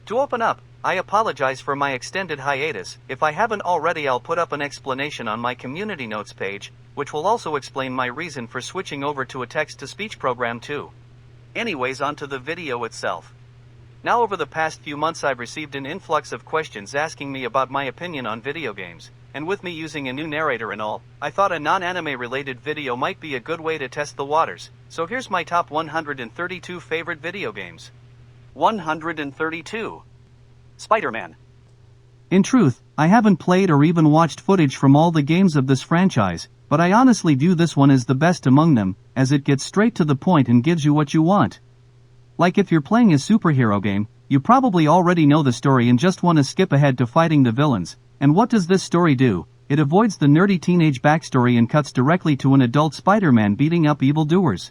To open up, I apologize for my extended hiatus. If I haven't already, I'll put up an explanation on my community notes page, which will also explain my reason for switching over to a text-to-speech program too. Anyways, onto the video itself. Now, over the past few months, I've received an influx of questions asking me about my opinion on video games, and with me using a new narrator and all, I thought a non-anime related video might be a good way to test the waters. So here's my top 132 favorite video games. 132. SpiderMan. In truth, I haven't played or even watched footage from all the games of this franchise, but I honestly view this one as the best among them, as it gets straight to the point and gives you what you want. Like if you're playing a superhero game, you probably already know the story and just want to skip ahead to fighting the villains. And what does this story do? It avoids the nerdy teenage backstory and cuts directly to an adult Spider-Man beating up evildoers.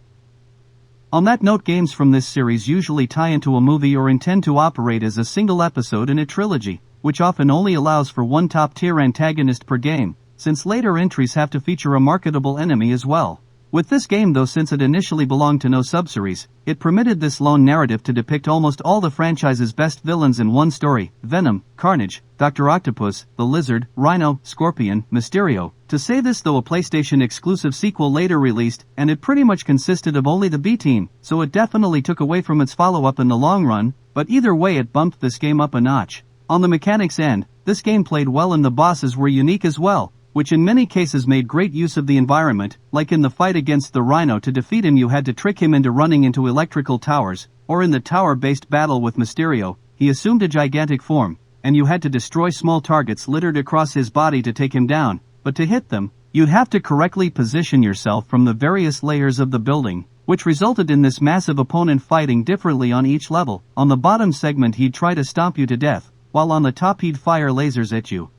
On that note, games from this series usually tie into a movie or intend to operate as a single episode in a trilogy, which often only allows for one top-tier antagonist per game, since later entries have to feature a marketable enemy as well. With this game though, since it initially belonged to no subseries, it permitted this lone narrative to depict almost all the franchise's best villains in one story: Venom, Carnage, Dr. Octopus, the Lizard, Rhino, Scorpion, Mysterio. To say this though, a PlayStation exclusive sequel later released, and it pretty much consisted of only the B-Team, so it definitely took away from its follow-up in the long run, but either way it bumped this game up a notch. On the mechanics end, this game played well and the bosses were unique as well, which in many cases made great use of the environment. Like in the fight against the Rhino, to defeat him you had to trick him into running into electrical towers, or in the tower-based battle with Mysterio, he assumed a gigantic form, and you had to destroy small targets littered across his body to take him down, but to hit them, you'd have to correctly position yourself from the various layers of the building, which resulted in this massive opponent fighting differently on each level. On the bottom segment he'd try to stomp you to death, while on the top he'd fire lasers at you.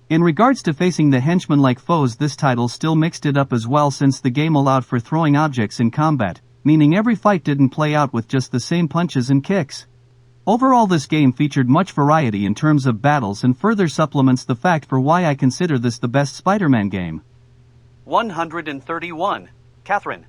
In regards to facing the henchmen like foes, this title still mixed it up as well, since the game allowed for throwing objects in combat, meaning every fight didn't play out with just the same punches and kicks. Overall, this game featured much variety in terms of battles and further supplements the fact for why I consider this the best Spider-Man game. 131. Catherine.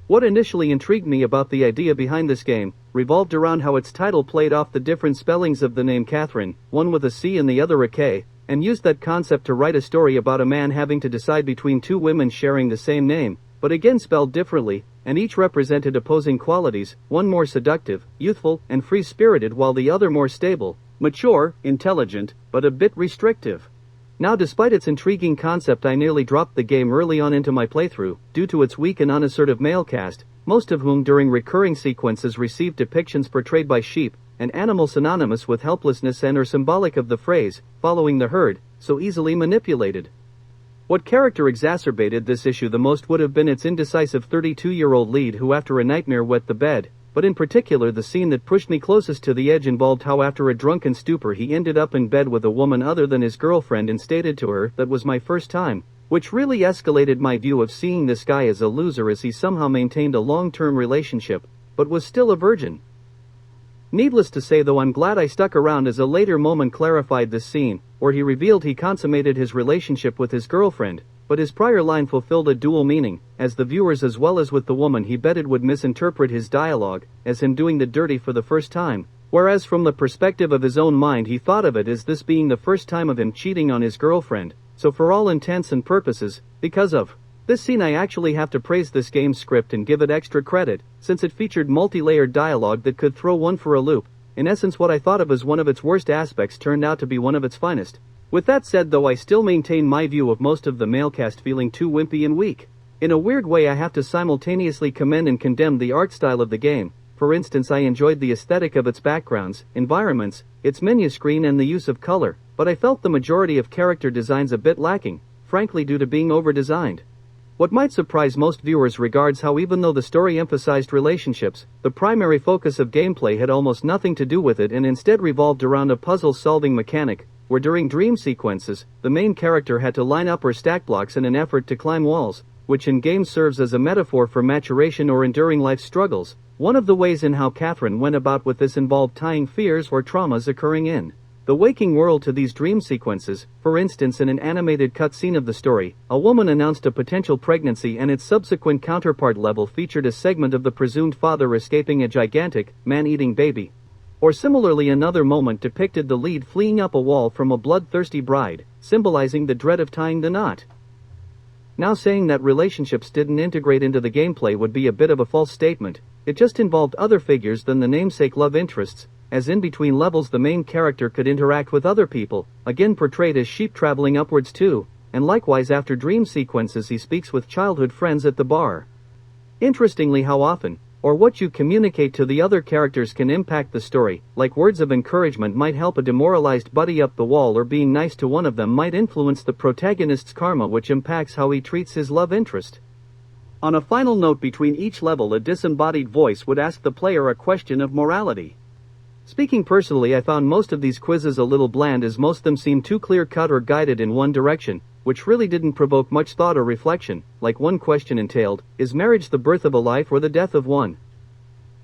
What initially intrigued me about the idea behind this game revolved around how its title played off the different spellings of the name Catherine, one with a C and the other a K, and used that concept to write a story about a man having to decide between two women sharing the same name, but again spelled differently, and each represented opposing qualities, one more seductive, youthful, and free-spirited, while the other more stable, mature, intelligent, but a bit restrictive. Now, despite its intriguing concept, I nearly dropped the game early on into my playthrough, due to its weak and unassertive male cast, most of whom during recurring sequences received depictions portrayed by sheep, an animal synonymous with helplessness and or symbolic of the phrase, following the herd, so easily manipulated. What character exacerbated this issue the most would have been its indecisive 32-year-old lead who after a nightmare wet the bed, but in particular the scene that pushed me closest to the edge involved how after a drunken stupor he ended up in bed with a woman other than his girlfriend and stated to her that was my first time, which really escalated my view of seeing this guy as a loser, as he somehow maintained a long-term relationship, but was still a virgin. Needless to say though, I'm glad I stuck around, as a later moment clarified this scene, where he revealed he consummated his relationship with his girlfriend, but his prior line fulfilled a dual meaning, as the viewers as well as with the woman he betted would misinterpret his dialogue as him doing the dirty for the first time, whereas from the perspective of his own mind he thought of it as this being the first time of him cheating on his girlfriend. So for all intents and purposes, because of this scene, I actually have to praise this game's script and give it extra credit, since it featured multi-layered dialogue that could throw one for a loop. In essence, what I thought of as one of its worst aspects turned out to be one of its finest. With that said though, I still maintain my view of most of the male cast feeling too wimpy and weak. In a weird way, I have to simultaneously commend and condemn the art style of the game. For instance, I enjoyed the aesthetic of its backgrounds, environments, its menu screen and the use of color, but I felt the majority of character designs a bit lacking, frankly due to being over-designed. What might surprise most viewers regards how even though the story emphasized relationships, the primary focus of gameplay had almost nothing to do with it and instead revolved around a puzzle-solving mechanic, where during dream sequences, the main character had to line up or stack blocks in an effort to climb walls, which in game serves as a metaphor for maturation or enduring life's struggles. One of the ways in how Catherine went about with this involved tying fears or traumas occurring in the waking world to these dream sequences. For instance, in an animated cutscene of the story, a woman announced a potential pregnancy and its subsequent counterpart level featured a segment of the presumed father escaping a gigantic, man-eating baby. Or similarly, another moment depicted the lead fleeing up a wall from a bloodthirsty bride, symbolizing the dread of tying the knot. Now, saying that relationships didn't integrate into the gameplay would be a bit of a false statement. It just involved other figures than the namesake love interests, as in between levels the main character could interact with other people, again portrayed as sheep traveling upwards too, and likewise after dream sequences he speaks with childhood friends at the bar. Interestingly, how often, or what you communicate to the other characters can impact the story, like words of encouragement might help a demoralized buddy up the wall, or being nice to one of them might influence the protagonist's karma, which impacts how he treats his love interest. On a final note, between each level a disembodied voice would ask the player a question of morality. Speaking personally, I found most of these quizzes a little bland, as most of them seemed too clear-cut or guided in one direction, which really didn't provoke much thought or reflection. Like one question entailed, is marriage the birth of a life or the death of one?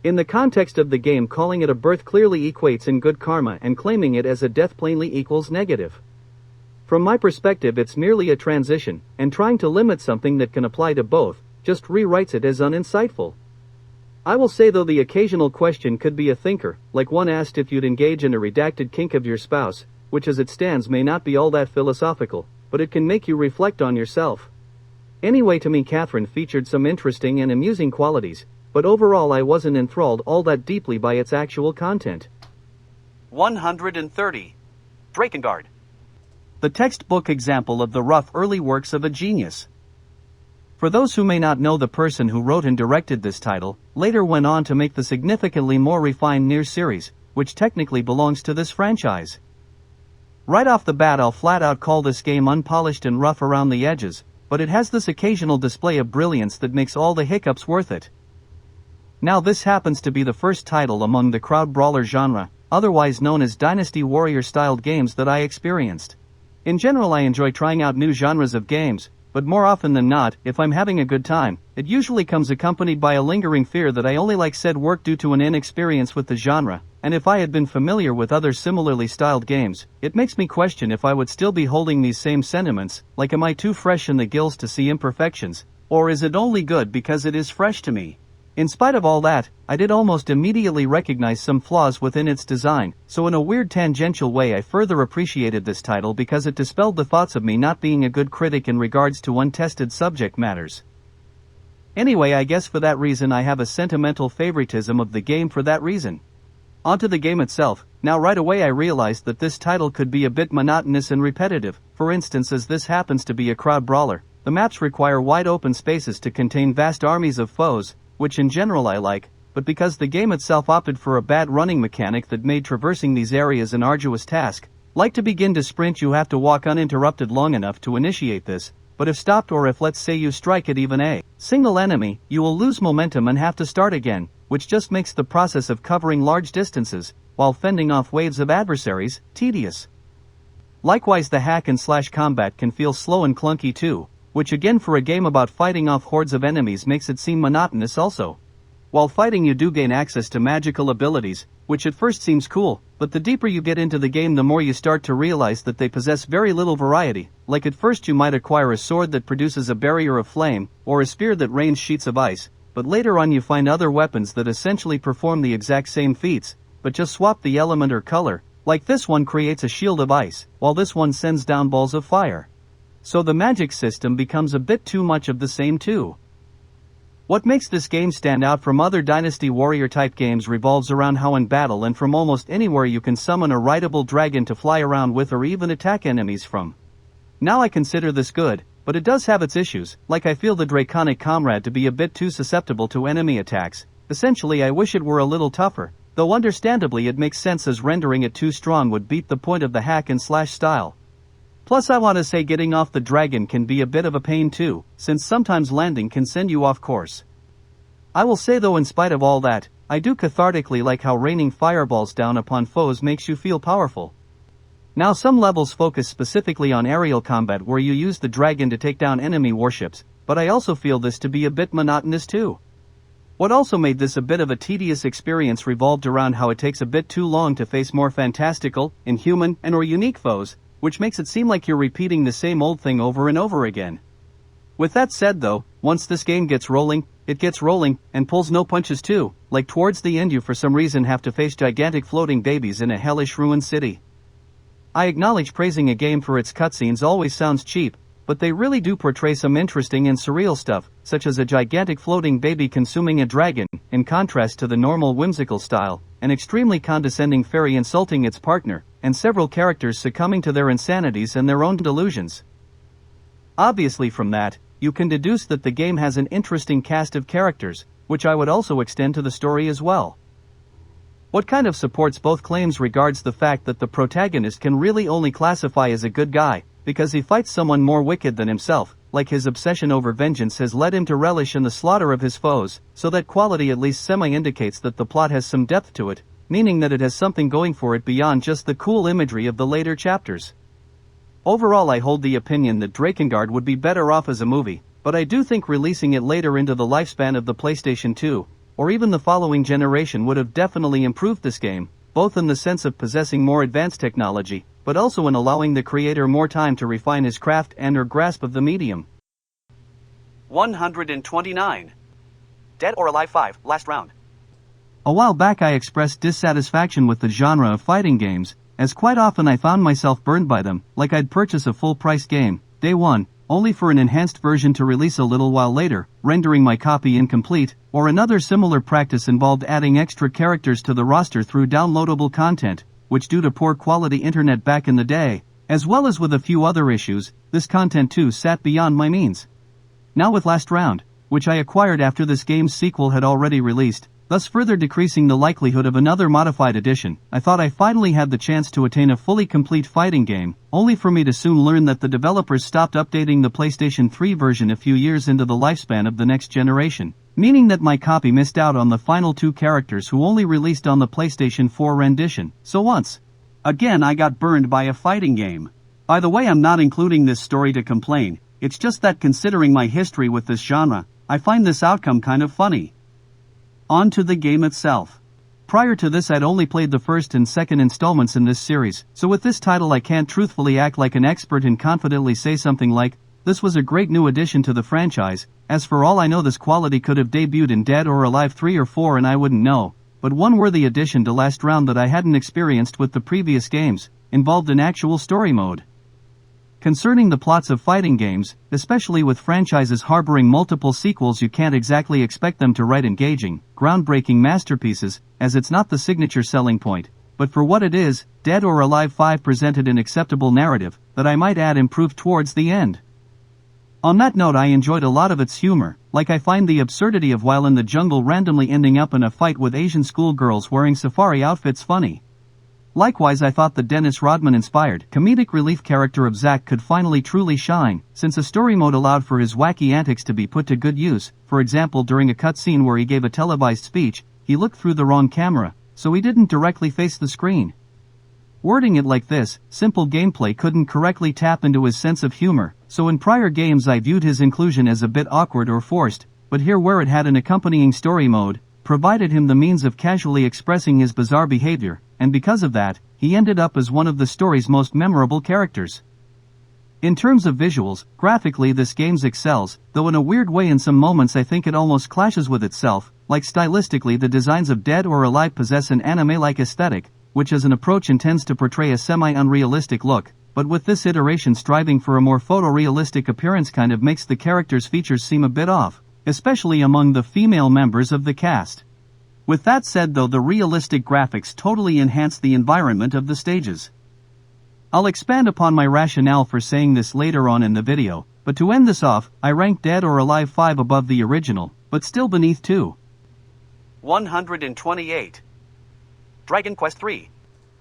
In the context of the game, calling it a birth clearly equates in good karma, and claiming it as a death plainly equals negative. From my perspective, it's merely a transition, and trying to limit something that can apply to both just rewrites it as uninsightful. I will say though, the occasional question could be a thinker, like one asked if you'd engage in a redacted kink of your spouse, which as it stands may not be all that philosophical, but it can make you reflect on yourself. Anyway, to me Catherine featured some interesting and amusing qualities, but overall I wasn't enthralled all that deeply by its actual content. 130. Breaken Guard. The textbook example of the rough early works of a genius. For those who may not know, the person who wrote and directed this title later went on to make the significantly more refined Nier series, which technically belongs to this franchise. Right off the bat, I'll flat out call this game unpolished and rough around the edges, but it has this occasional display of brilliance that makes all the hiccups worth it. Now, this happens to be the first title among the crowd brawler genre, otherwise known as Dynasty Warrior-styled games, that I experienced. In general, I enjoy trying out new genres of games, but more often than not, if I'm having a good time, it usually comes accompanied by a lingering fear that I only like said work due to an inexperience with the genre, and if I had been familiar with other similarly styled games, it makes me question if I would still be holding these same sentiments, like am I too fresh in the gills to see imperfections, or is it only good because it is fresh to me? In spite of all that, I did almost immediately recognize some flaws within its design, so in a weird tangential way I further appreciated this title because it dispelled the thoughts of me not being a good critic in regards to untested subject matters. Anyway, I guess for that reason I have a sentimental favoritism of the game for that reason. Onto the game itself. Now, right away I realized that this title could be a bit monotonous and repetitive. For instance, as this happens to be a crowd brawler, the maps require wide open spaces to contain vast armies of foes, which in general I like, but because the game itself opted for a bad running mechanic that made traversing these areas an arduous task. Like to begin to sprint, you have to walk uninterrupted long enough to initiate this, but if stopped, or if let's say you strike at even a single enemy, you will lose momentum and have to start again, which just makes the process of covering large distances, while fending off waves of adversaries, tedious. Likewise, the hack and slash combat can feel slow and clunky too, which again for a game about fighting off hordes of enemies makes it seem monotonous also. While fighting, you do gain access to magical abilities, which at first seems cool, but the deeper you get into the game the more you start to realize that they possess very little variety. Like at first you might acquire a sword that produces a barrier of flame, or a spear that rains sheets of ice, but later on you find other weapons that essentially perform the exact same feats, but just swap the element or color. Like this one creates a shield of ice, while this one sends down balls of fire. So the magic system becomes a bit too much of the same too. What makes this game stand out from other Dynasty Warrior type games revolves around how in battle and from almost anywhere you can summon a rideable dragon to fly around with or even attack enemies from. Now, I consider this good, but it does have its issues. Like I feel the Draconic Comrade to be a bit too susceptible to enemy attacks. Essentially, I wish it were a little tougher, though understandably it makes sense as rendering it too strong would beat the point of the hack and slash style. Plus, I want to say getting off the dragon can be a bit of a pain too, since sometimes landing can send you off course. I will say though, in spite of all that, I do cathartically like how raining fireballs down upon foes makes you feel powerful. Now, some levels focus specifically on aerial combat where you use the dragon to take down enemy warships, but I also feel this to be a bit monotonous too. What also made this a bit of a tedious experience revolved around how it takes a bit too long to face more fantastical, inhuman, and or unique foes, which makes it seem like you're repeating the same old thing over and over again. With that said though, once this game gets rolling, it gets rolling, and pulls no punches too, like towards the end you for some reason have to face gigantic floating babies in a hellish ruined city. I acknowledge praising a game for its cutscenes always sounds cheap, but they really do portray some interesting and surreal stuff, such as a gigantic floating baby consuming a dragon, in contrast to the normal whimsical style, an extremely condescending fairy insulting its partner, and several characters succumbing to their insanities and their own delusions. Obviously from that, you can deduce that the game has an interesting cast of characters, which I would also extend to the story as well. What kind of supports both claims regards the fact that the protagonist can really only classify as a good guy, because he fights someone more wicked than himself, like his obsession over vengeance has led him to relish in the slaughter of his foes, so that quality at least semi-indicates that the plot has some depth to it, meaning that it has something going for it beyond just the cool imagery of the later chapters. Overall I hold the opinion that Breaking Guard would be better off as a movie, but I do think releasing it later into the lifespan of the PlayStation 2, or even the following generation would have definitely improved this game, both in the sense of possessing more advanced technology, but also in allowing the creator more time to refine his craft and/or grasp of the medium. 129. Dead or Alive 5, last round. A while back I expressed dissatisfaction with the genre of fighting games, as quite often I found myself burned by them, like I'd purchase a full-priced game, day one, only for an enhanced version to release a little while later, rendering my copy incomplete, or another similar practice involved adding extra characters to the roster through downloadable content, which due to poor quality internet back in the day, as well as with a few other issues, this content too sat beyond my means. Now with Last Round, which I acquired after this game's sequel had already released, thus further decreasing the likelihood of another modified edition, I thought I finally had the chance to attain a fully complete fighting game, only for me to soon learn that the developers stopped updating the PlayStation 3 version a few years into the lifespan of the next generation, meaning that my copy missed out on the final two characters who only released on the PlayStation 4 rendition. So once again I got burned by a fighting game. By the way, I'm not including this story to complain, it's just that considering my history with this genre, I find this outcome kind of funny. On to the game itself. Prior to this I'd only played the first and second installments in this series, so with this title I can't truthfully act like an expert and confidently say something like, this was a great new addition to the franchise, as for all I know this quality could have debuted in Dead or Alive 3 or 4 and I wouldn't know, but one worthy addition to Last Round that I hadn't experienced with the previous games, involved an actual story mode. Concerning the plots of fighting games, especially with franchises harboring multiple sequels, you can't exactly expect them to write engaging, groundbreaking masterpieces, as it's not the signature selling point, but for what it is, Dead or Alive 5 presented an acceptable narrative, that I might add improved towards the end. On that note I enjoyed a lot of its humor, like I find the absurdity of while in the jungle randomly ending up in a fight with Asian schoolgirls wearing safari outfits funny. Likewise I thought the Dennis Rodman-inspired, comedic relief character of Zack could finally truly shine, since a story mode allowed for his wacky antics to be put to good use. For example, during a cutscene where he gave a televised speech, he looked through the wrong camera, so he didn't directly face the screen. Wording it like this, simple gameplay couldn't correctly tap into his sense of humor, so in prior games I viewed his inclusion as a bit awkward or forced, but here where it had an accompanying story mode, provided him the means of casually expressing his bizarre behavior, and because of that, he ended up as one of the story's most memorable characters. In terms of visuals, graphically this game excels, though in a weird way in some moments I think it almost clashes with itself, like stylistically the designs of Dead or Alive possess an anime-like aesthetic, which as an approach intends to portray a semi-unrealistic look, but with this iteration striving for a more photorealistic appearance kind of makes the characters' features seem a bit off, especially among the female members of the cast. With that said though, the realistic graphics totally enhance the environment of the stages. I'll expand upon my rationale for saying this later on in the video, but to end this off, I rank Dead or Alive 5 above the original, but still beneath 2. 128. Dragon Quest III.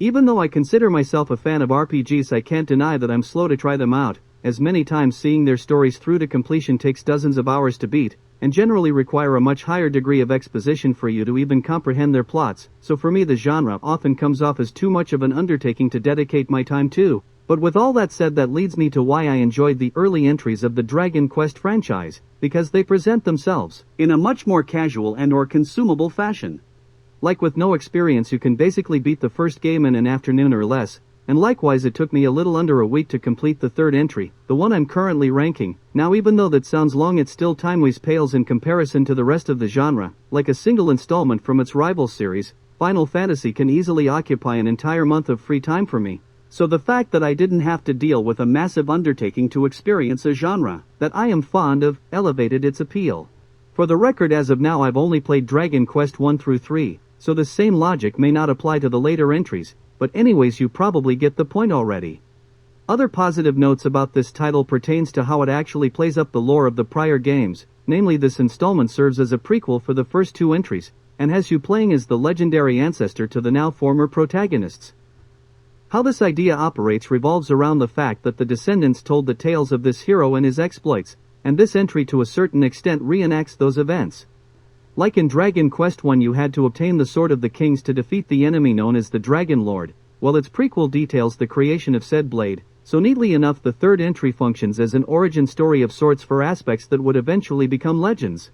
Even though I consider myself a fan of RPGs, I can't deny that I'm slow to try them out, as many times seeing their stories through to completion takes dozens of hours to beat, and generally require a much higher degree of exposition for you to even comprehend their plots, so for me the genre often comes off as too much of an undertaking to dedicate my time to. But with all that said, that leads me to why I enjoyed the early entries of the Dragon Quest franchise, because they present themselves in a much more casual and/or consumable fashion. Like with no experience you can basically beat the first game in an afternoon or less, and likewise it took me a little under a week to complete the third entry, the one I'm currently ranking. Now even though that sounds long, it still timeless pales in comparison to the rest of the genre. Like a single installment from its rival series, Final Fantasy can easily occupy an entire month of free time for me. So the fact that I didn't have to deal with a massive undertaking to experience a genre that I am fond of elevated its appeal. For the record, as of now I've only played Dragon Quest 1 through 3, so the same logic may not apply to the later entries, but anyways you probably get the point already. Other positive notes about this title pertains to how it actually plays up the lore of the prior games, namely this installment serves as a prequel for the first two entries, and has you playing as the legendary ancestor to the now former protagonists. How this idea operates revolves around the fact that the descendants told the tales of this hero and his exploits, and this entry to a certain extent reenacts those events. Like in Dragon Quest I, you had to obtain the Sword of the Kings to defeat the enemy known as the Dragon Lord, while its prequel details the creation of said blade, so neatly enough the third entry functions as an origin story of sorts for aspects that would eventually become legends.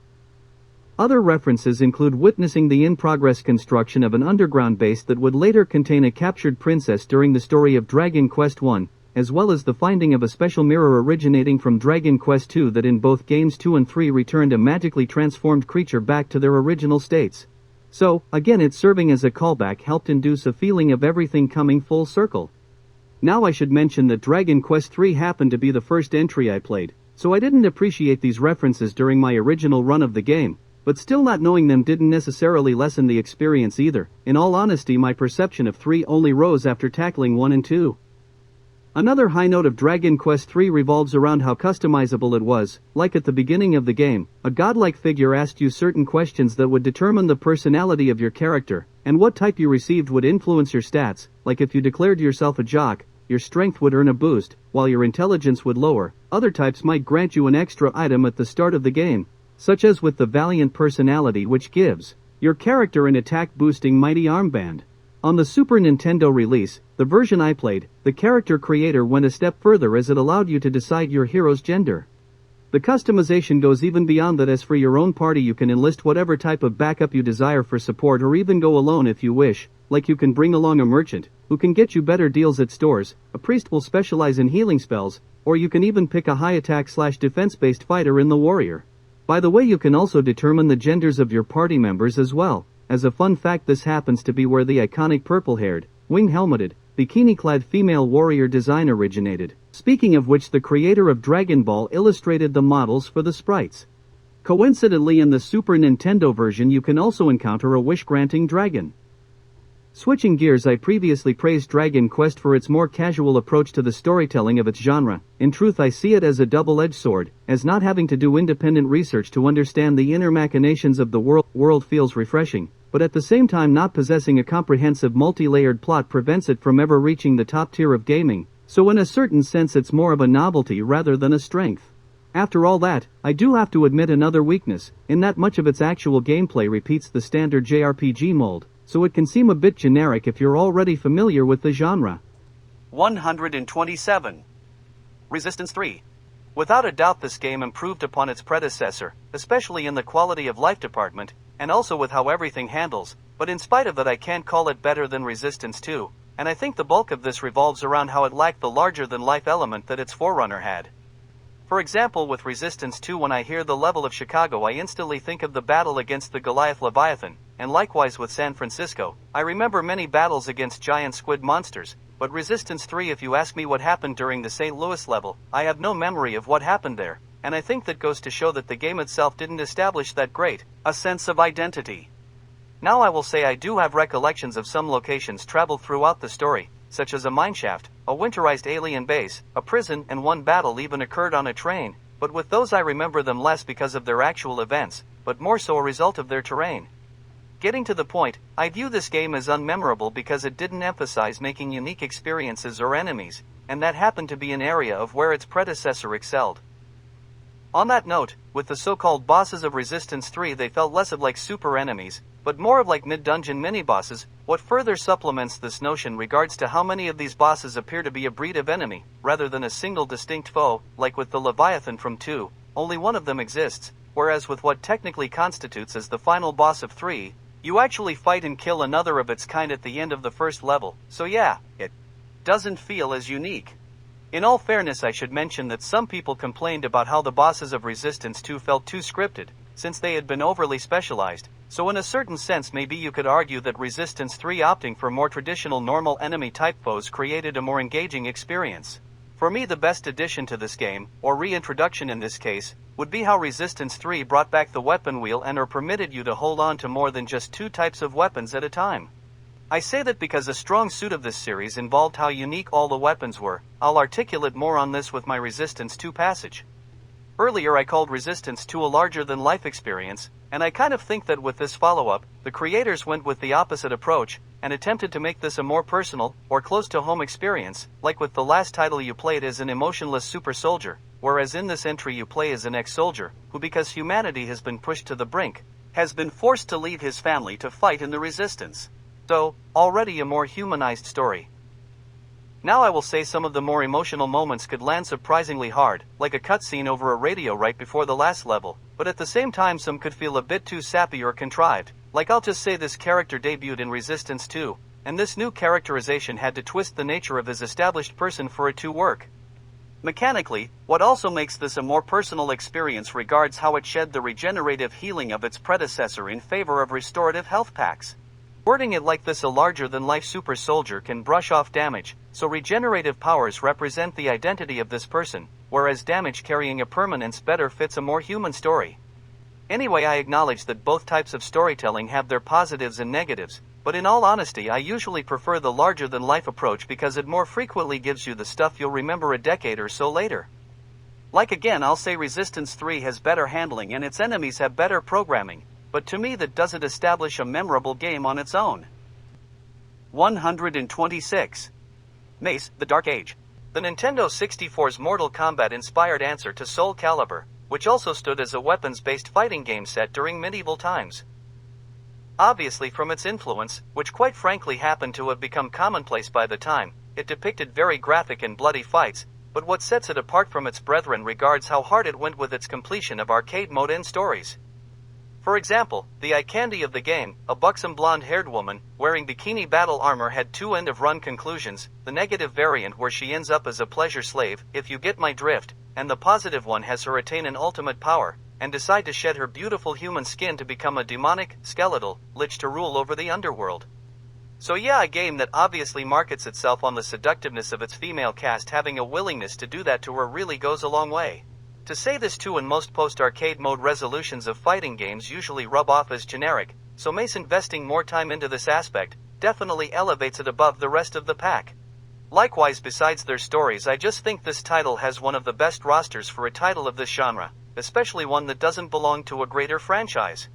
Other references include witnessing the in-progress construction of an underground base that would later contain a captured princess during the story of Dragon Quest I, as well as the finding of a special mirror originating from Dragon Quest II that in both games 2 and 3 returned a magically transformed creature back to their original states. So, again, its serving as a callback helped induce a feeling of everything coming full circle. Now I should mention that Dragon Quest III happened to be the first entry I played, so I didn't appreciate these references during my original run of the game. But still, not knowing them didn't necessarily lessen the experience either. In all honesty, my perception of 3 only rose after tackling 1 and 2. Another high note of Dragon Quest III revolves around how customizable it was. Like at the beginning of the game, a godlike figure asked you certain questions that would determine the personality of your character, and what type you received would influence your stats. Like if you declared yourself a jock, your strength would earn a boost, while your intelligence would lower. Other types might grant you an extra item at the start of the game, such as with the Valiant personality, which gives your character an attack-boosting mighty armband. On the Super Nintendo release, the version I played, the character creator went a step further as it allowed you to decide your hero's gender. The customization goes even beyond that, as for your own party you can enlist whatever type of backup you desire for support, or even go alone if you wish. Like you can bring along a merchant, who can get you better deals at stores, a priest will specialize in healing spells, or you can even pick a high attack/defense-based fighter in the warrior. By the way, you can also determine the genders of your party members as well. As a fun fact, this happens to be where the iconic purple-haired, wing-helmeted, bikini-clad female warrior design originated. Speaking of which, the creator of Dragon Ball illustrated the models for the sprites. Coincidentally, in the Super Nintendo version you can also encounter a wish-granting dragon. Switching gears, I previously praised Dragon Quest for its more casual approach to the storytelling of its genre. In truth, I see it as a double-edged sword, as not having to do independent research to understand the inner machinations of the world feels refreshing, but at the same time not possessing a comprehensive multi-layered plot prevents it from ever reaching the top tier of gaming, so in a certain sense it's more of a novelty rather than a strength. After all that, I do have to admit another weakness, in that much of its actual gameplay repeats the standard JRPG mold, so it can seem a bit generic if you're already familiar with the genre. 127. Resistance 3. Without a doubt this game improved upon its predecessor, especially in the quality of life department, and also with how everything handles, but in spite of that I can't call it better than Resistance 2, and I think the bulk of this revolves around how it lacked the larger-than-life element that its forerunner had. For example, with Resistance 2, when I hear the level of Chicago I instantly think of the battle against the Goliath Leviathan, and likewise with San Francisco, I remember many battles against giant squid monsters, but Resistance 3, if you ask me what happened during the St. Louis level, I have no memory of what happened there, and I think that goes to show that the game itself didn't establish that great a sense of identity. Now I will say I do have recollections of some locations traveled throughout the story, such as a mineshaft, a winterized alien base, a prison, and one battle even occurred on a train, but with those I remember them less because of their actual events, but more so a result of their terrain. Getting to the point, I view this game as unmemorable because it didn't emphasize making unique experiences or enemies, and that happened to be an area of where its predecessor excelled. On that note, with the so-called bosses of Resistance 3 they felt less of like super enemies, but more of like mid-dungeon mini-bosses. What further supplements this notion regards to how many of these bosses appear to be a breed of enemy, rather than a single distinct foe, like with the Leviathan from 2, only one of them exists, whereas with what technically constitutes as the final boss of 3, you actually fight and kill another of its kind at the end of the first level, so yeah, it doesn't feel as unique. In all fairness, I should mention that some people complained about how the bosses of Resistance 2 felt too scripted, since they had been overly specialized, so in a certain sense maybe you could argue that Resistance 3 opting for more traditional normal enemy type foes created a more engaging experience. For me, the best addition to this game, or reintroduction in this case, would be how Resistance 3 brought back the weapon wheel and or permitted you to hold on to more than just two types of weapons at a time. I say that because a strong suit of this series involved how unique all the weapons were. I'll articulate more on this with my Resistance 2 passage. Earlier I called Resistance 2 a larger-than-life experience, and I kind of think that with this follow-up, the creators went with the opposite approach, and attempted to make this a more personal, or close-to-home experience, like with the last title you played as an emotionless super soldier, whereas in this entry you play as an ex-soldier, who because humanity has been pushed to the brink, has been forced to leave his family to fight in the Resistance. So, already a more humanized story. Now I will say some of the more emotional moments could land surprisingly hard, like a cutscene over a radio right before the last level, but at the same time some could feel a bit too sappy or contrived, like I'll just say this character debuted in Resistance 2, and this new characterization had to twist the nature of his established person for it to work. Mechanically, what also makes this a more personal experience regards how it shed the regenerative healing of its predecessor in favor of restorative health packs. Wording it like this, a larger-than-life super soldier can brush off damage, so regenerative powers represent the identity of this person, whereas damage carrying a permanence better fits a more human story. Anyway, I acknowledge that both types of storytelling have their positives and negatives, but in all honesty I usually prefer the larger-than-life approach because it more frequently gives you the stuff you'll remember a decade or so later. Like again, I'll say Resistance 3 has better handling and its enemies have better programming, but to me that doesn't establish a memorable game on its own. 126. Mace, The Dark Age. The Nintendo 64's Mortal Kombat-inspired answer to Soul Calibur, which also stood as a weapons-based fighting game set during medieval times. Obviously from its influence, which quite frankly happened to have become commonplace by the time, it depicted very graphic and bloody fights, but what sets it apart from its brethren regards how hard it went with its completion of arcade mode and stories. For example, the eye candy of the game, a buxom blonde-haired woman, wearing bikini battle armor, had two end-of-run conclusions, the negative variant where she ends up as a pleasure slave, if you get my drift, and the positive one has her attain an ultimate power, and decide to shed her beautiful human skin to become a demonic, skeletal, lich to rule over the underworld. So yeah, a game that obviously markets itself on the seductiveness of its female cast having a willingness to do that to her really goes a long way. To say this too, in most post-arcade mode resolutions of fighting games usually rub off as generic, so Mace investing more time into this aspect definitely elevates it above the rest of the pack. Likewise, besides their stories, I just think this title has one of the best rosters for a title of this genre, especially one that doesn't belong to a greater franchise.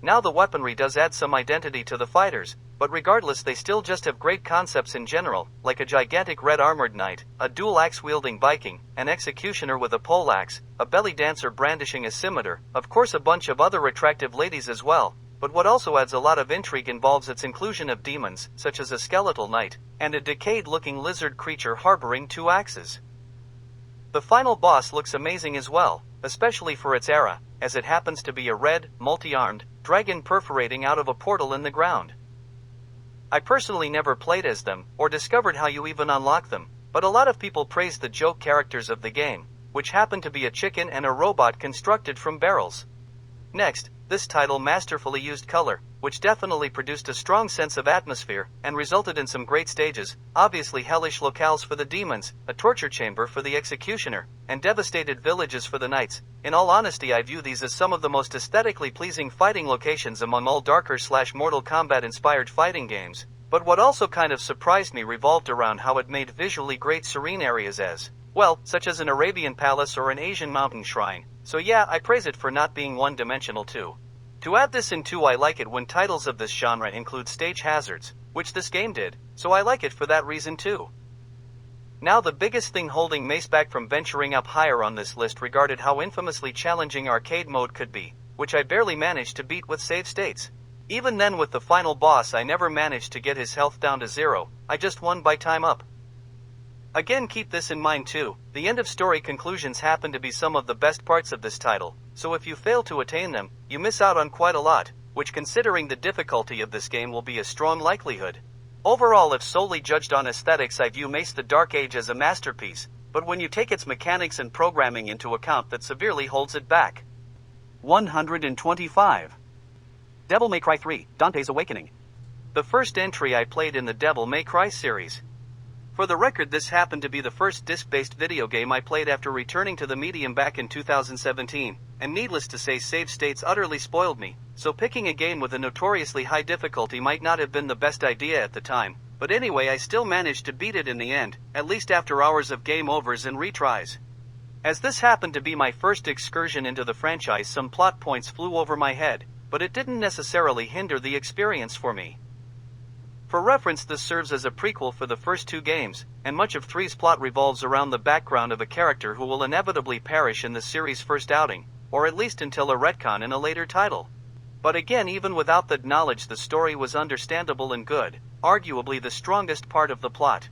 Now the weaponry does add some identity to the fighters, but regardless they still just have great concepts in general, like a gigantic red armored knight, a dual axe wielding Viking, an executioner with a poleaxe, a belly dancer brandishing a scimitar, of course a bunch of other attractive ladies as well, but what also adds a lot of intrigue involves its inclusion of demons, such as a skeletal knight, and a decayed-looking lizard creature harboring two axes. The final boss looks amazing as well, especially for its era, as it happens to be a red, multi-armed, dragon perforating out of a portal in the ground. I personally never played as them, or discovered how you even unlock them, but a lot of people praised the joke characters of the game, which happen to be a chicken and a robot constructed from barrels. Next, this title masterfully used color, which definitely produced a strong sense of atmosphere, and resulted in some great stages, obviously hellish locales for the demons, a torture chamber for the executioner, and devastated villages for the knights. In all honesty, I view these as some of the most aesthetically pleasing fighting locations among all Darker/Mortal Kombat-inspired fighting games, but what also kind of surprised me revolved around how it made visually great serene areas as well, such as an Arabian palace or an Asian mountain shrine. So yeah, I praise it for not being one-dimensional too. To add this in too, I like it when titles of this genre include stage hazards, which this game did, so I like it for that reason too. Now the biggest thing holding Mace back from venturing up higher on this list regarded how infamously challenging arcade mode could be, which I barely managed to beat with save states. Even then, with the final boss I never managed to get his health down to 0, I just won by time up. Again, keep this in mind too, the end of story conclusions happen to be some of the best parts of this title, so if you fail to attain them, you miss out on quite a lot, which considering the difficulty of this game will be a strong likelihood. Overall, if solely judged on aesthetics, I view Mace the Dark Age as a masterpiece, but when you take its mechanics and programming into account, that severely holds it back. 125. Devil May Cry 3, Dante's Awakening. The first entry I played in the Devil May Cry series. For the record, this happened to be the first disc-based video game I played after returning to the medium back in 2017, and needless to say, save states utterly spoiled me, so picking a game with a notoriously high difficulty might not have been the best idea at the time, but anyway, I still managed to beat it in the end, at least after hours of game overs and retries. As this happened to be my first excursion into the franchise, some plot points flew over my head, but it didn't necessarily hinder the experience for me. For reference, this serves as a prequel for the first two games, and much of 3's plot revolves around the background of a character who will inevitably perish in the series' first outing, or at least until a retcon in a later title. But again, even without that knowledge, the story was understandable and good, arguably the strongest part of the plot.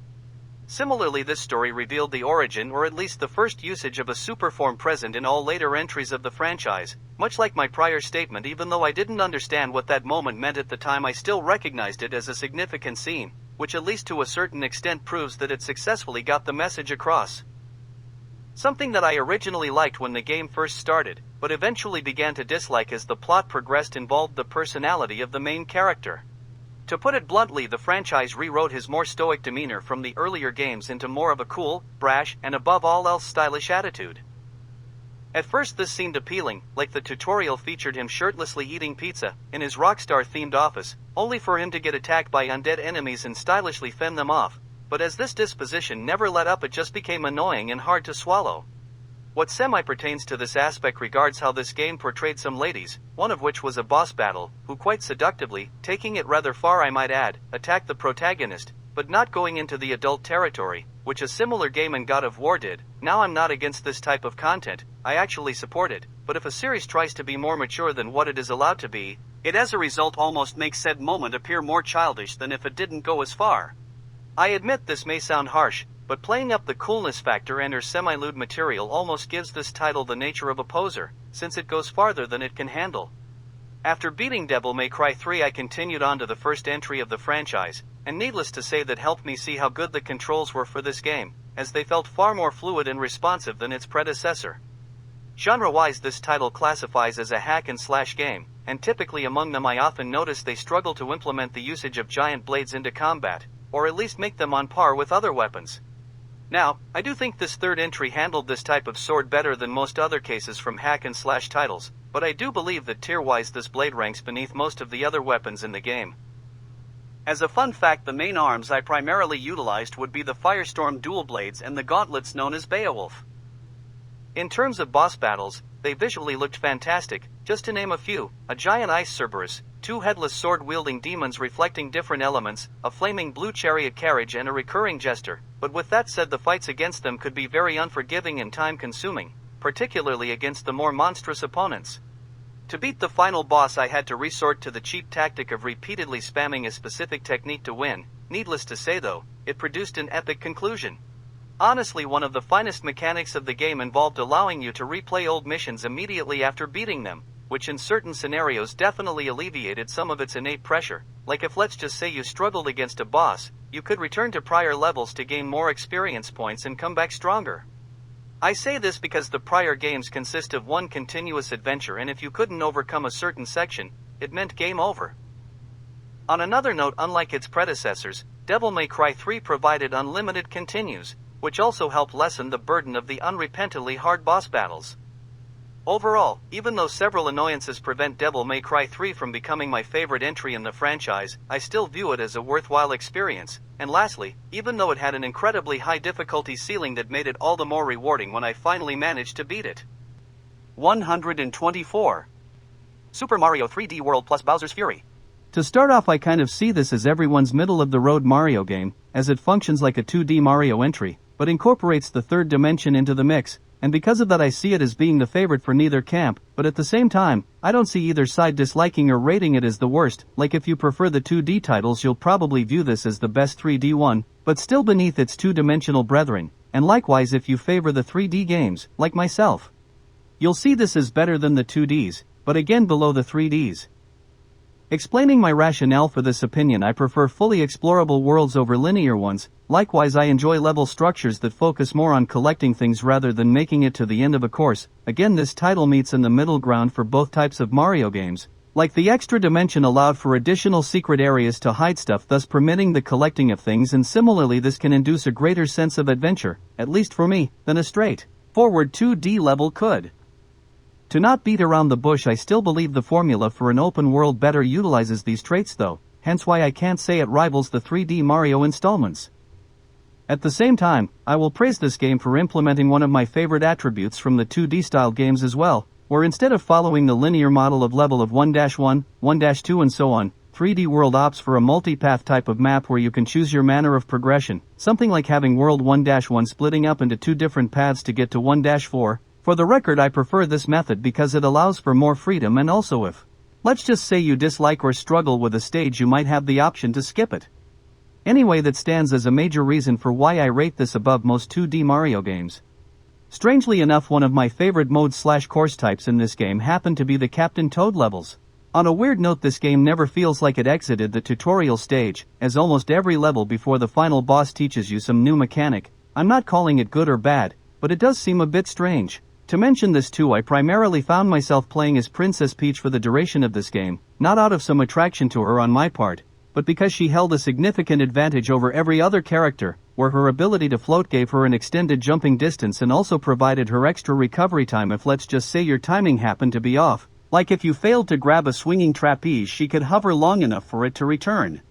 Similarly, this story revealed the origin, or at least the first usage, of a superform present in all later entries of the franchise. Much like my prior statement, even though I didn't understand what that moment meant at the time, I still recognized it as a significant scene, which at least to a certain extent proves that it successfully got the message across. Something that I originally liked when the game first started, but eventually began to dislike as the plot progressed, involved the personality of the main character. To put it bluntly, the franchise rewrote his more stoic demeanor from the earlier games into more of a cool, brash, and above all else stylish attitude. At first this seemed appealing, like the tutorial featured him shirtlessly eating pizza in his Rockstar-themed office, only for him to get attacked by undead enemies and stylishly fend them off, but as this disposition never let up, it just became annoying and hard to swallow. What semi-pertains to this aspect regards how this game portrayed some ladies, one of which was a boss battle, who quite seductively, taking it rather far I might add, attacked the protagonist, but not going into the adult territory, which a similar game in God of War did. Now, I'm not against this type of content, I actually support it, but if a series tries to be more mature than what it is allowed to be, it as a result almost makes said moment appear more childish than if it didn't go as far. I admit this may sound harsh, but playing up the coolness factor and her semi-lewd material almost gives this title the nature of a poser, since it goes farther than it can handle. After beating Devil May Cry 3, I continued on to the first entry of the franchise, and needless to say, that helped me see how good the controls were for this game, as they felt far more fluid and responsive than its predecessor. Genre-wise, this title classifies as a hack-and-slash game, and typically among them I often notice they struggle to implement the usage of giant blades into combat, or at least make them on par with other weapons. Now, I do think this third entry handled this type of sword better than most other cases from hack-and-slash titles, but I do believe that tier-wise this blade ranks beneath most of the other weapons in the game. As a fun fact, the main arms I primarily utilized would be the Firestorm dual blades and the gauntlets known as Beowulf. In terms of boss battles, they visually looked fantastic, just to name a few: a giant ice Cerberus, two headless sword-wielding demons reflecting different elements, a flaming blue chariot carriage, and a recurring jester. But with that said, the fights against them could be very unforgiving and time-consuming, particularly against the more monstrous opponents. To beat the final boss, I had to resort to the cheap tactic of repeatedly spamming a specific technique to win. Needless to say though, it produced an epic conclusion. Honestly, one of the finest mechanics of the game involved allowing you to replay old missions immediately after beating them, which in certain scenarios definitely alleviated some of its innate pressure. Like if, let's just say, you struggled against a boss, you could return to prior levels to gain more experience points and come back stronger. I say this because the prior games consist of one continuous adventure, and if you couldn't overcome a certain section, it meant game over. On another note, unlike its predecessors, Devil May Cry 3 provided unlimited continues, which also helped lessen the burden of the unrepentantly hard boss battles. Overall, even though several annoyances prevent Devil May Cry 3 from becoming my favorite entry in the franchise, I still view it as a worthwhile experience. And lastly, even though it had an incredibly high difficulty ceiling that made it all the more rewarding when I finally managed to beat it. 124. Super Mario 3D World plus Bowser's Fury. To start off, I kind of see this as everyone's middle-of-the-road Mario game, as it functions like a 2D Mario entry, but incorporates the third dimension into the mix, and because of that I see it as being the favorite for neither camp, but at the same time, I don't see either side disliking or rating it as the worst. Like if you prefer the 2D titles, you'll probably view this as the best 3D one, but still beneath its two-dimensional brethren, and likewise if you favor the 3D games, like myself. You'll see this as better than the 2Ds, but again below the 3Ds. Explaining my rationale for this opinion, I prefer fully explorable worlds over linear ones. Likewise, I enjoy level structures that focus more on collecting things rather than making it to the end of a course. Again, this title meets in the middle ground for both types of Mario games. Like the extra dimension allowed for additional secret areas to hide stuff, thus permitting the collecting of things, and similarly this can induce a greater sense of adventure, at least for me, than a straightforward 2D level could. To not beat around the bush, I still believe the formula for an open world better utilizes these traits though, hence why I can't say it rivals the 3D Mario installments. At the same time, I will praise this game for implementing one of my favorite attributes from the 2D style games as well, where instead of following the linear model of level of 1-1, 1-2 and so on, 3D World opts for a multipath type of map where you can choose your manner of progression, something like having World 1-1 splitting up into 2 different paths to get to 1-4. For the record, I prefer this method because it allows for more freedom, and also if, let's just say, you dislike or struggle with a stage, you might have the option to skip it. Anyway, that stands as a major reason for why I rate this above most 2D Mario games. Strangely enough, one of my favorite mode/course types in this game happened to be the Captain Toad levels. On a weird note, this game never feels like it exited the tutorial stage, as almost every level before the final boss teaches you some new mechanic. I'm not calling it good or bad, but it does seem a bit strange. To mention this too, I primarily found myself playing as Princess Peach for the duration of this game, not out of some attraction to her on my part, but because she held a significant advantage over every other character, where her ability to float gave her an extended jumping distance and also provided her extra recovery time if, let's just say, your timing happened to be off. Like if you failed to grab a swinging trapeze, she could hover long enough for it to return.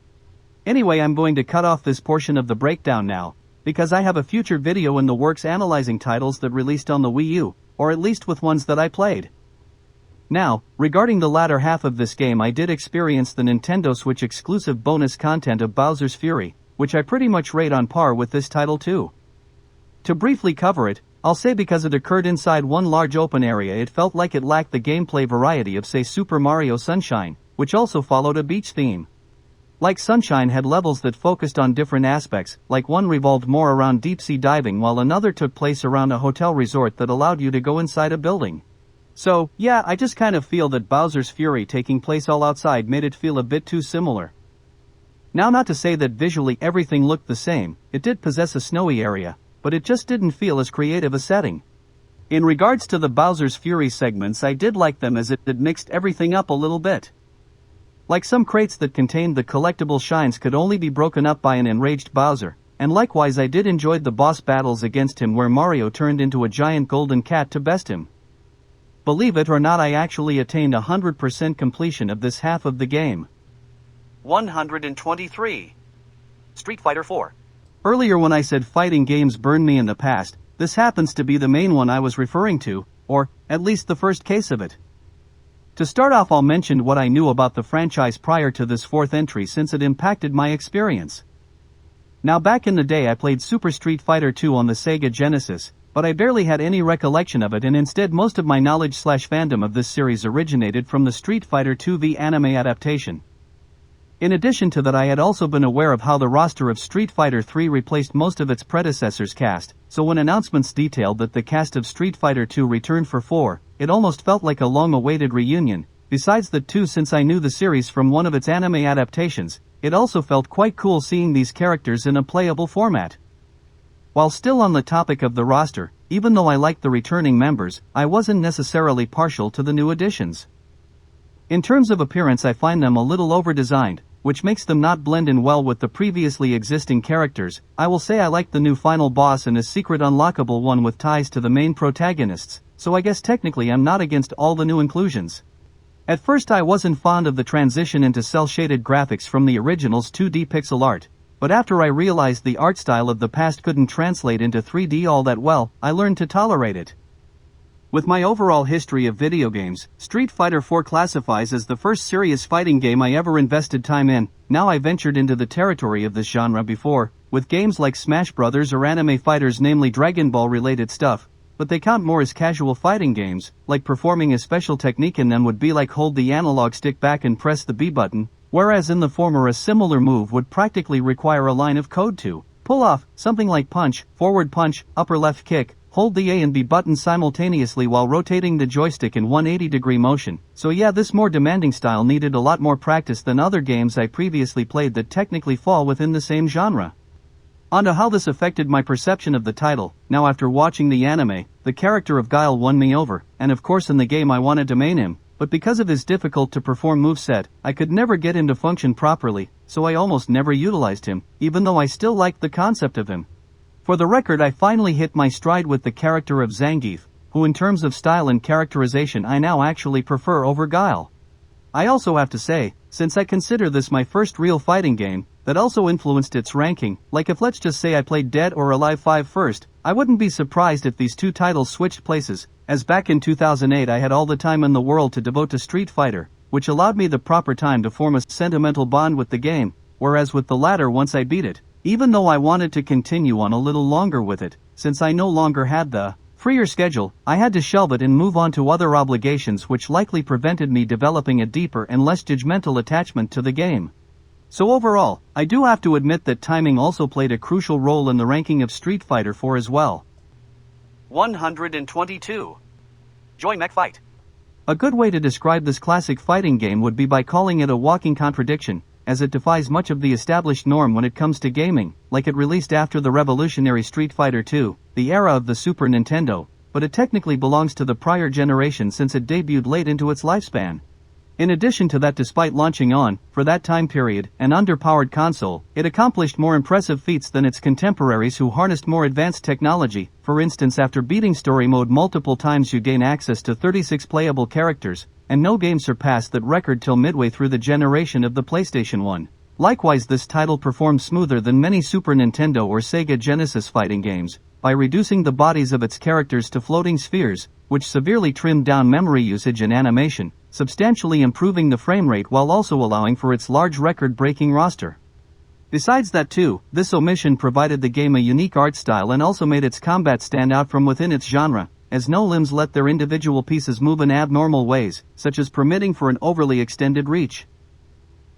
Anyway, I'm going to cut off this portion of the breakdown now, because I have a future video in the works analyzing titles that released on the Wii U, or at least with ones that I played. Now, regarding the latter half of this game, I did experience the Nintendo Switch exclusive bonus content of Bowser's Fury, which I pretty much rate on par with this title too. To briefly cover it, I'll say because it occurred inside one large open area, it felt like it lacked the gameplay variety of, say, Super Mario Sunshine, which also followed a beach theme. Like Sunshine had levels that focused on different aspects, like one revolved more around deep-sea diving while another took place around a hotel resort that allowed you to go inside a building. So, yeah, I just kind of feel that Bowser's Fury taking place all outside made it feel a bit too similar. Now, not to say that visually everything looked the same, it did possess a snowy area, but it just didn't feel as creative a setting. In regards to the Bowser's Fury segments, I did like them as it mixed everything up a little bit. Like some crates that contained the collectible shines could only be broken up by an enraged Bowser, and likewise I did enjoy the boss battles against him where Mario turned into a giant golden cat to best him. Believe it or not, I actually attained 100% completion of this half of the game. 123. Street Fighter IV. Earlier when I said fighting games burned me in the past, this happens to be the main one I was referring to, or at least the first case of it. To start off, I'll mention what I knew about the franchise prior to this fourth entry since it impacted my experience. Now, back in the day I played Super Street Fighter II on the Sega Genesis, but I barely had any recollection of it, and instead most of my knowledge/fandom of this series originated from the Street Fighter II-V anime adaptation. In addition to that, I had also been aware of how the roster of Street Fighter III replaced most of its predecessor's cast, so when announcements detailed that the cast of Street Fighter II returned for 4, it almost felt like a long-awaited reunion. Besides that too, since I knew the series from one of its anime adaptations, it also felt quite cool seeing these characters in a playable format. While still on the topic of the roster, even though I liked the returning members, I wasn't necessarily partial to the new additions. In terms of appearance, I find them a little over-designed, which makes them not blend in well with the previously existing characters. I will say I liked the new final boss and a secret unlockable one with ties to the main protagonists, so I guess technically I'm not against all the new inclusions. At first I wasn't fond of the transition into cel-shaded graphics from the original's 2D pixel art, but after I realized the art style of the past couldn't translate into 3D all that well, I learned to tolerate it. With my overall history of video games, Street Fighter IV classifies as the first serious fighting game I ever invested time in. Now I ventured into the territory of this genre before, with games like Smash Bros. Or anime fighters, namely Dragon Ball related stuff, but they count more as casual fighting games, like performing a special technique in them would be like hold the analog stick back and press the B button, whereas in the former a similar move would practically require a line of code to pull off, something like punch, forward punch, upper left kick, hold the A and B buttons simultaneously while rotating the joystick in 180-degree motion. So yeah, this more demanding style needed a lot more practice than other games I previously played that technically fall within the same genre. On to how this affected my perception of the title. Now after watching the anime, the character of Guile won me over, and of course in the game I wanted to main him, but because of his difficult to perform moveset, I could never get him to function properly, so I almost never utilized him, even though I still liked the concept of him. For the record, I finally hit my stride with the character of Zangief, who in terms of style and characterization I now actually prefer over Guile. I also have to say, since I consider this my first real fighting game, that also influenced its ranking, like if let's just say I played Dead or Alive 5 first, I wouldn't be surprised if these two titles switched places, as back in 2008 I had all the time in the world to devote to Street Fighter, which allowed me the proper time to form a sentimental bond with the game, whereas with the latter once I beat it, even though I wanted to continue on a little longer with it, since I no longer had the freer schedule, I had to shelve it and move on to other obligations which likely prevented me developing a deeper and less judgmental attachment to the game. So overall, I do have to admit that timing also played a crucial role in the ranking of Street Fighter 4 as well. 122. Joy Mech Fight. A good way to describe this classic fighting game would be by calling it a walking contradiction, as it defies much of the established norm when it comes to gaming, like it released after the revolutionary Street Fighter II, the era of the Super Nintendo, but it technically belongs to the prior generation since it debuted late into its lifespan. In addition to that, despite launching on, for that time period, an underpowered console, it accomplished more impressive feats than its contemporaries who harnessed more advanced technology. For instance, after beating story mode multiple times you gain access to 36 playable characters, and no game surpassed that record till midway through the generation of the PlayStation 1. Likewise, this title performed smoother than many Super Nintendo or Sega Genesis fighting games, by reducing the bodies of its characters to floating spheres, which severely trimmed down memory usage and animation, substantially improving the frame rate while also allowing for its large record-breaking roster. Besides that too, this omission provided the game a unique art style and also made its combat stand out from within its genre, as no limbs let their individual pieces move in abnormal ways, such as permitting for an overly extended reach.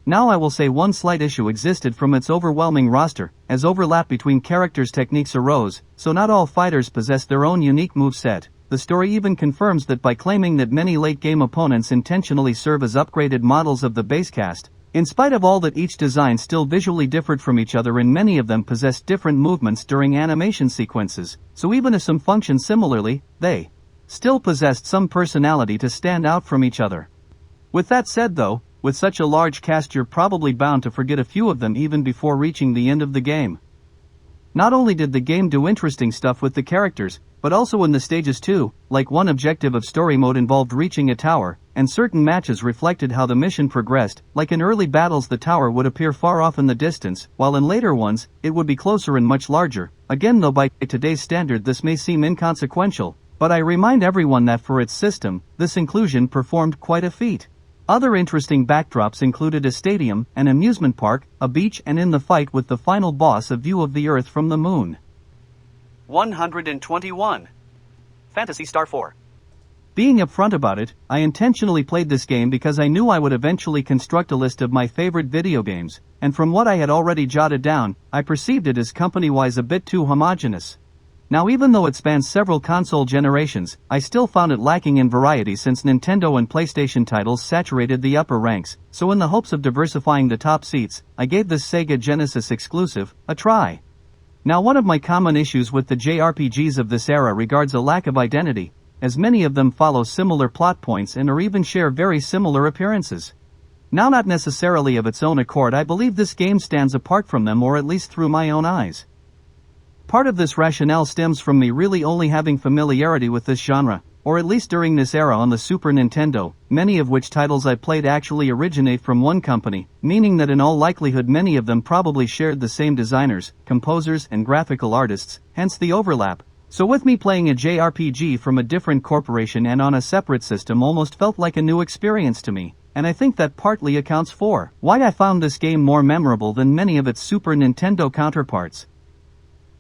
Now I will say one slight issue existed from its overwhelming roster, as overlap between characters' techniques arose, so not all fighters possessed their own unique moveset. The story even confirms that by claiming that many late-game opponents intentionally serve as upgraded models of the base cast, in spite of all that each design still visually differed from each other and many of them possessed different movements during animation sequences, so even if some functioned similarly, they still possessed some personality to stand out from each other. With that said though, with such a large cast you're probably bound to forget a few of them even before reaching the end of the game. Not only did the game do interesting stuff with the characters, but also in the stages too, like one objective of story mode involved reaching a tower, and certain matches reflected how the mission progressed, like in early battles the tower would appear far off in the distance, while in later ones, it would be closer and much larger. Again though by today's standard this may seem inconsequential, but I remind everyone that for its system, this inclusion performed quite a feat. Other interesting backdrops included a stadium, an amusement park, a beach, and in the fight with the final boss a view of the Earth from the moon. 121. Phantasy Star 4. Being upfront about it, I intentionally played this game because I knew I would eventually construct a list of my favorite video games, and from what I had already jotted down, I perceived it as company-wise a bit too homogeneous. Now even though it spans several console generations, I still found it lacking in variety since Nintendo and PlayStation titles saturated the upper ranks, so in the hopes of diversifying the top seats, I gave this Sega Genesis exclusive a try. Now one of my common issues with the JRPGs of this era regards a lack of identity, as many of them follow similar plot points and or even share very similar appearances. Now not necessarily of its own accord, I believe this game stands apart from them, or at least through my own eyes. Part of this rationale stems from me really only having familiarity with this genre, or at least during this era on the Super Nintendo, many of which titles I played actually originate from one company, meaning that in all likelihood many of them probably shared the same designers, composers, and graphical artists, hence the overlap. So with me playing a JRPG from a different corporation and on a separate system almost felt like a new experience to me, and I think that partly accounts for why I found this game more memorable than many of its Super Nintendo counterparts.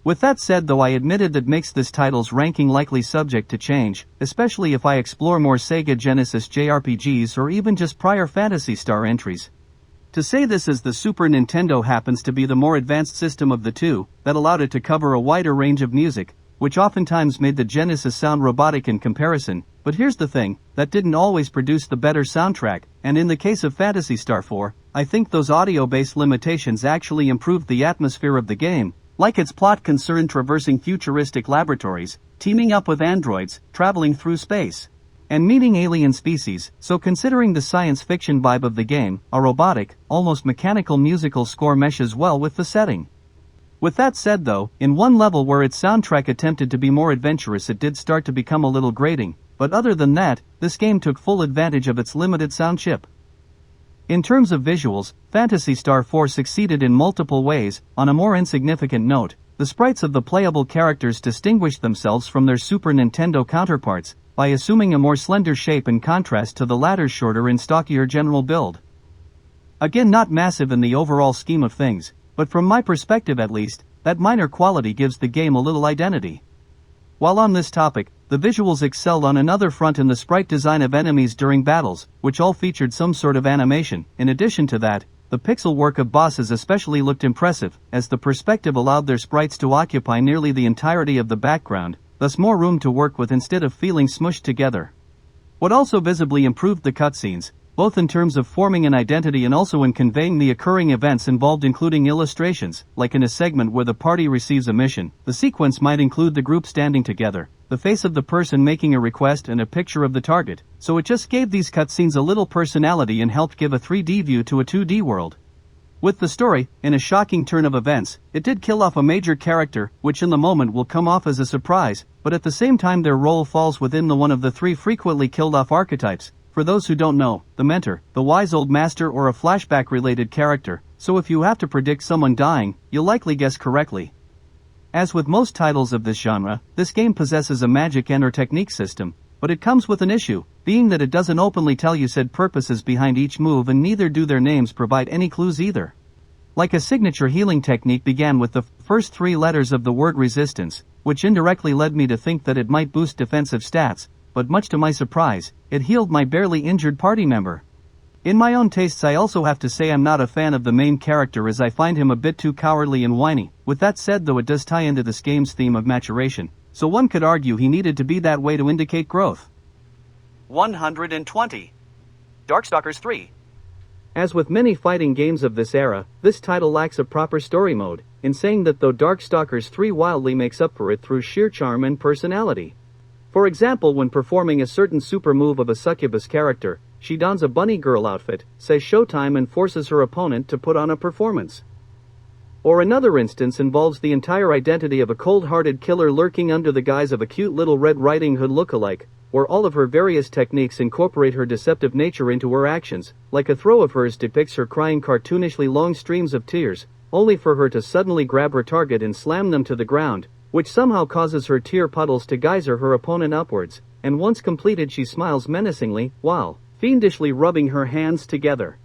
With that said though, I admitted that makes this title's ranking likely subject to change, especially if I explore more Sega Genesis JRPGs or even just prior Phantasy Star entries. To say this as the Super Nintendo happens to be the more advanced system of the two, that allowed it to cover a wider range of music, which oftentimes made the Genesis sound robotic in comparison, but here's the thing, that didn't always produce the better soundtrack, and in the case of Phantasy Star 4, I think those audio-based limitations actually improved the atmosphere of the game, like its plot concerned traversing futuristic laboratories, teaming up with androids, traveling through space, and meeting alien species. So considering the science fiction vibe of the game, a robotic, almost mechanical musical score meshes well with the setting. With that said though, in one level where its soundtrack attempted to be more adventurous it did start to become a little grating, but other than that, this game took full advantage of its limited sound chip. In terms of visuals, Phantasy Star 4 succeeded in multiple ways. On a more insignificant note, the sprites of the playable characters distinguished themselves from their Super Nintendo counterparts, by assuming a more slender shape in contrast to the latter's shorter and stockier general build. Again, not massive in the overall scheme of things, but from my perspective at least, that minor quality gives the game a little identity. While on this topic, the visuals excelled on another front in the sprite design of enemies during battles, which all featured some sort of animation. In addition to that, the pixel work of bosses especially looked impressive, as the perspective allowed their sprites to occupy nearly the entirety of the background, thus more room to work with instead of feeling smushed together. What also visibly improved the cutscenes, both in terms of forming an identity and also in conveying the occurring events involved, including illustrations, like in a segment where the party receives a mission. The sequence might include the group standing together, the face of the person making a request and a picture of the target, so it just gave these cutscenes a little personality and helped give a 3D view to a 2D world. With the story, in a shocking turn of events, it did kill off a major character, which in the moment will come off as a surprise, but at the same time their role falls within the one of the three frequently killed off archetypes. For those who don't know, the mentor, the wise old master, or a flashback-related character, so if you have to predict someone dying, you'll likely guess correctly. As with most titles of this genre, this game possesses a magic and/or technique system, but it comes with an issue, being that it doesn't openly tell you said purposes behind each move, and neither do their names provide any clues either. Like a signature healing technique began with the first three letters of the word resistance, which indirectly led me to think that it might boost defensive stats, but much to my surprise, it healed my barely injured party member. In my own tastes, I also have to say I'm not a fan of the main character, as I find him a bit too cowardly and whiny. With that said though, it does tie into this game's theme of maturation, so one could argue he needed to be that way to indicate growth. 120. Darkstalkers 3. As with many fighting games of this era, this title lacks a proper story mode, in saying that though Darkstalkers 3 wildly makes up for it through sheer charm and personality. For example, when performing a certain super move of a succubus character, she dons a bunny girl outfit, says Showtime, and forces her opponent to put on a performance. Or another instance involves the entire identity of a cold-hearted killer lurking under the guise of a cute little Red Riding Hood lookalike, where all of her various techniques incorporate her deceptive nature into her actions, like a throw of hers depicts her crying cartoonishly long streams of tears, only for her to suddenly grab her target and slam them to the ground, which somehow causes her tear puddles to geyser her opponent upwards, and once completed she smiles menacingly, while fiendishly rubbing her hands together.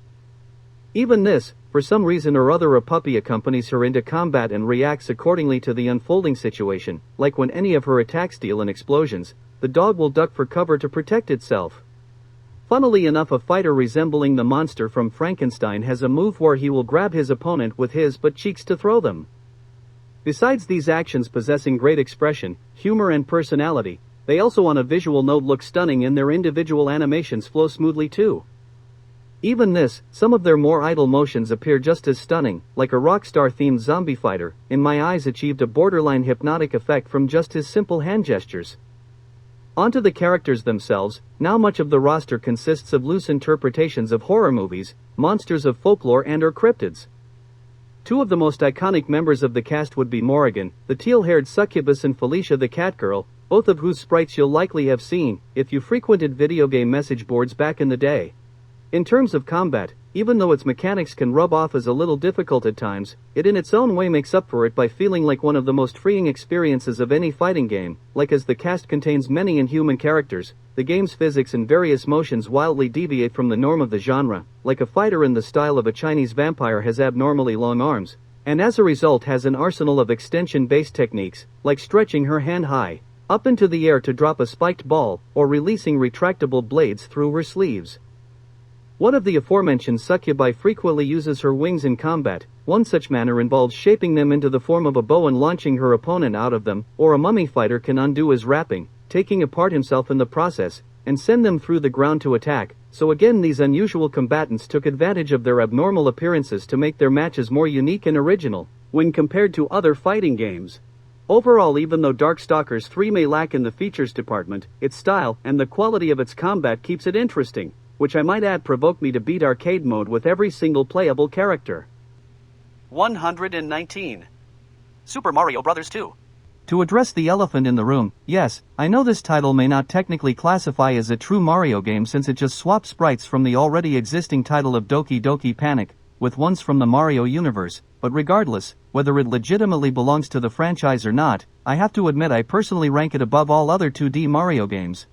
Even this, for some reason or other, a puppy accompanies her into combat and reacts accordingly to the unfolding situation, like when any of her attacks deal in explosions, the dog will duck for cover to protect itself. Funnily enough, a fighter resembling the monster from Frankenstein has a move where he will grab his opponent with his butt cheeks to throw them. Besides these actions possessing great expression, humor and personality, they also on a visual note look stunning, and their individual animations flow smoothly too. Even this, some of their more idle motions appear just as stunning, like a Rockstar-themed zombie fighter, in my eyes achieved a borderline hypnotic effect from just his simple hand gestures. Onto the characters themselves, now much of the roster consists of loose interpretations of horror movies, monsters of folklore and/or cryptids. Two of the most iconic members of the cast would be Morrigan, the teal-haired succubus, and Felicia the catgirl, both of whose sprites you'll likely have seen if you frequented video game message boards back in the day. In terms of combat, even though its mechanics can rub off as a little difficult at times, it in its own way makes up for it by feeling like one of the most freeing experiences of any fighting game. Like as the cast contains many inhuman characters, the game's physics and various motions wildly deviate from the norm of the genre, like a fighter in the style of a Chinese vampire has abnormally long arms, and as a result has an arsenal of extension-based techniques, like stretching her hand high up into the air to drop a spiked ball, or releasing retractable blades through her sleeves. One of the aforementioned succubi frequently uses her wings in combat, One such manner involves shaping them into the form of a bow and launching her opponent out of them, or a mummy fighter can undo his wrapping, taking apart himself in the process, and send them through the ground to attack. So again, these unusual combatants took advantage of their abnormal appearances to make their matches more unique and original when compared to other fighting games. Overall, even though Darkstalkers 3 may lack in the features department, its style and the quality of its combat keeps it interesting, which I might add provoked me to beat arcade mode with every single playable character. 119. Super Mario Bros. 2. To address the elephant in the room, yes, I know this title may not technically classify as a true Mario game since it just swaps sprites from the already existing title of Doki Doki Panic, with ones from the Mario universe, but regardless, whether it legitimately belongs to the franchise or not, I have to admit I personally rank it above all other 2D Mario games.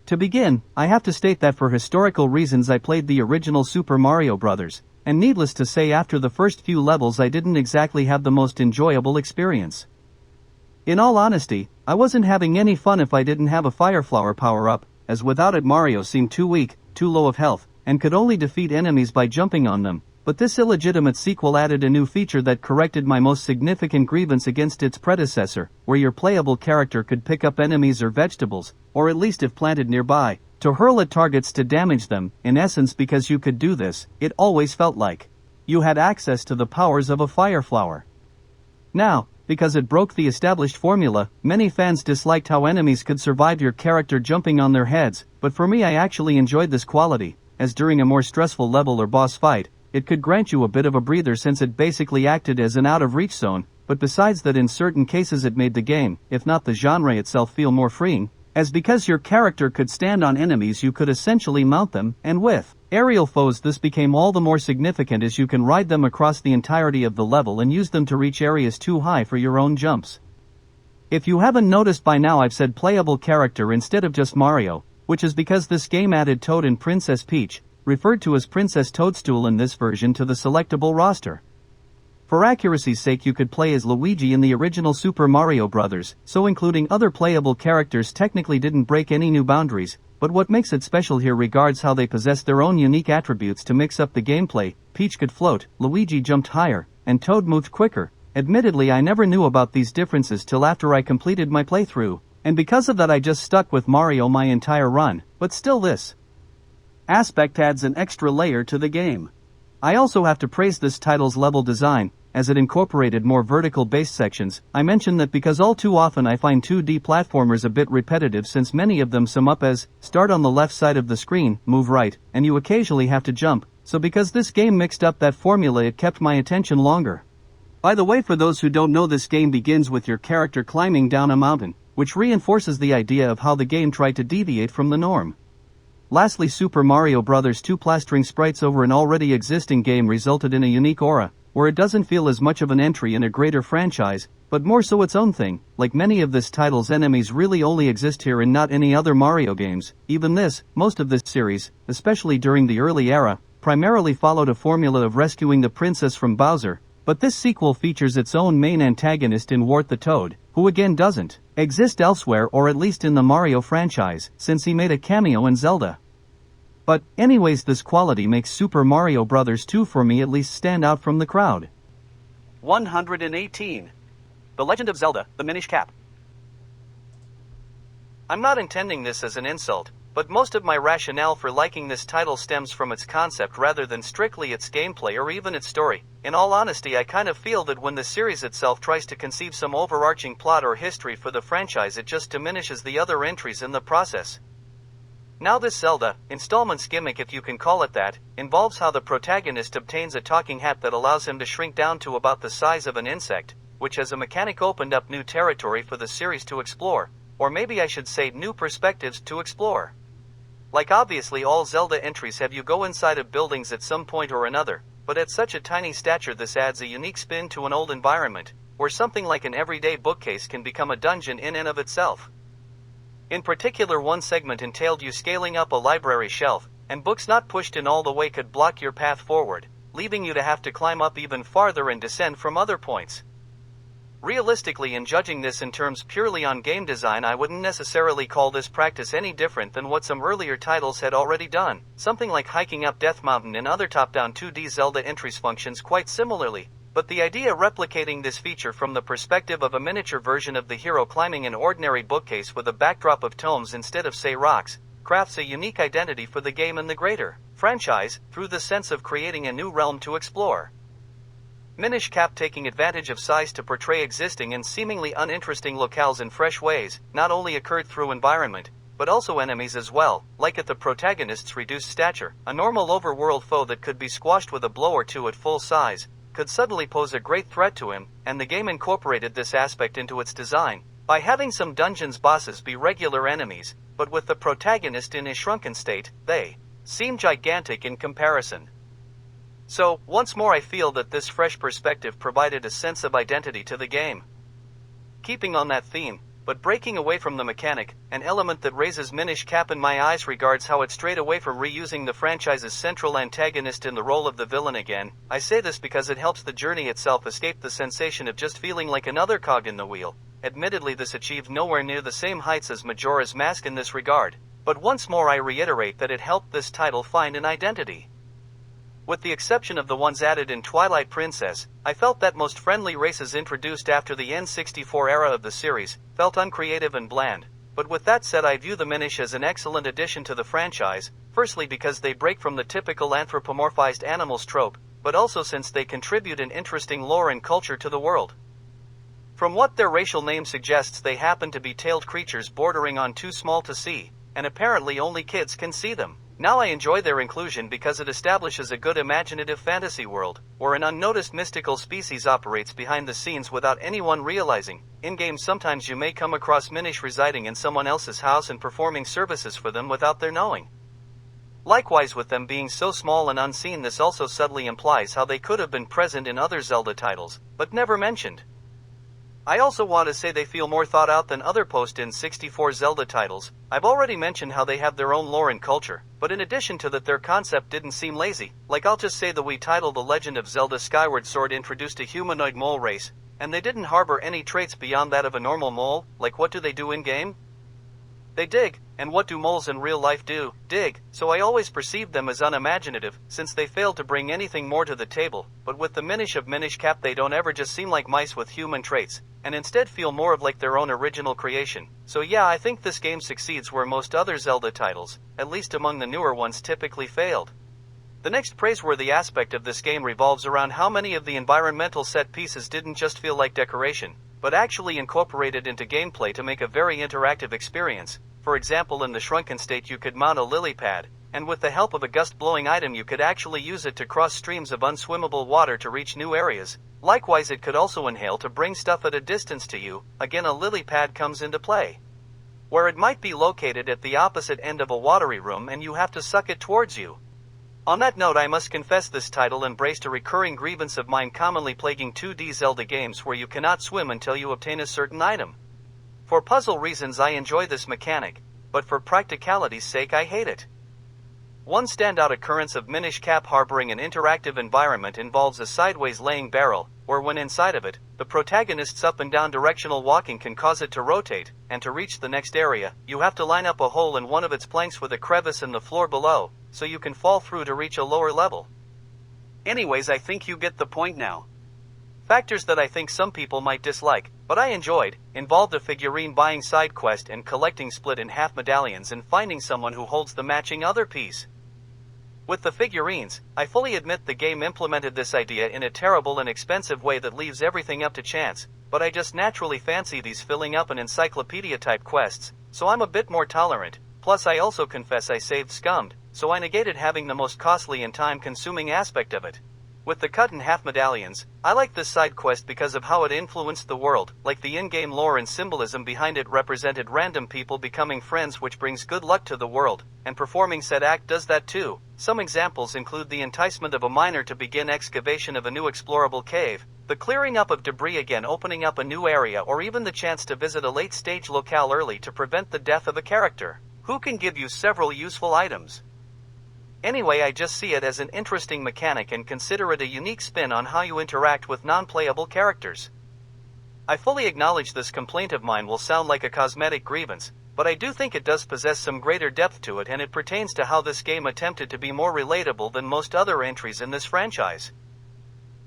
To begin, I have to state that for historical reasons I played the original Super Mario Bros., and needless to say after the first few levels I didn't exactly have the most enjoyable experience. In all honesty, I wasn't having any fun if I didn't have a Fire Flower power-up, as without it Mario seemed too weak, too low of health, and could only defeat enemies by jumping on them. But this illegitimate sequel added a new feature that corrected my most significant grievance against its predecessor, where your playable character could pick up enemies or vegetables, or at least if planted nearby, to hurl at targets to damage them. In essence, because you could do this, it always felt like you had access to the powers of a Fire Flower. Now, because it broke the established formula, many fans disliked how enemies could survive your character jumping on their heads, but for me I actually enjoyed this quality, as during a more stressful level or boss fight, it could grant you a bit of a breather since it basically acted as an out-of-reach zone, but besides that in certain cases it made the game, if not the genre itself, feel more freeing, as because your character could stand on enemies you could essentially mount them, and with aerial foes this became all the more significant as you can ride them across the entirety of the level and use them to reach areas too high for your own jumps. If you haven't noticed by now, I've said playable character instead of just Mario, which is because this game added Toad and Princess Peach, referred to as Princess Toadstool in this version, to the selectable roster. For accuracy's sake you could play as Luigi in the original Super Mario Bros., so including other playable characters technically didn't break any new boundaries, but what makes it special here regards how they possess their own unique attributes to mix up the gameplay. Peach could float, Luigi jumped higher, and Toad moved quicker. Admittedly I never knew about these differences till after I completed my playthrough, and because of that I just stuck with Mario my entire run, but still this aspect adds an extra layer to the game. I also have to praise this title's level design, as it incorporated more vertical-based sections. I mention that because all too often I find 2D platformers a bit repetitive since many of them sum up as, start on the left side of the screen, move right, and you occasionally have to jump, so because this game mixed up that formula it kept my attention longer. By the way, for those who don't know, this game begins with your character climbing down a mountain, which reinforces the idea of how the game tried to deviate from the norm. Lastly, Super Mario Bros. 2 plastering sprites over an already existing game resulted in a unique aura, where it doesn't feel as much of an entry in a greater franchise, but more so its own thing. Like many of this title's enemies really only exist here and not any other Mario games. Even this, most of this series, especially during the early era, primarily followed a formula of rescuing the princess from Bowser, but this sequel features its own main antagonist in Wart the Toad, who again doesn't exist elsewhere, or at least in the Mario franchise, since he made a cameo in Zelda. But, anyways, this quality makes Super Mario Bros. 2 for me at least stand out from the crowd. 118. The Legend of Zelda, the Minish Cap. I'm not intending this as an insult, but most of my rationale for liking this title stems from its concept rather than strictly its gameplay or even its story. In all honesty, I kind of feel that when the series itself tries to conceive some overarching plot or history for the franchise, it just diminishes the other entries in the process. Now this Zelda, installment's gimmick, if you can call it that, involves how the protagonist obtains a talking hat that allows him to shrink down to about the size of an insect, which as a mechanic opened up new territory for the series to explore, or maybe I should say new perspectives to explore. Like obviously all Zelda entries have you go inside of buildings at some point or another, but at such a tiny stature this adds a unique spin to an old environment, where something like an everyday bookcase can become a dungeon in and of itself. In particular, one segment entailed you scaling up a library shelf, and books not pushed in all the way could block your path forward, leaving you to have to climb up even farther and descend from other points. Realistically, in judging this in terms purely on game design, I wouldn't necessarily call this practice any different than what some earlier titles had already done. Something like hiking up Death Mountain and other top-down 2D Zelda entries functions quite similarly. But the idea of replicating this feature from the perspective of a miniature version of the hero climbing an ordinary bookcase with a backdrop of tomes instead of, say, rocks, crafts a unique identity for the game and the greater franchise, through the sense of creating a new realm to explore. Minish Cap, taking advantage of size to portray existing and seemingly uninteresting locales in fresh ways, not only occurred through environment, but also enemies as well, like at the protagonist's reduced stature. A normal overworld foe that could be squashed with a blow or two at full size could suddenly pose a great threat to him, and the game incorporated this aspect into its design by having some dungeons bosses be regular enemies, but with the protagonist in his shrunken state, they seem gigantic in comparison. So, once more, I feel that this fresh perspective provided a sense of identity to the game. Keeping on that theme, but breaking away from the mechanic, an element that raises Minish Cap in my eyes regards how it strayed away from reusing the franchise's central antagonist in the role of the villain again. I say this because it helps the journey itself escape the sensation of just feeling like another cog in the wheel. Admittedly, this achieved nowhere near the same heights as Majora's Mask in this regard, but once more I reiterate that it helped this title find an identity. With the exception of the ones added in Twilight Princess, I felt that most friendly races introduced after the N64 era of the series felt uncreative and bland. But with that said, I view the Minish as an excellent addition to the franchise, firstly because they break from the typical anthropomorphized animals trope, but also since they contribute an interesting lore and culture to the world. From what their racial name suggests, they happen to be tailed creatures bordering on too small to see, and apparently only kids can see them. Now I enjoy their inclusion because it establishes a good imaginative fantasy world, where an unnoticed mystical species operates behind the scenes without anyone realizing. In-game, sometimes you may come across Minish residing in someone else's house and performing services for them without their knowing. Likewise, with them being so small and unseen, this also subtly implies how they could have been present in other Zelda titles, but never mentioned. I also want to say they feel more thought out than other post-N64 Zelda titles. I've already mentioned how they have their own lore and culture, but in addition to that, their concept didn't seem lazy. Like, I'll just say the Wii title The Legend of Zelda Skyward Sword introduced a humanoid mole race, and they didn't harbor any traits beyond that of a normal mole. Like, what do they do in-game? They dig, and what do moles in real life do? Dig, so I always perceived them as unimaginative, since they failed to bring anything more to the table. But with the Minish of Minish Cap, they don't ever just seem like mice with human traits, and instead feel more of like their own original creation. So yeah, I think this game succeeds where most other Zelda titles, at least among the newer ones, typically failed. The next praiseworthy aspect of this game revolves around how many of the environmental set pieces didn't just feel like decoration, but actually incorporated into gameplay to make a very interactive experience. For example, in the shrunken state you could mount a lily pad, and with the help of a gust-blowing item you could actually use it to cross streams of unswimmable water to reach new areas. Likewise, it could also inhale to bring stuff at a distance to you. Again, a lily pad comes into play, where it might be located at the opposite end of a watery room and you have to suck it towards you. On that note, I must confess this title embraced a recurring grievance of mine commonly plaguing 2D Zelda games where you cannot swim until you obtain a certain item. For puzzle reasons I enjoy this mechanic, but for practicality's sake I hate it. One standout occurrence of Minish Cap harboring an interactive environment involves a sideways laying barrel, where when inside of it, the protagonist's up and down directional walking can cause it to rotate, and to reach the next area, you have to line up a hole in one of its planks with a crevice in the floor below, so you can fall through to reach a lower level. Anyways, I think you get the point now. Factors that I think some people might dislike, but I enjoyed, involved a figurine buying side quest and collecting split-in-half medallions and finding someone who holds the matching other piece. With the figurines, I fully admit the game implemented this idea in a terrible and expensive way that leaves everything up to chance, but I just naturally fancy these filling up an encyclopedia-type quests, so I'm a bit more tolerant. Plus, I also confess I saved scummed, so I negated having the most costly and time-consuming aspect of it. With the cut-in-half medallions, I like this side quest because of how it influenced the world. Like, the in-game lore and symbolism behind it represented random people becoming friends, which brings good luck to the world, and performing said act does that too. Some examples include the enticement of a miner to begin excavation of a new explorable cave, the clearing up of debris again opening up a new area, or even the chance to visit a late-stage locale early to prevent the death of a character, who can give you several useful items. Anyway, I just see it as an interesting mechanic and consider it a unique spin on how you interact with non-playable characters. I fully acknowledge this complaint of mine will sound like a cosmetic grievance, but I do think it does possess some greater depth to it, and it pertains to how this game attempted to be more relatable than most other entries in this franchise.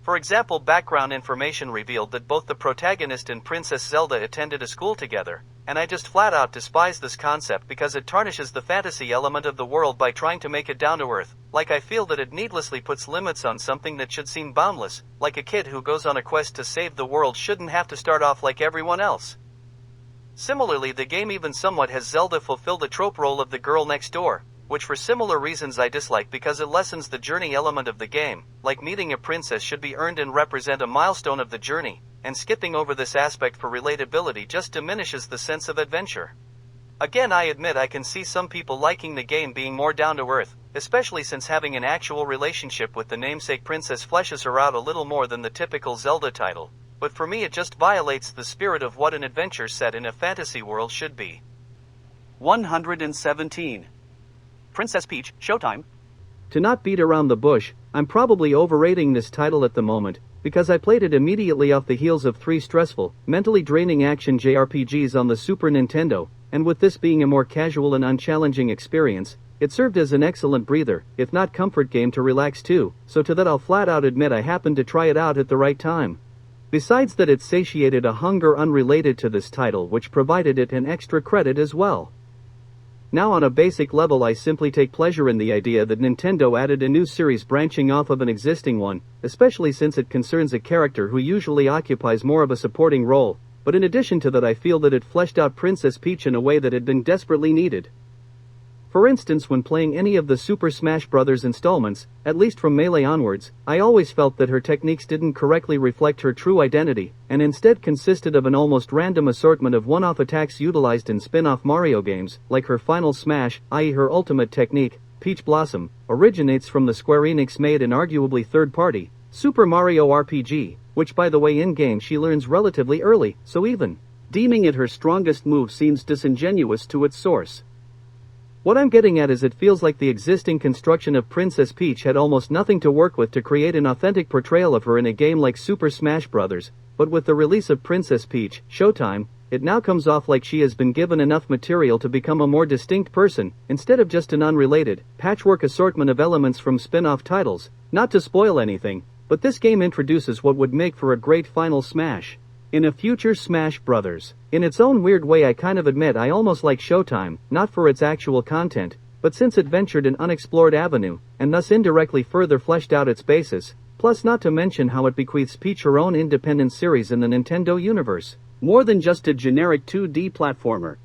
For example, background information revealed that both the protagonist and Princess Zelda attended a school together, and I just flat out despise this concept because it tarnishes the fantasy element of the world by trying to make it down to earth. Like, I feel that it needlessly puts limits on something that should seem boundless, like a kid who goes on a quest to save the world shouldn't have to start off like everyone else. Similarly, the game even somewhat has Zelda fulfill the trope role of the girl next door, which for similar reasons I dislike because it lessens the journey element of the game, like meeting a princess should be earned and represent a milestone of the journey, and skipping over this aspect for relatability just diminishes the sense of adventure. Again, I admit I can see some people liking the game being more down to earth, especially since having an actual relationship with the namesake princess fleshes her out a little more than the typical Zelda title, but for me it just violates the spirit of what an adventure set in a fantasy world should be. 117. Princess Peach, Showtime. To not beat around the bush, I'm probably overrating this title at the moment, because I played it immediately off the heels of 3 stressful, mentally draining action JRPGs on the Super Nintendo, and with this being a more casual and unchallenging experience, it served as an excellent breather, if not comfort game to relax to, so to that I'll flat out admit I happened to try it out at the right time. Besides that, it satiated a hunger unrelated to this title, which provided it an extra credit as well. Now, on a basic level, I simply take pleasure in the idea that Nintendo added a new series branching off of an existing one, especially since it concerns a character who usually occupies more of a supporting role, but in addition to that I feel that it fleshed out Princess Peach in a way that had been desperately needed. For instance, when playing any of the Super Smash Bros. Installments, at least from Melee onwards, I always felt that her techniques didn't correctly reflect her true identity, and instead consisted of an almost random assortment of one-off attacks utilized in spin-off Mario games, like her final smash, i.e. her ultimate technique, Peach Blossom, originates from the Square Enix-made and arguably third-party, Super Mario RPG, which by the way in-game she learns relatively early, so even deeming it her strongest move seems disingenuous to its source. What I'm getting at is it feels like the existing construction of Princess Peach had almost nothing to work with to create an authentic portrayal of her in a game like Super Smash Bros., but with the release of Princess Peach, Showtime, it now comes off like she has been given enough material to become a more distinct person, instead of just an unrelated, patchwork assortment of elements from spin-off titles. Not to spoil anything, but this game introduces what would make for a great final smash in a future Smash Bros. In its own weird way, I kind of admit I almost like Showtime, not for its actual content, but since it ventured an unexplored avenue, and thus indirectly further fleshed out its basis, plus not to mention how it bequeaths Peach her own independent series in the Nintendo universe, more than just a generic 2D platformer.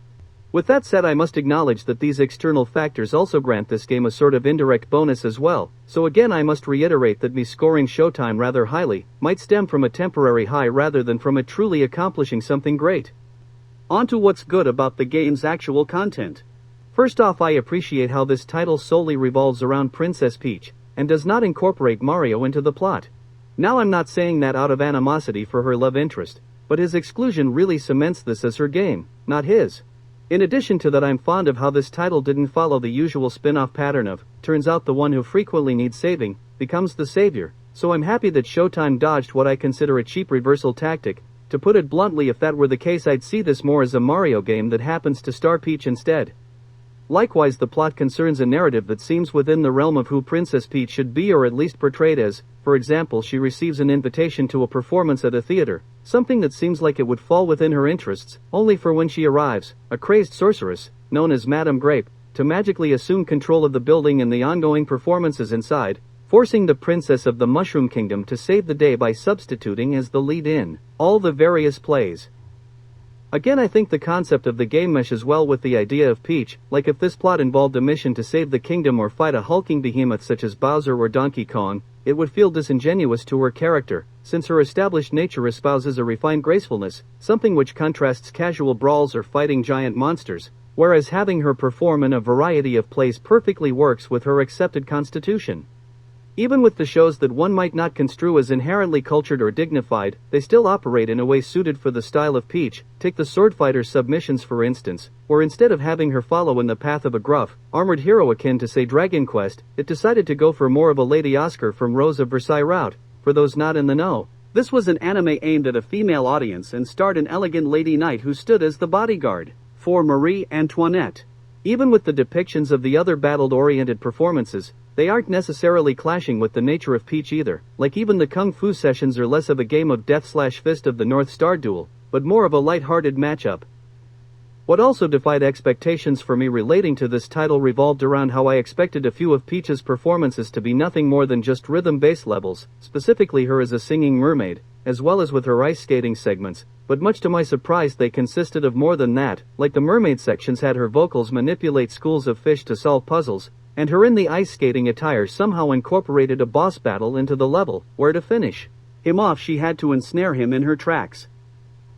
With that said, I must acknowledge that these external factors also grant this game a sort of indirect bonus as well, so again I must reiterate that me scoring Showtime rather highly might stem from a temporary high rather than from it truly accomplishing something great. On to what's good about the game's actual content. First off, I appreciate how this title solely revolves around Princess Peach, and does not incorporate Mario into the plot. Now, I'm not saying that out of animosity for her love interest, but his exclusion really cements this as her game, not his. In addition to that, I'm fond of how this title didn't follow the usual spin-off pattern of, turns out the one who frequently needs saving, becomes the savior, so I'm happy that Showtime dodged what I consider a cheap reversal tactic. To put it bluntly, if that were the case, I'd see this more as a Mario game that happens to star Peach instead. Likewise, the plot concerns a narrative that seems within the realm of who Princess Peach should be, or at least portrayed as. For example, she receives an invitation to a performance at a theater, something that seems like it would fall within her interests, only for when she arrives, a crazed sorceress, known as Madame Grape, to magically assume control of the building and the ongoing performances inside, forcing the Princess of the Mushroom Kingdom to save the day by substituting as the lead in all the various plays. Again, I think the concept of the game meshes well with the idea of Peach, like if this plot involved a mission to save the kingdom or fight a hulking behemoth such as Bowser or Donkey Kong, it would feel disingenuous to her character, since her established nature espouses a refined gracefulness, something which contrasts casual brawls or fighting giant monsters, whereas having her perform in a variety of plays perfectly works with her accepted constitution. Even with the shows that one might not construe as inherently cultured or dignified, they still operate in a way suited for the style of Peach. Take the Swordfighter's submissions for instance, where instead of having her follow in the path of a gruff, armored hero akin to say Dragon Quest, it decided to go for more of a Lady Oscar from Rose of Versailles route. For those not in the know, This was an anime aimed at a female audience and starred an elegant lady knight who stood as the bodyguard for Marie Antoinette. Even with the depictions of the other battle-oriented performances, they aren't necessarily clashing with the nature of Peach either, like even the Kung Fu sessions are less of a game of death/fist of the North Star duel, but more of a light-hearted matchup. What also defied expectations for me relating to this title revolved around how I expected a few of Peach's performances to be nothing more than just rhythm-based levels, specifically her as a singing mermaid, as well as with her ice skating segments, but much to my surprise they consisted of more than that, like the mermaid sections had her vocals manipulate schools of fish to solve puzzles, and her in the ice skating attire somehow incorporated a boss battle into the level, where to finish him off she had to ensnare him in her tracks.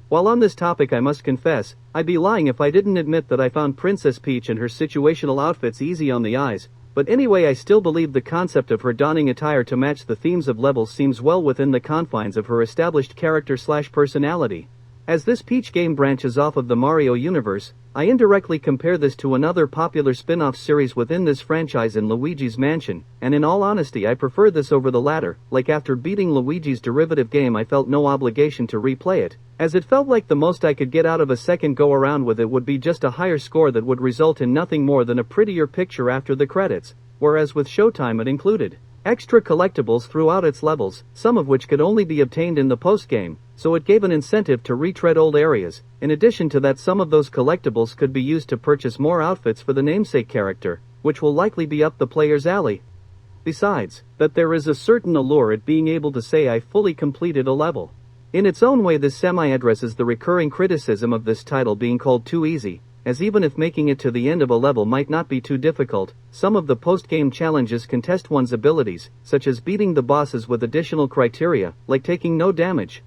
While on this topic I must confess, I'd be lying if I didn't admit that I found Princess Peach and her situational outfits easy on the eyes, but anyway I still believe the concept of her donning attire to match the themes of levels seems well within the confines of her established character/personality. As this Peach game branches off of the Mario universe, I indirectly compare this to another popular spin-off series within this franchise in Luigi's Mansion, and in all honesty I prefer this over the latter, like after beating Luigi's derivative game I felt no obligation to replay it, as it felt like the most I could get out of a second go-around with it would be just a higher score that would result in nothing more than a prettier picture after the credits, whereas with Showtime it included extra collectibles throughout its levels, some of which could only be obtained in the post-game, so it gave an incentive to retread old areas. In addition to that, some of those collectibles could be used to purchase more outfits for the namesake character, which will likely be up the player's alley. Besides, that there is a certain allure at being able to say I fully completed a level. In its own way this semi-addresses the recurring criticism of this title being called too easy, as even if making it to the end of a level might not be too difficult, some of the post-game challenges can test one's abilities, such as beating the bosses with additional criteria, like taking no damage.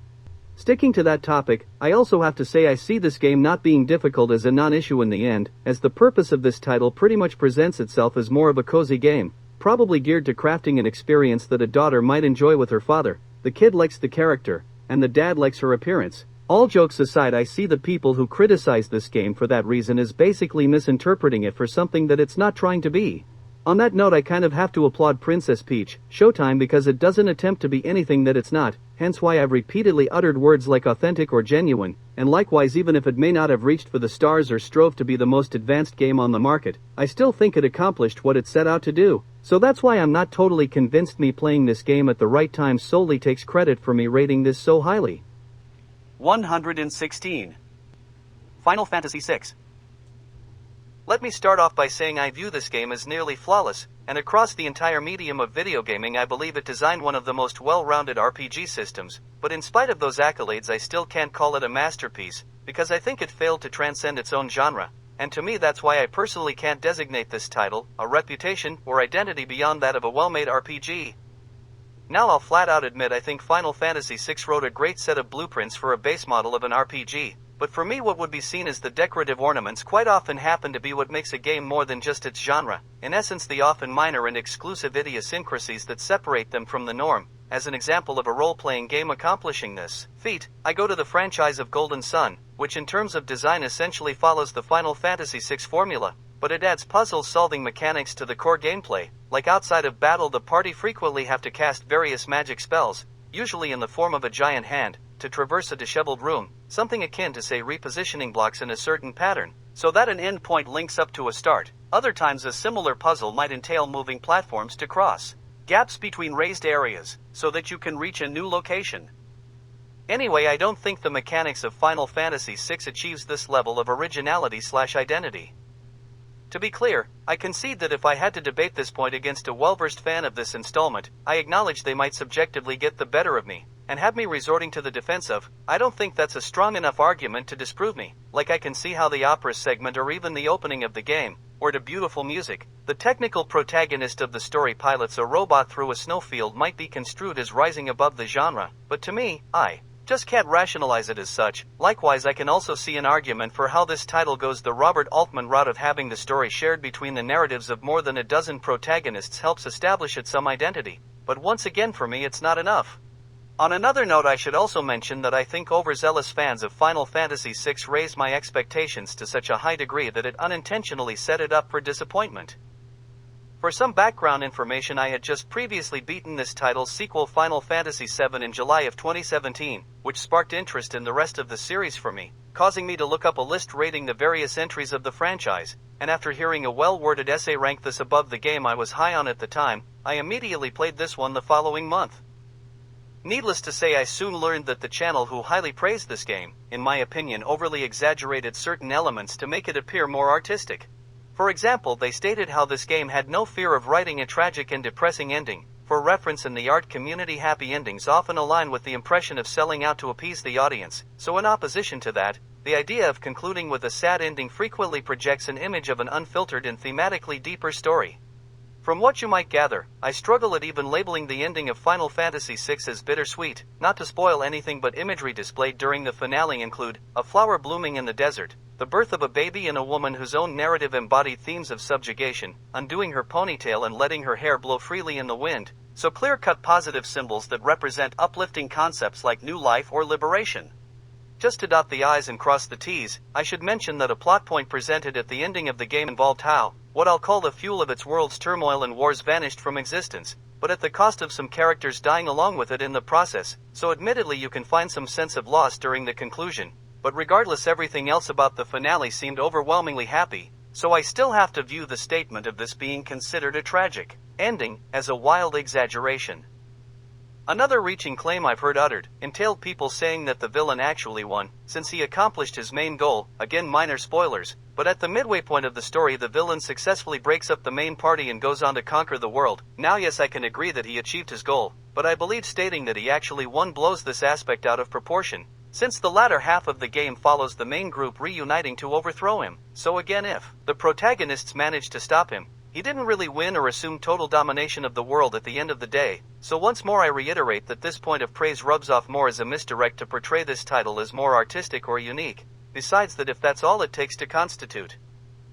Sticking to that topic, I also have to say I see this game not being difficult as a non-issue in the end, as the purpose of this title pretty much presents itself as more of a cozy game, probably geared to crafting an experience that a daughter might enjoy with her father. The kid likes the character, and the dad likes her appearance. All jokes aside, I see the people who criticize this game for that reason as basically misinterpreting it for something that it's not trying to be. On that note, I kind of have to applaud Princess Peach, Showtime, because it doesn't attempt to be anything that it's not, hence why I've repeatedly uttered words like authentic or genuine, and likewise even if it may not have reached for the stars or strove to be the most advanced game on the market, I still think it accomplished what it set out to do. So that's why I'm not totally convinced me playing this game at the right time solely takes credit for me rating this so highly. 116. Final Fantasy VI. Let me start off by saying I view this game as nearly flawless, and across the entire medium of video gaming I believe it designed one of the most well-rounded RPG systems, but in spite of those accolades I still can't call it a masterpiece, because I think it failed to transcend its own genre, and to me that's why I personally can't designate this title a reputation or identity beyond that of a well-made RPG. Now I'll flat out admit I think Final Fantasy VI wrote a great set of blueprints for a base model of an RPG, but for me what would be seen as the decorative ornaments quite often happen to be what makes a game more than just its genre, in essence the often minor and exclusive idiosyncrasies that separate them from the norm. As an example of a role-playing game accomplishing this feat, I go to the franchise of Golden Sun, which in terms of design essentially follows the Final Fantasy VI formula, but it adds puzzle-solving mechanics to the core gameplay. Like outside of battle the party frequently have to cast various magic spells, usually in the form of a giant hand, to traverse a disheveled room, something akin to say repositioning blocks in a certain pattern, so that an end point links up to a start. Other times a similar puzzle might entail moving platforms to cross gaps between raised areas, so that you can reach a new location. Anyway, I don't think the mechanics of Final Fantasy VI achieves this level of originality/identity. To be clear, I concede that if I had to debate this point against a well-versed fan of this installment, I acknowledge they might subjectively get the better of me, and have me resorting to the defense of. I don't think that's a strong enough argument to disprove me, like I can see how the opera segment or even the opening of the game, or to beautiful music, the technical protagonist of the story pilots a robot through a snowfield might be construed as rising above the genre, but to me, I just can't rationalize it as such. Likewise, I can also see an argument for how this title goes the Robert Altman route of having the story shared between the narratives of more than a dozen protagonists helps establish it some identity, but once again for me it's not enough. On another note, I should also mention that I think overzealous fans of Final Fantasy VI raised my expectations to such a high degree that it unintentionally set it up for disappointment. For some background information, I had just previously beaten this title's sequel Final Fantasy VII in July of 2017, which sparked interest in the rest of the series for me, causing me to look up a list rating the various entries of the franchise, and after hearing a well-worded essay rank this above the game I was high on at the time, I immediately played this one the following month. Needless to say, I soon learned that the channel who highly praised this game, in my opinion, overly exaggerated certain elements to make it appear more artistic. For example, they stated how this game had no fear of writing a tragic and depressing ending. For reference, in the art community, happy endings often align with the impression of selling out to appease the audience, so in opposition to that, the idea of concluding with a sad ending frequently projects an image of an unfiltered and thematically deeper story. From what you might gather, I struggle at even labeling the ending of Final Fantasy VI as bittersweet. Not to spoil anything, but imagery displayed during the finale include a flower blooming in the desert, the birth of a baby, and a woman whose own narrative embodied themes of subjugation, undoing her ponytail and letting her hair blow freely in the wind, so clear-cut positive symbols that represent uplifting concepts like new life or liberation. Just to dot the I's and cross the T's, I should mention that a plot point presented at the ending of the game involved how, what I'll call the fuel of its world's turmoil and wars, vanished from existence, but at the cost of some characters dying along with it in the process, so admittedly you can find some sense of loss during the conclusion, but regardless, everything else about the finale seemed overwhelmingly happy, so I still have to view the statement of this being considered a tragic ending as a wild exaggeration. Another reaching claim I've heard uttered entailed people saying that the villain actually won, since he accomplished his main goal. Again, minor spoilers, but at the midway point of the story the villain successfully breaks up the main party and goes on to conquer the world. Now yes, I can agree that he achieved his goal, but I believe stating that he actually won blows this aspect out of proportion, since the latter half of the game follows the main group reuniting to overthrow him. So again, if the protagonists managed to stop him, he didn't really win or assume total domination of the world at the end of the day. So once more I reiterate that this point of praise rubs off more as a misdirect to portray this title as more artistic or unique. Besides that, if that's all it takes to constitute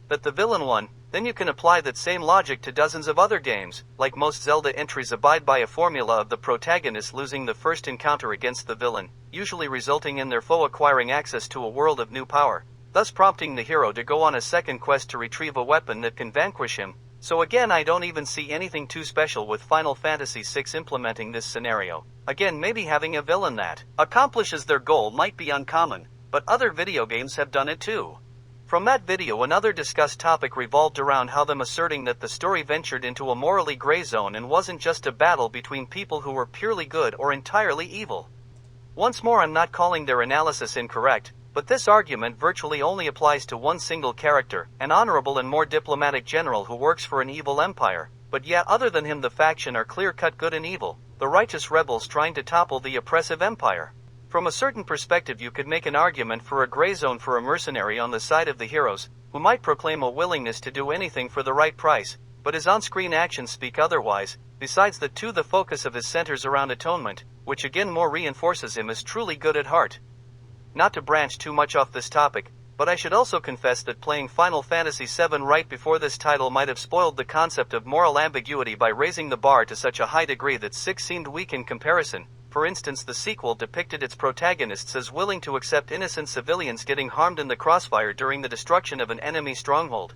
that the villain won, then you can apply that same logic to dozens of other games. Like most Zelda entries abide by a formula of the protagonist losing the first encounter against the villain, usually resulting in their foe acquiring access to a world of new power, thus prompting the hero to go on a second quest to retrieve a weapon that can vanquish him. So again, I don't even see anything too special with Final Fantasy VI implementing this scenario. Again, maybe having a villain that accomplishes their goal might be uncommon, but other video games have done it too. From that video, another discussed topic revolved around how them asserting that the story ventured into a morally gray zone and wasn't just a battle between people who were purely good or entirely evil. Once more, I'm not calling their analysis incorrect, but this argument virtually only applies to one single character, an honorable and more diplomatic general who works for an evil empire, but yet other than him the faction are clear-cut good and evil, the righteous rebels trying to topple the oppressive empire. From a certain perspective you could make an argument for a gray zone for a mercenary on the side of the heroes, who might proclaim a willingness to do anything for the right price, but his on-screen actions speak otherwise. Besides that too, the focus of his centers around atonement, which again more reinforces him as truly good at heart. Not to branch too much off this topic, but I should also confess that playing Final Fantasy VII right before this title might have spoiled the concept of moral ambiguity by raising the bar to such a high degree that 6 seemed weak in comparison. For instance, the sequel depicted its protagonists as willing to accept innocent civilians getting harmed in the crossfire during the destruction of an enemy stronghold.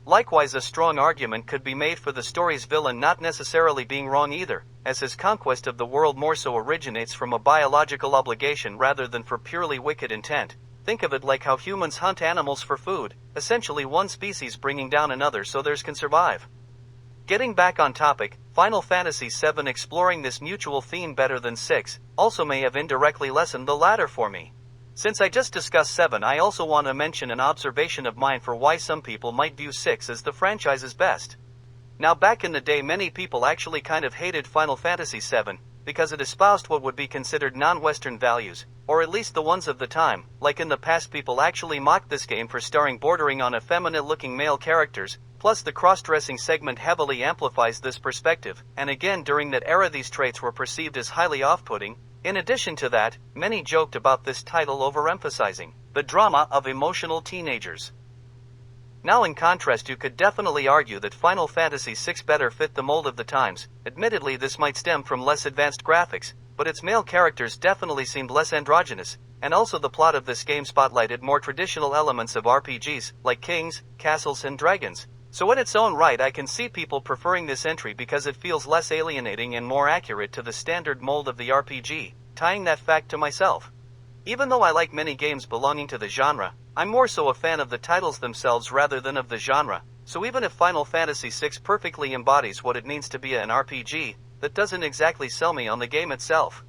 Likewise, a strong argument could be made for the story's villain not necessarily being wrong either, as his conquest of the world more so originates from a biological obligation rather than for purely wicked intent. Think of it like how humans hunt animals for food, essentially one species bringing down another so theirs can survive. Getting back on topic, Final Fantasy VII exploring this mutual theme better than 6, also may have indirectly lessened the latter for me. Since I just discussed 7, I also want to mention an observation of mine for why some people might view 6 as the franchise's best. Now, back in the day, many people actually kind of hated Final Fantasy VII, because it espoused what would be considered non-Western values, or at least the ones of the time. Like in the past, people actually mocked this game for starring bordering on effeminate-looking male characters, plus the cross-dressing segment heavily amplifies this perspective, and again during that era these traits were perceived as highly off-putting. In addition to that, many joked about this title overemphasizing the drama of emotional teenagers. Now in contrast, you could definitely argue that Final Fantasy VI better fit the mold of the times. Admittedly, this might stem from less advanced graphics, but its male characters definitely seemed less androgynous, and also the plot of this game spotlighted more traditional elements of RPGs, like kings, castles, and dragons. So in its own right I can see people preferring this entry because it feels less alienating and more accurate to the standard mold of the RPG, tying that fact to myself. Even though I like many games belonging to the genre, I'm more so a fan of the titles themselves rather than of the genre, so even if Final Fantasy VI perfectly embodies what it means to be an RPG, that doesn't exactly sell me on the game itself.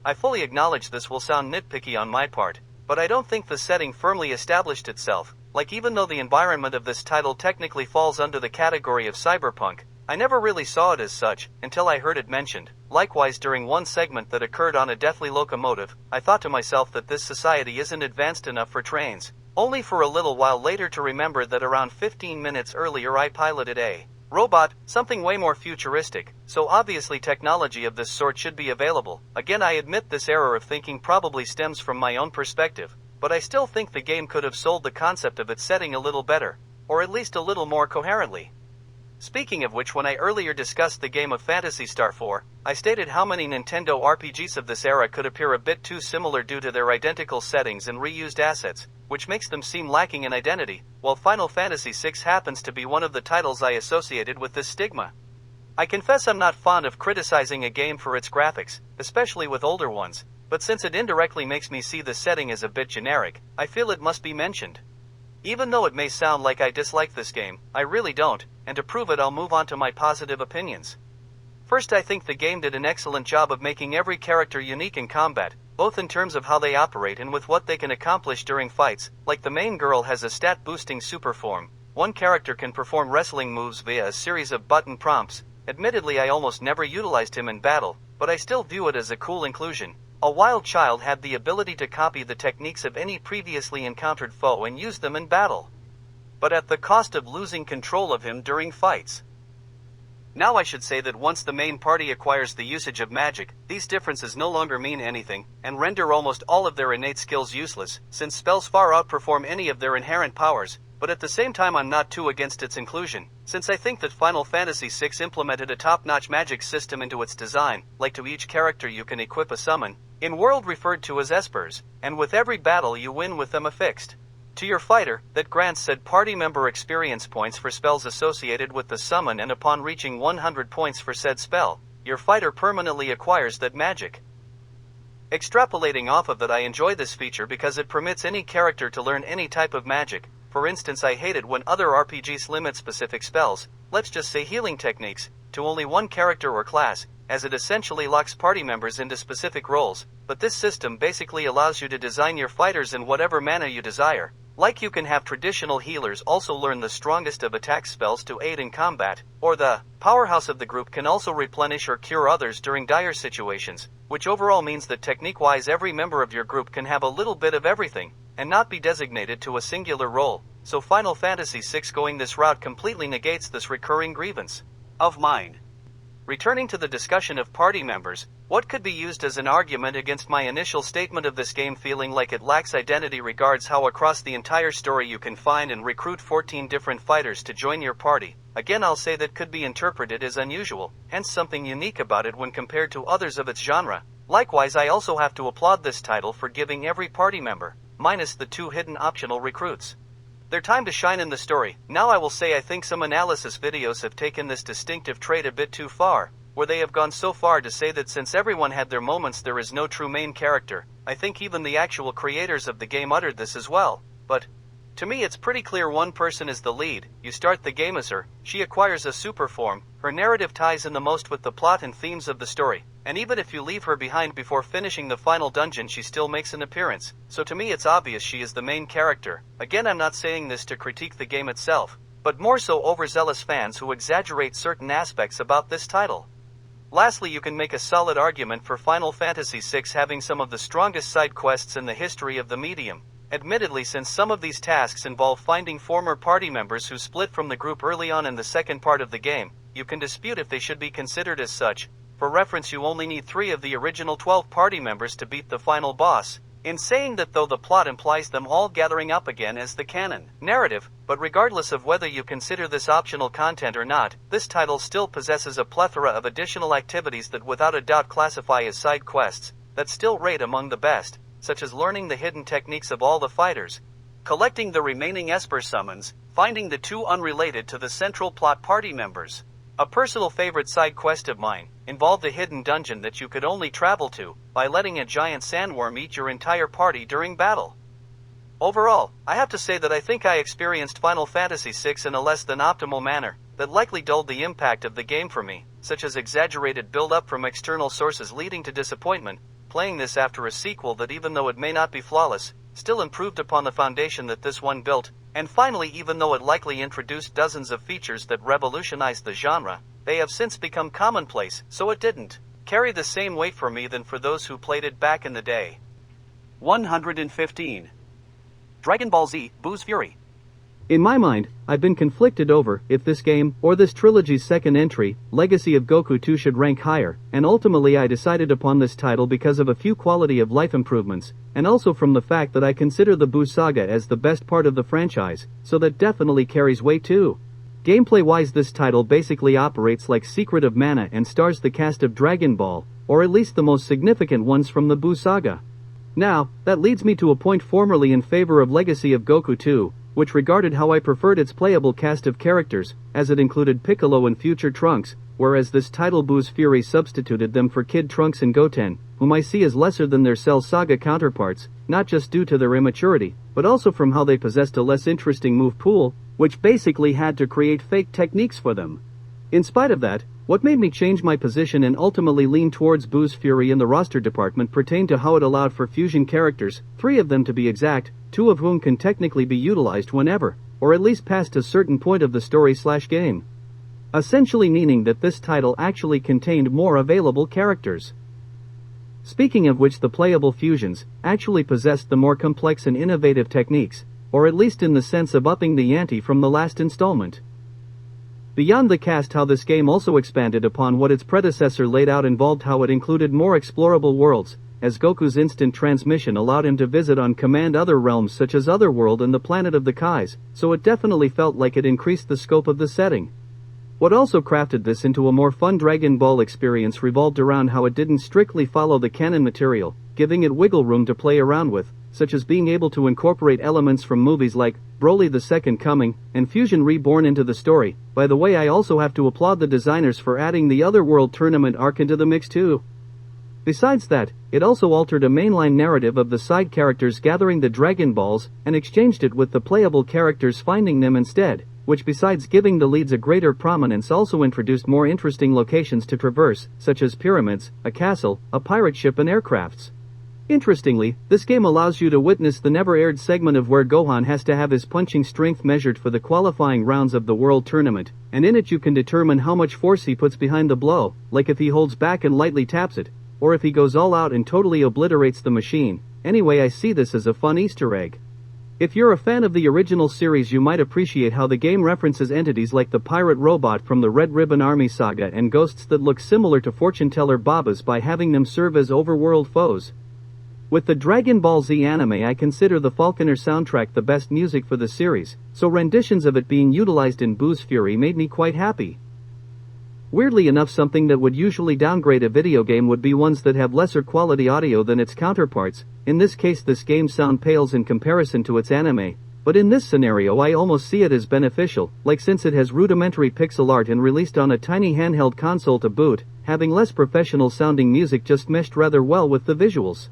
I fully acknowledge this will sound nitpicky on my part, but I don't think the setting firmly established itself. Like, even though the environment of this title technically falls under the category of cyberpunk, I never really saw it as such, until I heard it mentioned. Likewise, during one segment that occurred on a deathly locomotive, I thought to myself that this society isn't advanced enough for trains, only for a little while later to remember that around 15 minutes earlier I piloted a robot, something way more futuristic, so obviously technology of this sort should be available. Again, I admit this error of thinking probably stems from my own perspective, but I still think the game could have sold the concept of its setting a little better, or at least a little more coherently. Speaking of which, when I earlier discussed the game of Phantasy Star 4, I stated how many Nintendo RPGs of this era could appear a bit too similar due to their identical settings and reused assets, which makes them seem lacking in identity, while Final Fantasy VI happens to be one of the titles I associated with this stigma. I confess I'm not fond of criticizing a game for its graphics, especially with older ones, but since it indirectly makes me see the setting as a bit generic, I feel it must be mentioned. Even though it may sound like I dislike this game, I really don't, and to prove it I'll move on to my positive opinions. First, I think the game did an excellent job of making every character unique in combat, both in terms of how they operate and with what they can accomplish during fights. Like, the main girl has a stat-boosting super form. One character can perform wrestling moves via a series of button prompts. Admittedly, I almost never utilized him in battle, but I still view it as a cool inclusion. A wild child had the ability to copy the techniques of any previously encountered foe and use them in battle, but at the cost of losing control of him during fights. Now I should say that once the main party acquires the usage of magic, these differences no longer mean anything, and render almost all of their innate skills useless, since spells far outperform any of their inherent powers. But at the same time, I'm not too against its inclusion, since I think that Final Fantasy VI implemented a top-notch magic system into its design. Like, to each character you can equip a summon, in world referred to as espers, and with every battle you win with them affixed to your fighter, that grants said party member experience points for spells associated with the summon, and upon reaching 100 points for said spell, your fighter permanently acquires that magic. Extrapolating off of that, I enjoy this feature because it permits any character to learn any type of magic. For instance, I hate it when other RPGs limit specific spells, let's just say healing techniques, to only one character or class, as it essentially locks party members into specific roles. But this system basically allows you to design your fighters in whatever manner you desire. Like, you can have traditional healers also learn the strongest of attack spells to aid in combat, or the powerhouse of the group can also replenish or cure others during dire situations, which overall means that technique-wise every member of your group can have a little bit of everything, and not be designated to a singular role. So Final Fantasy VI going this route completely negates this recurring grievance of mine. Returning to the discussion of party members, what could be used as an argument against my initial statement of this game feeling like it lacks identity regards how across the entire story you can find and recruit 14 different fighters to join your party. Again, I'll say that could be interpreted as unusual, hence something unique about it when compared to others of its genre. Likewise, I also have to applaud this title for giving every party member, minus the 2 hidden optional recruits, their time to shine in the story. Now I will say I think some analysis videos have taken this distinctive trait a bit too far, where they have gone so far to say that since everyone had their moments there is no true main character. I think even the actual creators of the game uttered this as well, but to me it's pretty clear one person is the lead. You start the game as her, she acquires a super form, her narrative ties in the most with the plot and themes of the story, and even if you leave her behind before finishing the final dungeon she still makes an appearance, so to me it's obvious she is the main character. Again, I'm not saying this to critique the game itself, but more so overzealous fans who exaggerate certain aspects about this title. Lastly, you can make a solid argument for Final Fantasy VI having some of the strongest side quests in the history of the medium. Admittedly, since some of these tasks involve finding former party members who split from the group early on in the second part of the game, you can dispute if they should be considered as such. For reference, you only need 3 of the original 12 party members to beat the final boss, in saying that though the plot implies them all gathering up again as the canon narrative. But regardless of whether you consider this optional content or not, this title still possesses a plethora of additional activities that without a doubt classify as side quests, that still rate among the best, such as learning the hidden techniques of all the fighters, collecting the remaining Esper summons, finding the two unrelated to the central plot party members. A personal favorite side quest of mine involved a hidden dungeon that you could only travel to by letting a giant sandworm eat your entire party during battle. Overall, I have to say that I think I experienced Final Fantasy VI in a less than optimal manner that likely dulled the impact of the game for me, such as exaggerated build-up from external sources leading to disappointment, playing this after a sequel that, even though it may not be flawless, still improved upon the foundation that this one built, and finally, even though it likely introduced dozens of features that revolutionized the genre, they have since become commonplace, so it didn't carry the same weight for me than for those who played it back in the day. 115. Dragon Ball Z, Boo's Fury. In my mind, I've been conflicted over if this game, or this trilogy's second entry, Legacy of Goku 2, should rank higher, and ultimately I decided upon this title because of a few quality of life improvements, and also from the fact that I consider the Boo saga as the best part of the franchise, so that definitely carries weight too. Gameplay-wise, this title basically operates like Secret of Mana and stars the cast of Dragon Ball, or at least the most significant ones from the Boo saga. Now, that leads me to a point formerly in favor of Legacy of Goku 2, which regarded how I preferred its playable cast of characters, as it included Piccolo and future Trunks, whereas this title Boo's Fury substituted them for Kid Trunks and Goten, whom I see as lesser than their Cell Saga counterparts, not just due to their immaturity, but also from how they possessed a less interesting move pool, which basically had to create fake techniques for them. In spite of that, what made me change my position and ultimately lean towards Boo's Fury in the roster department pertained to how it allowed for fusion characters, 3 of them to be exact, 2 of whom can technically be utilized whenever, or at least past a certain point of the story/game. Essentially meaning that this title actually contained more available characters. Speaking of which, the playable fusions actually possessed the more complex and innovative techniques, or at least in the sense of upping the ante from the last installment. Beyond the cast, how this game also expanded upon what its predecessor laid out involved how it included more explorable worlds, as Goku's instant transmission allowed him to visit on command other realms such as Otherworld and the planet of the Kais, so it definitely felt like it increased the scope of the setting. What also crafted this into a more fun Dragon Ball experience revolved around how it didn't strictly follow the canon material, giving it wiggle room to play around with, such as being able to incorporate elements from movies like Broly the Second Coming and Fusion Reborn into the story. By the way, I also have to applaud the designers for adding the Otherworld tournament arc into the mix too. Besides that, it also altered a mainline narrative of the side characters gathering the Dragon Balls and exchanged it with the playable characters finding them instead, which besides giving the leads a greater prominence also introduced more interesting locations to traverse, such as pyramids, a castle, a pirate ship and aircrafts. Interestingly, this game allows you to witness the never-aired segment of where Gohan has to have his punching strength measured for the qualifying rounds of the World Tournament, and in it you can determine how much force he puts behind the blow, like if he holds back and lightly taps it, or if he goes all out and totally obliterates the machine. Anyway, I see this as a fun Easter egg. If you're a fan of the original series, you might appreciate how the game references entities like the pirate robot from the Red Ribbon Army saga and ghosts that look similar to fortune-teller Babas by having them serve as overworld foes. With the Dragon Ball Z anime, I consider the Falconer soundtrack the best music for the series, so renditions of it being utilized in Boo's Fury made me quite happy. Weirdly enough, something that would usually downgrade a video game would be ones that have lesser quality audio than its counterparts. In this case, this game's sound pales in comparison to its anime, but in this scenario I almost see it as beneficial, like since it has rudimentary pixel art and released on a tiny handheld console to boot, having less professional sounding music just meshed rather well with the visuals.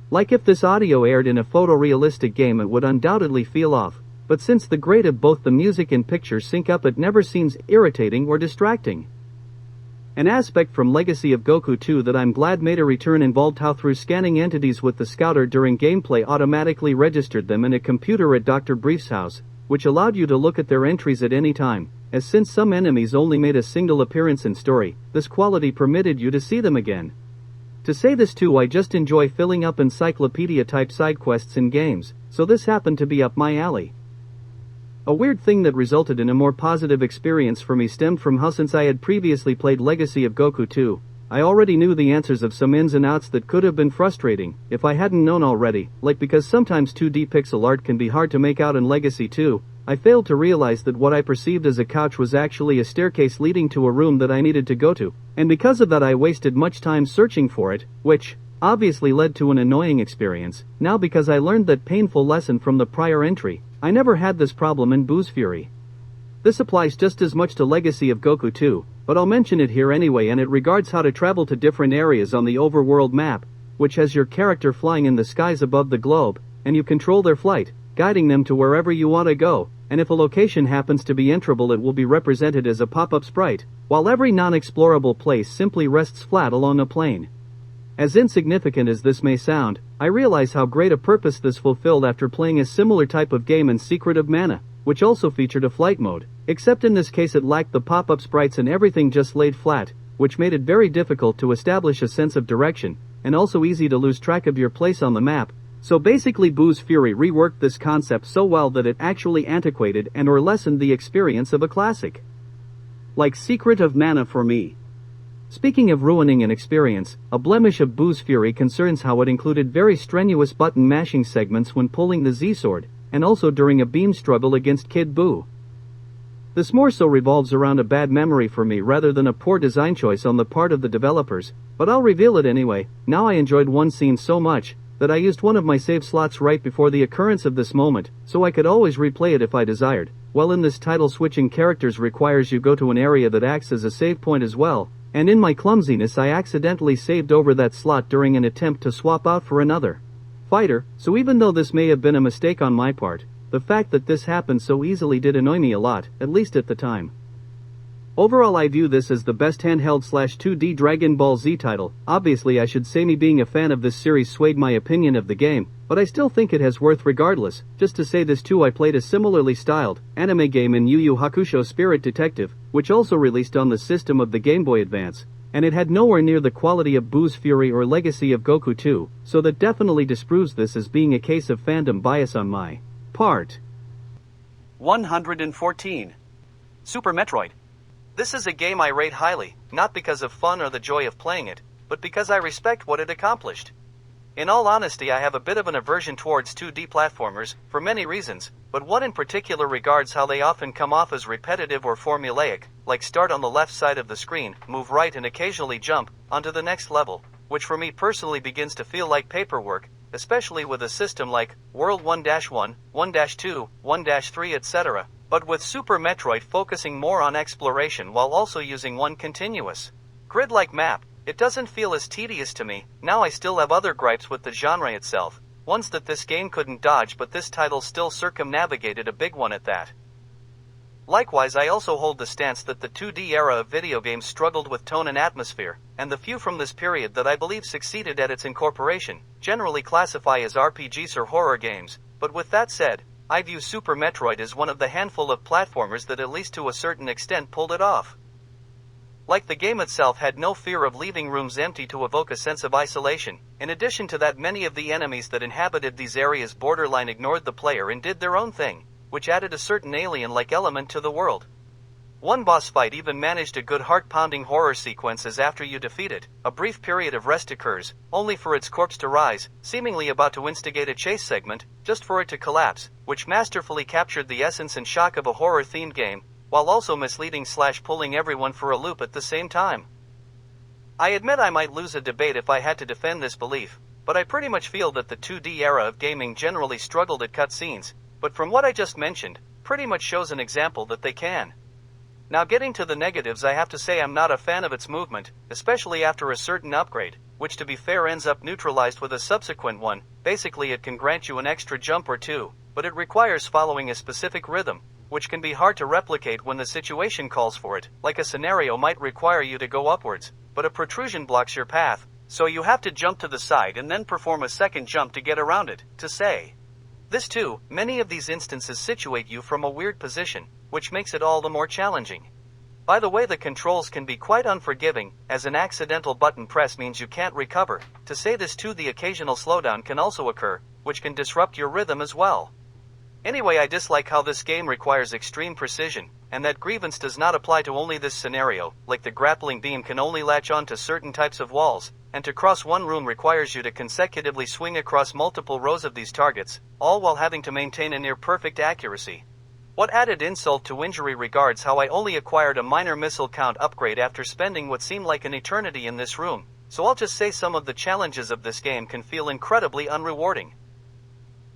Like if this audio aired in a photorealistic game, it would undoubtedly feel off, but since the grade of both the music and picture sync up, it never seems irritating or distracting. An aspect from Legacy of Goku 2 that I'm glad made a return involved how through scanning entities with the scouter during gameplay automatically registered them in a computer at Dr. Brief's house, which allowed you to look at their entries at any time, as since some enemies only made a single appearance in story, this quality permitted you to see them again. To say this too, I just enjoy filling up encyclopedia-type side quests in games, so this happened to be up my alley. A weird thing that resulted in a more positive experience for me stemmed from how, since I had previously played Legacy of Goku 2, I already knew the answers of some ins and outs that could have been frustrating if I hadn't known already, like because sometimes 2D pixel art can be hard to make out in Legacy 2, I failed to realize that what I perceived as a couch was actually a staircase leading to a room that I needed to go to, and because of that I wasted much time searching for it, which, obviously led to an annoying experience. Now because I learned that painful lesson from the prior entry, I never had this problem in Boo's Fury. This applies just as much to Legacy of Goku 2, but I'll mention it here anyway, and it regards how to travel to different areas on the overworld map, which has your character flying in the skies above the globe, and you control their flight, guiding them to wherever you want to go, and if a location happens to be enterable it will be represented as a pop-up sprite, while every non-explorable place simply rests flat along a plane. As insignificant as this may sound, I realize how great a purpose this fulfilled after playing a similar type of game in Secret of Mana, which also featured a flight mode, except in this case it lacked the pop-up sprites and everything just laid flat, which made it very difficult to establish a sense of direction, and also easy to lose track of your place on the map. So basically Boo's Fury reworked this concept so well that it actually antiquated and or lessened the experience of a classic. Like Secret of Mana for me. Speaking of ruining an experience, a blemish of Boo's Fury concerns how it included very strenuous button mashing segments when pulling the Z-Sword, and also during a beam struggle against Kid Boo. This more so revolves around a bad memory for me rather than a poor design choice on the part of the developers, but I'll reveal it anyway. Now I enjoyed one scene so much, that I used one of my save slots right before the occurrence of this moment, so I could always replay it if I desired. Well, in this title switching characters requires you go to an area that acts as a save point as well, and in my clumsiness I accidentally saved over that slot during an attempt to swap out for another fighter, so even though this may have been a mistake on my part, the fact that this happened so easily did annoy me a lot, at least at the time. Overall I view this as the best handheld/2D Dragon Ball Z title. Obviously I should say me being a fan of this series swayed my opinion of the game, but I still think it has worth regardless. Just to say this too, I played a similarly styled anime game in Yu Yu Hakusho Spirit Detective, which also released on the system of the Game Boy Advance, and it had nowhere near the quality of Boo's Fury or Legacy of Goku 2, so that definitely disproves this as being a case of fandom bias on my part. 114. Super Metroid. This is a game I rate highly, not because of fun or the joy of playing it, but because I respect what it accomplished. In all honesty, I have a bit of an aversion towards 2D platformers, for many reasons, but one in particular regards how they often come off as repetitive or formulaic, like start on the left side of the screen, move right and occasionally jump onto the next level, which for me personally begins to feel like paperwork, especially with a system like World 1-1, 1-2, 1-3 etc., but with Super Metroid focusing more on exploration while also using one continuous grid-like map, it doesn't feel as tedious to me. Now I still have other gripes with the genre itself, ones that this game couldn't dodge, but this title still circumnavigated, a big one at that. Likewise, I also hold the stance that the 2D era of video games struggled with tone and atmosphere, and the few from this period that I believe succeeded at its incorporation generally classify as RPGs or horror games. But with that said, I view Super Metroid as one of the handful of platformers that at least to a certain extent pulled it off. Like the game itself had no fear of leaving rooms empty to evoke a sense of isolation. In addition to that, many of the enemies that inhabited these areas borderline ignored the player and did their own thing, which added a certain alien-like element to the world. One boss fight even managed a good heart-pounding horror sequence, as after you defeat it, a brief period of rest occurs, only for its corpse to rise, seemingly about to instigate a chase segment, just for it to collapse, which masterfully captured the essence and shock of a horror-themed game, while also misleading/pulling everyone for a loop at the same time. I admit I might lose a debate if I had to defend this belief, but I pretty much feel that the 2D era of gaming generally struggled at cutscenes, but from what I just mentioned, pretty much shows an example that they can. Now getting to the negatives, I have to say I'm not a fan of its movement, especially after a certain upgrade, which to be fair ends up neutralized with a subsequent one. Basically it can grant you an extra jump or two, but it requires following a specific rhythm, which can be hard to replicate when the situation calls for it. Like a scenario might require you to go upwards, but a protrusion blocks your path, so you have to jump to the side and then perform a second jump to get around it, to say. This too, many of these instances situate you from a weird position, which makes it all the more challenging. By the way, the controls can be quite unforgiving, as an accidental button press means you can't recover. To say this too, the occasional slowdown can also occur, which can disrupt your rhythm as well. Anyway, I dislike how this game requires extreme precision, and that grievance does not apply to only this scenario, like the grappling beam can only latch on to certain types of walls, and to cross one room requires you to consecutively swing across multiple rows of these targets, all while having to maintain a near-perfect accuracy. What added insult to injury regards how I only acquired a minor missile count upgrade after spending what seemed like an eternity in this room, so I'll just say some of the challenges of this game can feel incredibly unrewarding.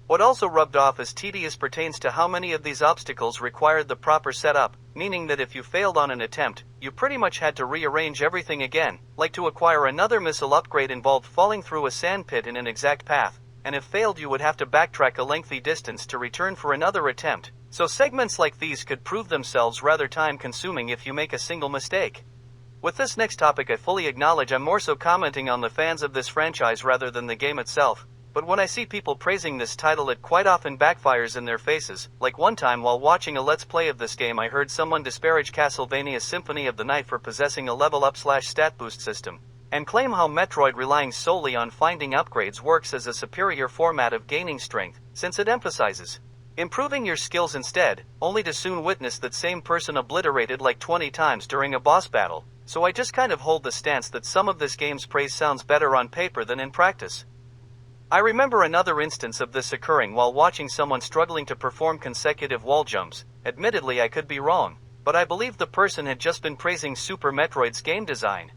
What also rubbed off as tedious pertains to how many of these obstacles required the proper setup, meaning that if you failed on an attempt, you pretty much had to rearrange everything again, like to acquire another missile upgrade involved falling through a sand pit in an exact path, and if failed you would have to backtrack a lengthy distance to return for another attempt, so segments like these could prove themselves rather time-consuming if you make a single mistake. With this next topic I fully acknowledge I'm more so commenting on the fans of this franchise rather than the game itself. But when I see people praising this title it quite often backfires in their faces, like one time while watching a let's play of this game I heard someone disparage Castlevania Symphony of the Night for possessing a level up / stat boost system, and claim how Metroid relying solely on finding upgrades works as a superior format of gaining strength, since it emphasizes improving your skills instead, only to soon witness that same person obliterated like 20 times during a boss battle, so I just kind of hold the stance that some of this game's praise sounds better on paper than in practice. I remember another instance of this occurring while watching someone struggling to perform consecutive wall jumps. Admittedly I could be wrong, but I believe the person had just been praising Super Metroid's game design.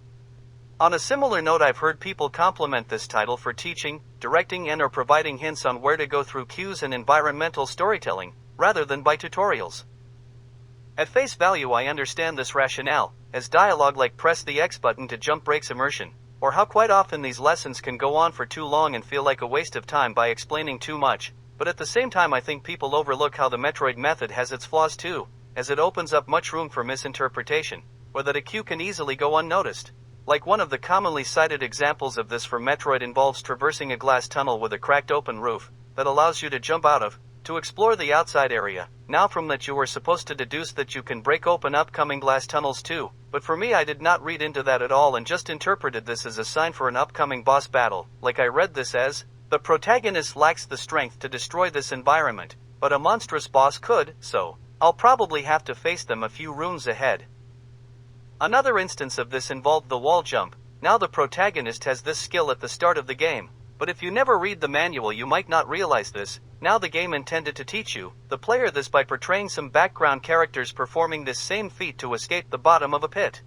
On a similar note I've heard people compliment this title for teaching, directing and or providing hints on where to go through cues and environmental storytelling, rather than by tutorials. At face value I understand this rationale, as dialogue like press the X button to jump breaks immersion, or how quite often these lessons can go on for too long and feel like a waste of time by explaining too much, but at the same time I think people overlook how the Metroid method has its flaws too, as it opens up much room for misinterpretation, or that a cue can easily go unnoticed. Like one of the commonly cited examples of this for Metroid involves traversing a glass tunnel with a cracked open roof, that allows you to jump out of, to explore the outside area. Now from that you were supposed to deduce that you can break open upcoming glass tunnels too, but for me I did not read into that at all and just interpreted this as a sign for an upcoming boss battle, like I read this as, the protagonist lacks the strength to destroy this environment, but a monstrous boss could, so I'll probably have to face them a few rooms ahead. Another instance of this involved the wall jump. Now the protagonist has this skill at the start of the game, but if you never read the manual you might not realize this. Now the game intended to teach you, the player, this by portraying some background characters performing this same feat to escape the bottom of a pit.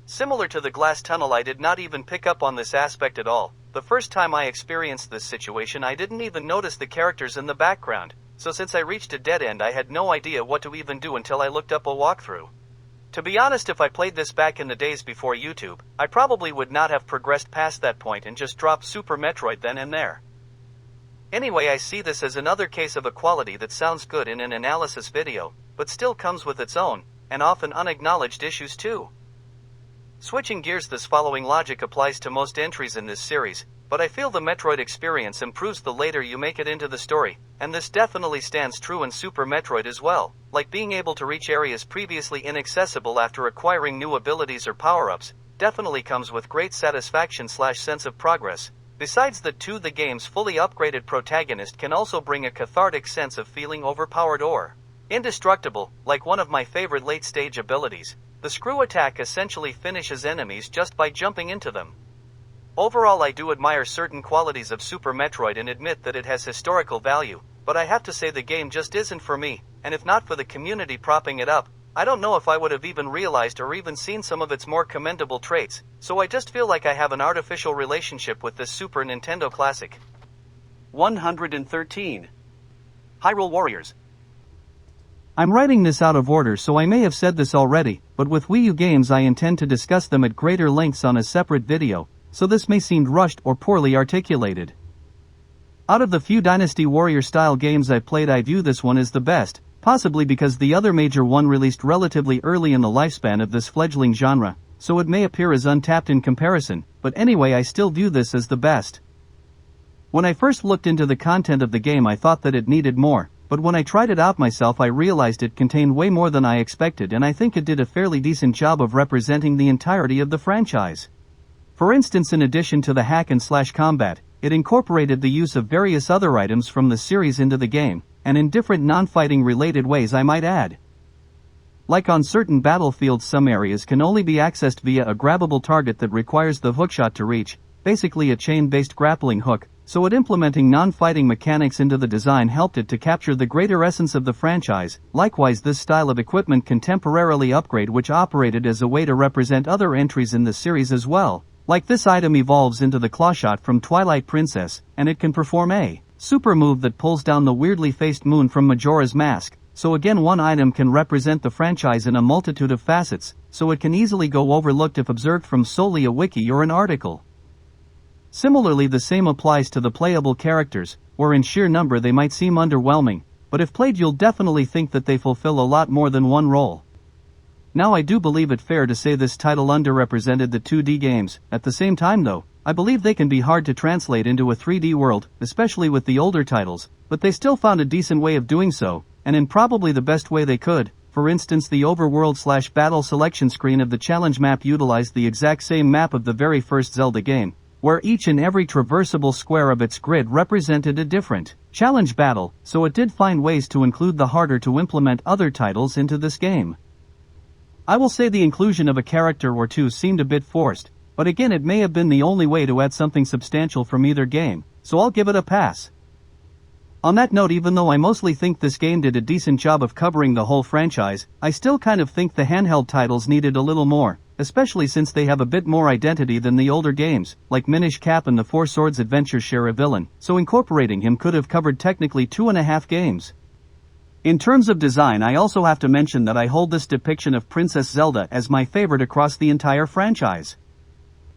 Similar to the glass tunnel I did not even pick up on this aspect at all. The first time I experienced this situation I didn't even notice the characters in the background, so since I reached a dead end I had no idea what to even do until I looked up a walkthrough. To be honest, if I played this back in the days before YouTube, I probably would not have progressed past that point and just dropped Super Metroid then and there. Anyway, I see this as another case of a quality that sounds good in an analysis video, but still comes with its own, and often unacknowledged issues too. Switching gears, this following logic applies to most entries in this series, but I feel the Metroid experience improves the later you make it into the story, and this definitely stands true in Super Metroid as well, like being able to reach areas previously inaccessible after acquiring new abilities or power-ups, definitely comes with great satisfaction / sense of progress. Besides the the game's fully upgraded protagonist can also bring a cathartic sense of feeling overpowered or indestructible, like one of my favorite late-stage abilities. The screw attack essentially finishes enemies just by jumping into them. Overall I do admire certain qualities of Super Metroid and admit that it has historical value, but I have to say the game just isn't for me, and if not for the community propping it up, I don't know if I would have even realized or even seen some of its more commendable traits, so I just feel like I have an artificial relationship with this Super Nintendo classic. 113. Hyrule Warriors. I'm writing this out of order, so I may have said this already, but with Wii U games I intend to discuss them at greater lengths on a separate video, so this may seem rushed or poorly articulated. Out of the few Dynasty Warrior style games I've played I view this one as the best, possibly because the other major one released relatively early in the lifespan of this fledgling genre, so it may appear as untapped in comparison, but anyway I still view this as the best. When I first looked into the content of the game I thought that it needed more, but when I tried it out myself I realized it contained way more than I expected, and I think it did a fairly decent job of representing the entirety of the franchise. For instance, in addition to the hack and slash combat, it incorporated the use of various other items from the series into the game, and in different non-fighting related ways I might add. Like on certain battlefields, some areas can only be accessed via a grabbable target that requires the hookshot to reach, basically a chain-based grappling hook, so implementing non-fighting mechanics into the design helped it to capture the greater essence of the franchise. Likewise, this style of equipment can temporarily upgrade, which operated as a way to represent other entries in the series as well, Like this item evolves into the Clawshot from Twilight Princess, and it can perform a super move that pulls down the weirdly faced moon from Majora's Mask. So again, one item can represent the franchise in a multitude of facets, so it can easily go overlooked if observed from solely a wiki or an article. Similarly, the same applies to the playable characters, where in sheer number they might seem underwhelming, but if played you'll definitely think that they fulfill a lot more than one role. Now I do believe it fair to say this title underrepresented the 2D games. At the same time though, I believe they can be hard to translate into a 3D world, especially with the older titles, but they still found a decent way of doing so, and in probably the best way they could. For instance, the overworld/battle selection screen of the challenge map utilized the exact same map of the very first Zelda game, where each and every traversable square of its grid represented a different challenge battle, so it did find ways to include the harder to implement other titles into this game. I will say the inclusion of a character or two seemed a bit forced, but again it may have been the only way to add something substantial from either game, so I'll give it a pass. On that note, even though I mostly think this game did a decent job of covering the whole franchise, I still kind of think the handheld titles needed a little more, especially since they have a bit more identity than the older games, like Minish Cap and the Four Swords Adventure share a villain, so incorporating him could have covered technically 2.5 games. In terms of design, I also have to mention that I hold this depiction of Princess Zelda as my favorite across the entire franchise.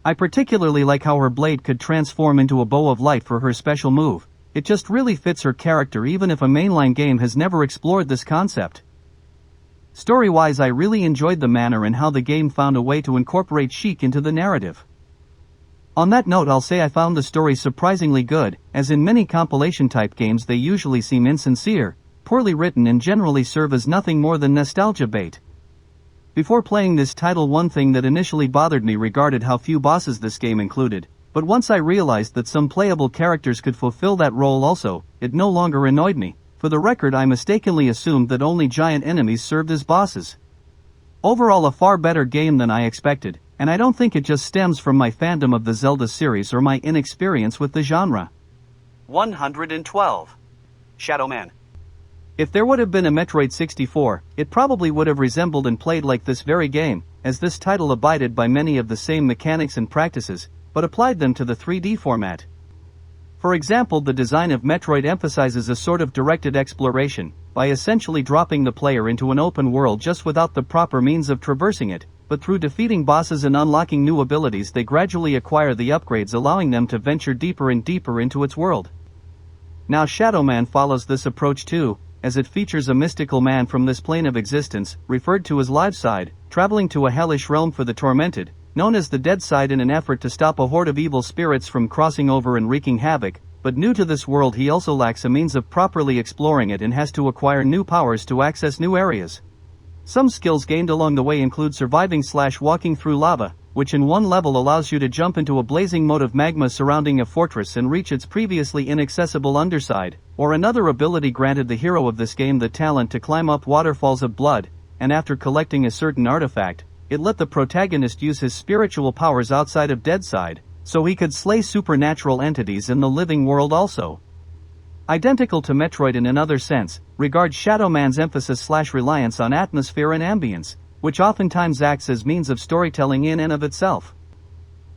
I particularly like how her blade could transform into a bow of light for her special move. It just really fits her character even if a mainline game has never explored this concept. Story-wise, I really enjoyed the manner and how the game found a way to incorporate Sheik into the narrative. On that note, I'll say I found the story surprisingly good, as in many compilation-type games they usually seem insincere, poorly written and generally serve as nothing more than nostalgia bait. Before playing this title, one thing that initially bothered me regarded how few bosses this game included, but once I realized that some playable characters could fulfill that role also, it no longer annoyed me. For the record, I mistakenly assumed that only giant enemies served as bosses. Overall, a far better game than I expected, and I don't think it just stems from my fandom of the Zelda series or my inexperience with the genre. 112. Shadowman. If there would have been a Metroid 64, it probably would have resembled and played like this very game, as this title abided by many of the same mechanics and practices, but applied them to the 3D format. For example, the design of Metroid emphasizes a sort of directed exploration, by essentially dropping the player into an open world just without the proper means of traversing it, but through defeating bosses and unlocking new abilities they gradually acquire the upgrades, allowing them to venture deeper and deeper into its world. Now Shadowman follows this approach too, as it features a mystical man from this plane of existence, referred to as Live Side, traveling to a hellish realm for the tormented, known as the Dead Side, in an effort to stop a horde of evil spirits from crossing over and wreaking havoc. But new to this world, he also lacks a means of properly exploring it and has to acquire new powers to access new areas. Some skills gained along the way include surviving/walking through lava, which in one level allows you to jump into a blazing moat of magma surrounding a fortress and reach its previously inaccessible underside, or another ability granted the hero of this game the talent to climb up waterfalls of blood, and after collecting a certain artifact, it let the protagonist use his spiritual powers outside of Deadside, so he could slay supernatural entities in the living world also. Identical to Metroid in another sense, regards Shadowman's emphasis/reliance on atmosphere and ambience, which oftentimes acts as means of storytelling in and of itself.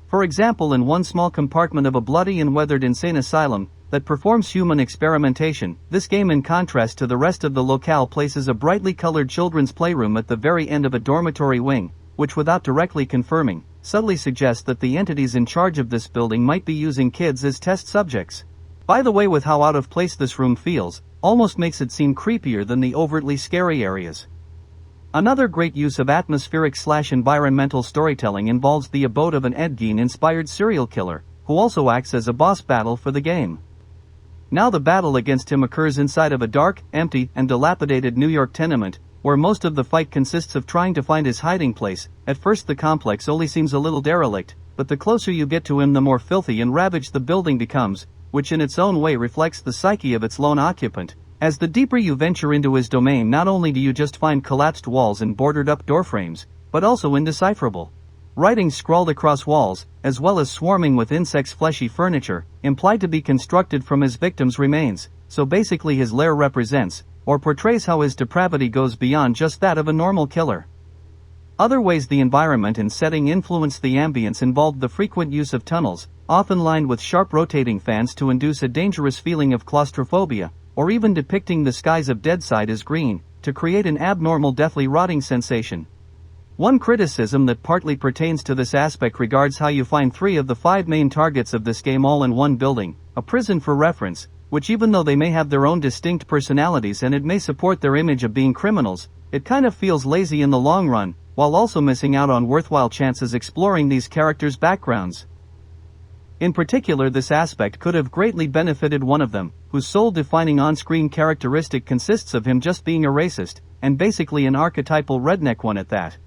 For example, in one small compartment of a bloody and weathered insane asylum that performs human experimentation, this game, in contrast to the rest of the locale, places a brightly colored children's playroom at the very end of a dormitory wing, which, without directly confirming, subtly suggests that the entities in charge of this building might be using kids as test subjects. By the way, with how out of place this room feels, almost makes it seem creepier than the overtly scary areas. Another great use of atmospheric/environmental storytelling involves the abode of an Ed Gein-inspired serial killer, who also acts as a boss battle for the game. Now the battle against him occurs inside of a dark, empty, and dilapidated New York tenement, where most of the fight consists of trying to find his hiding place. At first the complex only seems a little derelict, but the closer you get to him the more filthy and ravaged the building becomes, which in its own way reflects the psyche of its lone occupant. As the deeper you venture into his domain, not only do you just find collapsed walls and boarded-up doorframes, but also indecipherable writing scrawled across walls, as well as swarming with insects' fleshy furniture, implied to be constructed from his victim's remains. So basically his lair represents, or portrays, how his depravity goes beyond just that of a normal killer. Other ways the environment and setting influenced the ambience involved the frequent use of tunnels, often lined with sharp rotating fans to induce a dangerous feeling of claustrophobia, or even depicting the skies of Deadside as green, to create an abnormal deathly rotting sensation. One criticism that partly pertains to this aspect regards how you find 3 of the 5 main targets of this game all in one building, a prison for reference, which even though they may have their own distinct personalities and it may support their image of being criminals, it kind of feels lazy in the long run, while also missing out on worthwhile chances exploring these characters' backgrounds. In particular, this aspect could have greatly benefited one of them, whose sole defining on-screen characteristic consists of him just being a racist, and basically an archetypal redneck one at that.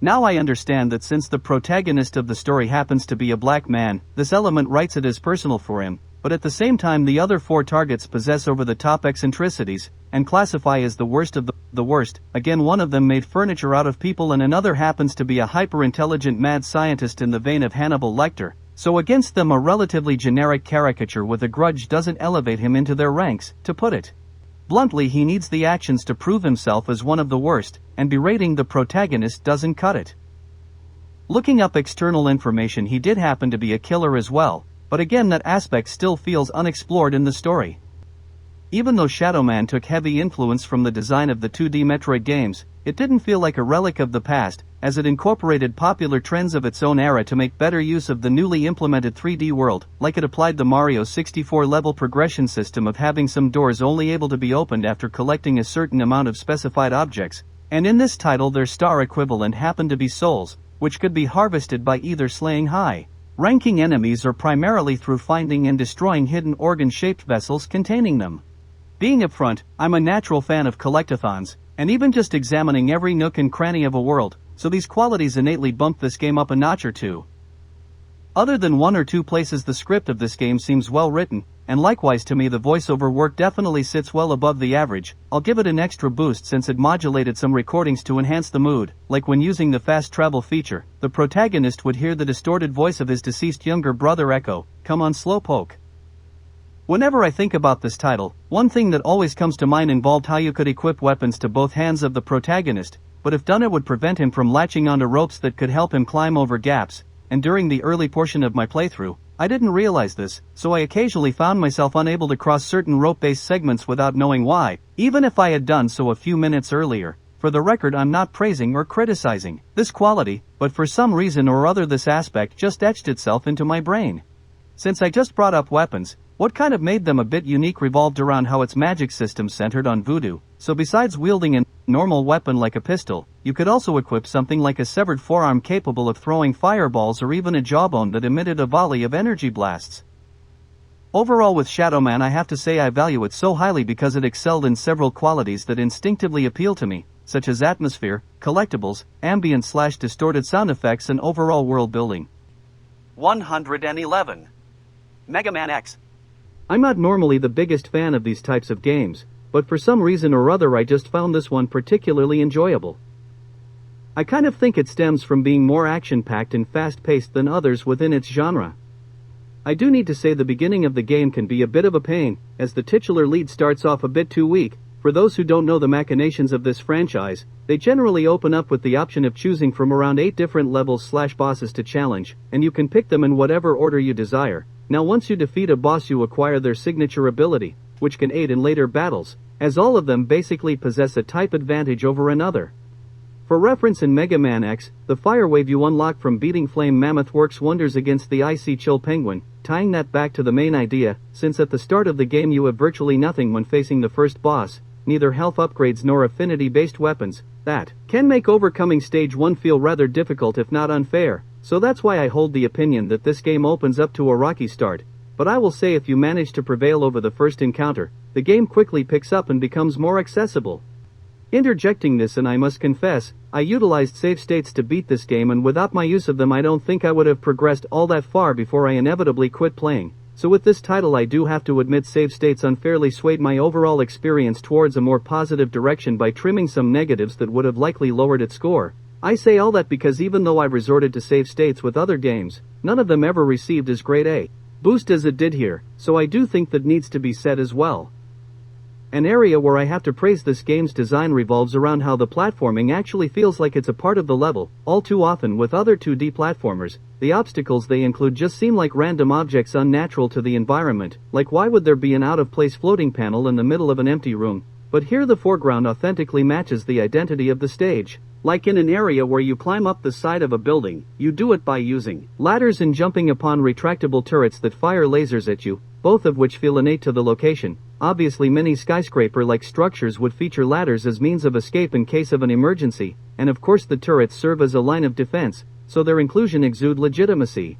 Now I understand that since the protagonist of the story happens to be a black man, this element writes it as personal for him, but at the same time the other 4 targets possess over-the-top eccentricities, and classify as the worst of the worst. Again, one of them made furniture out of people and another happens to be a hyper-intelligent mad scientist in the vein of Hannibal Lecter, so against them a relatively generic caricature with a grudge doesn't elevate him into their ranks, to put it bluntly. He needs the actions to prove himself as one of the worst, and berating the protagonist doesn't cut it. Looking up external information, he did happen to be a killer as well, but again that aspect still feels unexplored in the story. Even though Shadowman took heavy influence from the design of the 2D Metroid games, it didn't feel like a relic of the past, as it incorporated popular trends of its own era to make better use of the newly implemented 3D world, like it applied the Mario 64 level progression system of having some doors only able to be opened after collecting a certain amount of specified objects, and in this title their star equivalent happened to be souls, which could be harvested by either slaying high-ranking enemies or primarily through finding and destroying hidden organ-shaped vessels containing them. Being upfront, I'm a natural fan of collectathons, and even just examining every nook and cranny of a world, so these qualities innately bump this game up a notch or two. Other than 1 or 2 places the script of this game seems well written, and likewise to me the voiceover work definitely sits well above the average. I'll give it an extra boost since it modulated some recordings to enhance the mood, like when using the fast travel feature, the protagonist would hear the distorted voice of his deceased younger brother echo, "Come on Slowpoke." Whenever I think about this title, one thing that always comes to mind involved how you could equip weapons to both hands of the protagonist, but if done it would prevent him from latching onto ropes that could help him climb over gaps, and during the early portion of my playthrough, I didn't realize this, so I occasionally found myself unable to cross certain rope-based segments without knowing why, even if I had done so a few minutes earlier. For the record, I'm not praising or criticizing this quality, but for some reason or other this aspect just etched itself into my brain. Since I just brought up weapons, what kind of made them a bit unique revolved around how its magic system centered on voodoo, so besides wielding a normal weapon like a pistol, you could also equip something like a severed forearm capable of throwing fireballs or even a jawbone that emitted a volley of energy blasts. Overall with Shadowman I have to say I value it so highly because it excelled in several qualities that instinctively appeal to me, such as atmosphere, collectibles, ambient/distorted sound effects and overall world building. 111. Mega Man X. I'm not normally the biggest fan of these types of games, but for some reason or other I just found this one particularly enjoyable. I kind of think it stems from being more action-packed and fast-paced than others within its genre. I do need to say the beginning of the game can be a bit of a pain, as the titular lead starts off a bit too weak. For those who don't know the machinations of this franchise, they generally open up with the option of choosing from around 8 different levels/bosses to challenge, and you can pick them in whatever order you desire. Now once you defeat a boss you acquire their signature ability, which can aid in later battles, as all of them basically possess a type advantage over another. For reference, in Mega Man X, the fire wave you unlock from beating Flame Mammoth works wonders against the icy chill penguin, tying that back to the main idea, since at the start of the game you have virtually nothing when facing the first boss, neither health upgrades nor affinity-based weapons, that can make overcoming stage 1 feel rather difficult if not unfair. So that's why I hold the opinion that this game opens up to a rocky start, but I will say if you manage to prevail over the first encounter, the game quickly picks up and becomes more accessible. Interjecting this, and I must confess, I utilized save states to beat this game, and without my use of them I don't think I would have progressed all that far before I inevitably quit playing. So with this title I do have to admit save states unfairly swayed my overall experience towards a more positive direction by trimming some negatives that would have likely lowered its score. I say all that because even though I've resorted to save states with other games, none of them ever received as great a boost as it did here, so I do think that needs to be said as well. An area where I have to praise this game's design revolves around how the platforming actually feels like it's a part of the level. All too often with other 2D platformers, the obstacles they include just seem like random objects unnatural to the environment, like why would there be an out-of-place floating panel in the middle of an empty room? But here the foreground authentically matches the identity of the stage. Like in an area where you climb up the side of a building, you do it by using ladders and jumping upon retractable turrets that fire lasers at you, both of which feel innate to the location. Obviously many skyscraper-like structures would feature ladders as means of escape in case of an emergency, and of course the turrets serve as a line of defense, so their inclusion exudes legitimacy.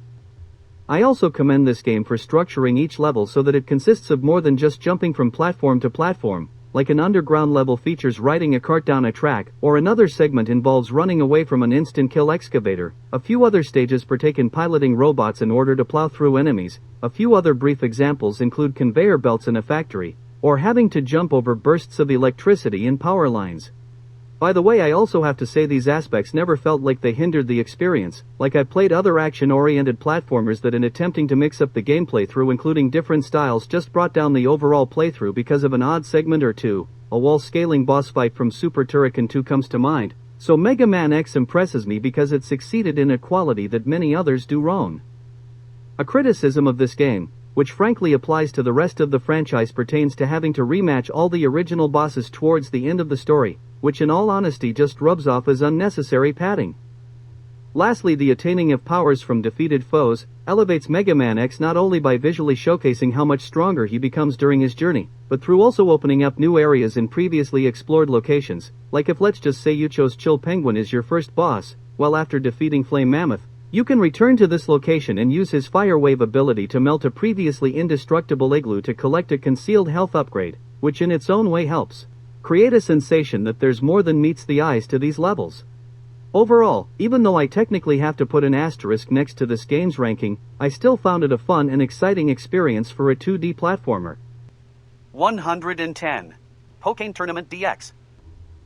I also commend this game for structuring each level so that it consists of more than just jumping from platform to platform. Like an underground level features riding a cart down a track, or another segment involves running away from an instant-kill excavator. A few other stages partake in piloting robots in order to plow through enemies. A few other brief examples include conveyor belts in a factory, or having to jump over bursts of electricity in power lines. By the way, I also have to say these aspects never felt like they hindered the experience, like I played other action-oriented platformers that in attempting to mix up the gameplay through including different styles just brought down the overall playthrough because of an odd segment or two. A wall-scaling boss fight from Super Turrican 2 comes to mind, so Mega Man X impresses me because it succeeded in a quality that many others do wrong. A criticism of this game, which frankly applies to the rest of the franchise, pertains to having to rematch all the original bosses towards the end of the story, which in all honesty just rubs off as unnecessary padding. Lastly, the attaining of powers from defeated foes elevates Mega Man X not only by visually showcasing how much stronger he becomes during his journey, but through also opening up new areas in previously explored locations, like if let's just say you chose Chill Penguin as your first boss, well after defeating Flame Mammoth, you can return to this location and use his Fire Wave ability to melt a previously indestructible igloo to collect a concealed health upgrade, which in its own way helps create a sensation that there's more than meets the eyes to these levels. Overall, even though I technically have to put an asterisk next to this game's ranking, I still found it a fun and exciting experience for a 2D platformer. 110. Pokémon Tournament DX.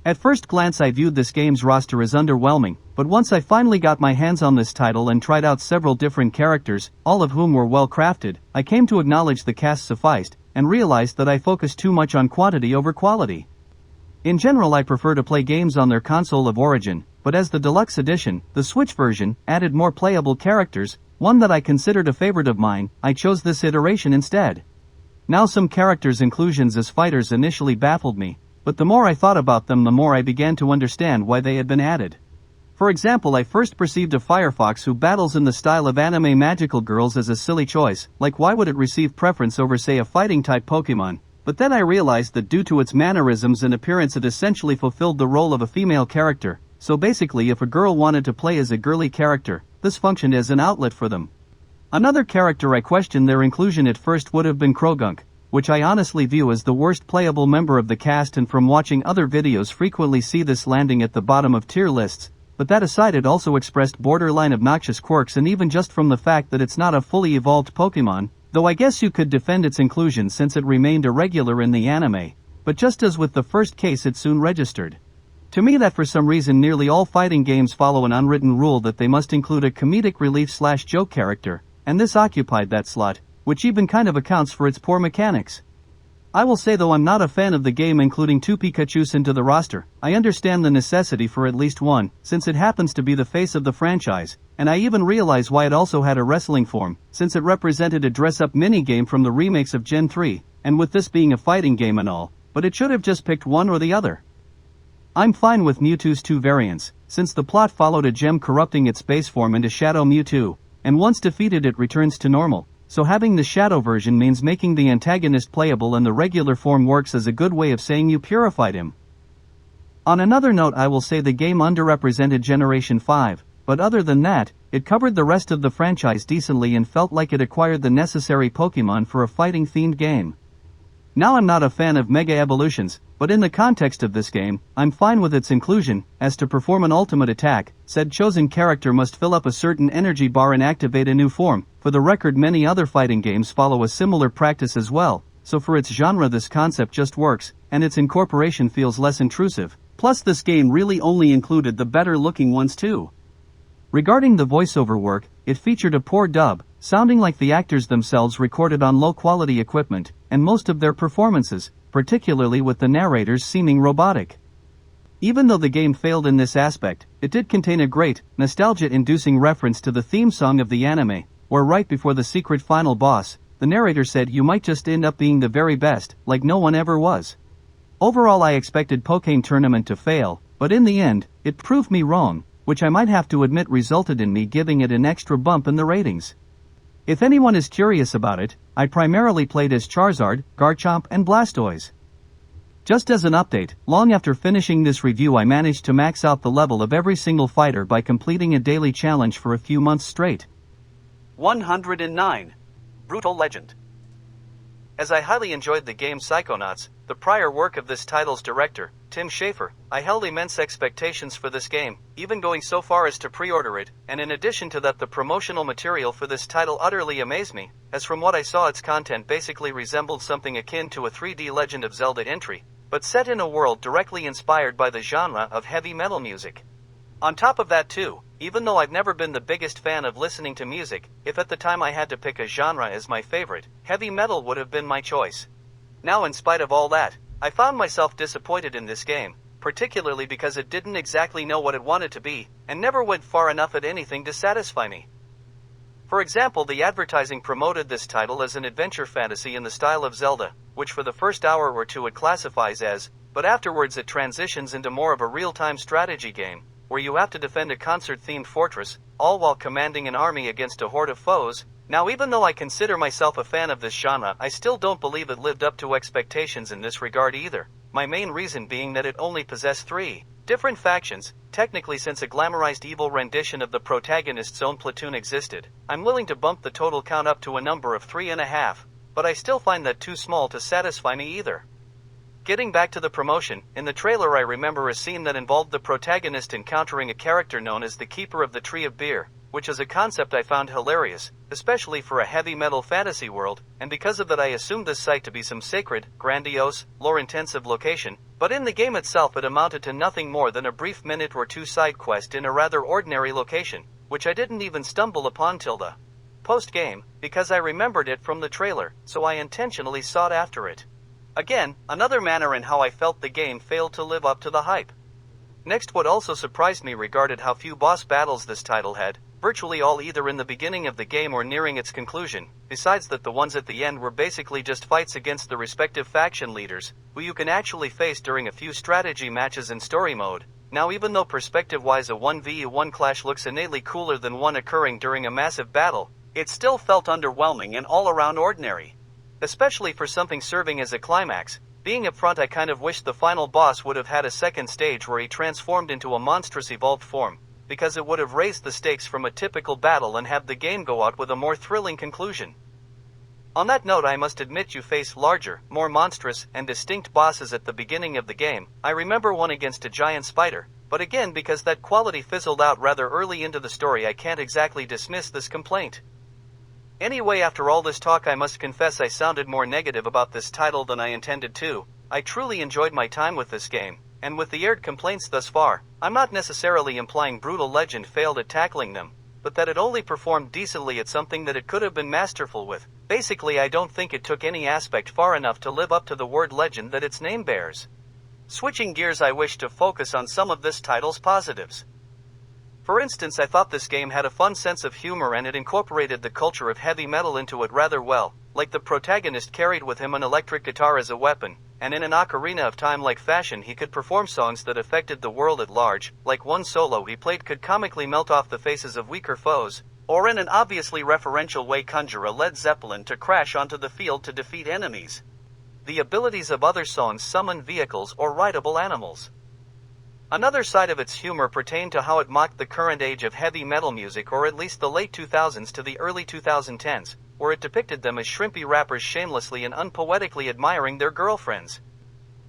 At first glance I viewed this game's roster as underwhelming, but once I finally got my hands on this title and tried out several different characters, all of whom were well crafted, I came to acknowledge the cast sufficed, and realized that I focused too much on quantity over quality. In general I prefer to play games on their console of origin, but as the deluxe edition, the Switch version, added more playable characters, one that I considered a favorite of mine, I chose this iteration instead. Now some characters' inclusions as fighters initially baffled me, but the more I thought about them the more I began to understand why they had been added. For example, I first perceived a Firefox who battles in the style of anime magical girls as a silly choice, like why would it receive preference over say a fighting-type Pokemon? But then I realized that due to its mannerisms and appearance it essentially fulfilled the role of a female character, so basically if a girl wanted to play as a girly character, this functioned as an outlet for them. Another character I questioned their inclusion at first would have been Krogunk, which I honestly view as the worst playable member of the cast, and from watching other videos frequently see this landing at the bottom of tier lists, but that aside it also expressed borderline obnoxious quirks, and even just from the fact that it's not a fully evolved Pokemon, though I guess you could defend its inclusion since it remained irregular in the anime, but just as with the first case it soon registered to me that for some reason nearly all fighting games follow an unwritten rule that they must include a comedic relief/joke character, and this occupied that slot, which even kind of accounts for its poor mechanics. I will say though I'm not a fan of the game including 2 Pikachus into the roster. I understand the necessity for at least one, since it happens to be the face of the franchise, and I even realize why it also had a wrestling form, since it represented a dress-up minigame from the remakes of Gen 3, and with this being a fighting game and all, but it should have just picked one or the other. I'm fine with Mewtwo's 2 variants, since the plot followed a gem corrupting its base form into Shadow Mewtwo, and once defeated it returns to normal. So having the Shadow version means making the antagonist playable, and the regular form works as a good way of saying you purified him. On another note, I will say the game underrepresented Generation 5, but other than that, it covered the rest of the franchise decently and felt like it acquired the necessary Pokemon for a fighting-themed game. Now I'm not a fan of Mega Evolutions, but in the context of this game, I'm fine with its inclusion, as to perform an ultimate attack, said chosen character must fill up a certain energy bar and activate a new form. For the record, many other fighting games follow a similar practice as well, so for its genre this concept just works, and its incorporation feels less intrusive. Plus this game really only included the better looking ones too. Regarding the voiceover work, it featured a poor dub, sounding like the actors themselves recorded on low-quality equipment, and most of their performances, particularly with the narrators seeming robotic. Even though the game failed in this aspect, it did contain a great, nostalgia-inducing reference to the theme song of the anime, where right before the secret final boss, the narrator said you might just end up being the very best, like no one ever was. Overall, I expected Pokkén Tournament to fail, but in the end, it proved me wrong, which I might have to admit resulted in me giving it an extra bump in the ratings. If anyone is curious about it, I primarily played as Charizard, Garchomp and Blastoise. Just as an update, long after finishing this review I managed to max out the level of every single fighter by completing a daily challenge for a few months straight. 109. Brutal Legend. As I highly enjoyed the game Psychonauts, the prior work of this title's director, Tim Schafer, I held immense expectations for this game, even going so far as to pre-order it, and in addition to that the promotional material for this title utterly amazed me, as from what I saw its content basically resembled something akin to a 3D Legend of Zelda entry, but set in a world directly inspired by the genre of heavy metal music. On top of that too, even though I've never been the biggest fan of listening to music, if at the time I had to pick a genre as my favorite, heavy metal would have been my choice. Now, in spite of all that, I found myself disappointed in this game, particularly because it didn't exactly know what it wanted to be, and never went far enough at anything to satisfy me. For example, the advertising promoted this title as an adventure fantasy in the style of Zelda, which for the first hour or two it classifies as, but afterwards it transitions into more of a real-time strategy game, where you have to defend a concert-themed fortress, all while commanding an army against a horde of foes. Now, even though I consider myself a fan of this genre, I still don't believe it lived up to expectations in this regard either, my main reason being that it only possessed 3 different factions. Technically, since a glamorized evil rendition of the protagonist's own platoon existed, I'm willing to bump the total count up to a number of 3.5, but I still find that too small to satisfy me either. Getting back to the promotion, in the trailer I remember a scene that involved the protagonist encountering a character known as the Keeper of the Tree of Beer, which is a concept I found hilarious, especially for a heavy metal fantasy world, and because of that I assumed this site to be some sacred, grandiose, lore-intensive location, but in the game itself it amounted to nothing more than a brief minute or two side quest in a rather ordinary location, which I didn't even stumble upon till the post-game, because I remembered it from the trailer, so I intentionally sought after it. Again, another manner in how I felt the game failed to live up to the hype. Next, what also surprised me regarded how few boss battles this title had, virtually all either in the beginning of the game or nearing its conclusion, besides that the ones at the end were basically just fights against the respective faction leaders, who you can actually face during a few strategy matches in story mode. Now, even though perspective-wise a 1v1 clash looks innately cooler than one occurring during a massive battle, it still felt underwhelming and all-around ordinary. Especially for something serving as a climax. Being upfront, I kind of wished the final boss would have had a second stage where he transformed into a monstrous evolved form, because it would have raised the stakes from a typical battle and have the game go out with a more thrilling conclusion. On that note, I must admit you face larger, more monstrous, and distinct bosses at the beginning of the game. I remember one against a giant spider, but again, because that quality fizzled out rather early into the story, I can't exactly dismiss this complaint. Anyway, after all this talk, I must confess I sounded more negative about this title than I intended to. I truly enjoyed my time with this game, and with the aired complaints thus far, I'm not necessarily implying Brutal Legend failed at tackling them, but that it only performed decently at something that it could have been masterful with. Basically, I don't think it took any aspect far enough to live up to the word legend that its name bears. Switching gears, I wish to focus on some of this title's positives. For instance, I thought this game had a fun sense of humor and it incorporated the culture of heavy metal into it rather well, like the protagonist carried with him an electric guitar as a weapon, and in an Ocarina of Time-like fashion he could perform songs that affected the world at large, like one solo he played could comically melt off the faces of weaker foes, or in an obviously referential way conjure a Led Zeppelin to crash onto the field to defeat enemies. The abilities of other songs summon vehicles or rideable animals. Another side of its humor pertained to how it mocked the current age of heavy metal music, or at least the late 2000s to the early 2010s, where it depicted them as shrimpy rappers shamelessly and unpoetically admiring their girlfriends.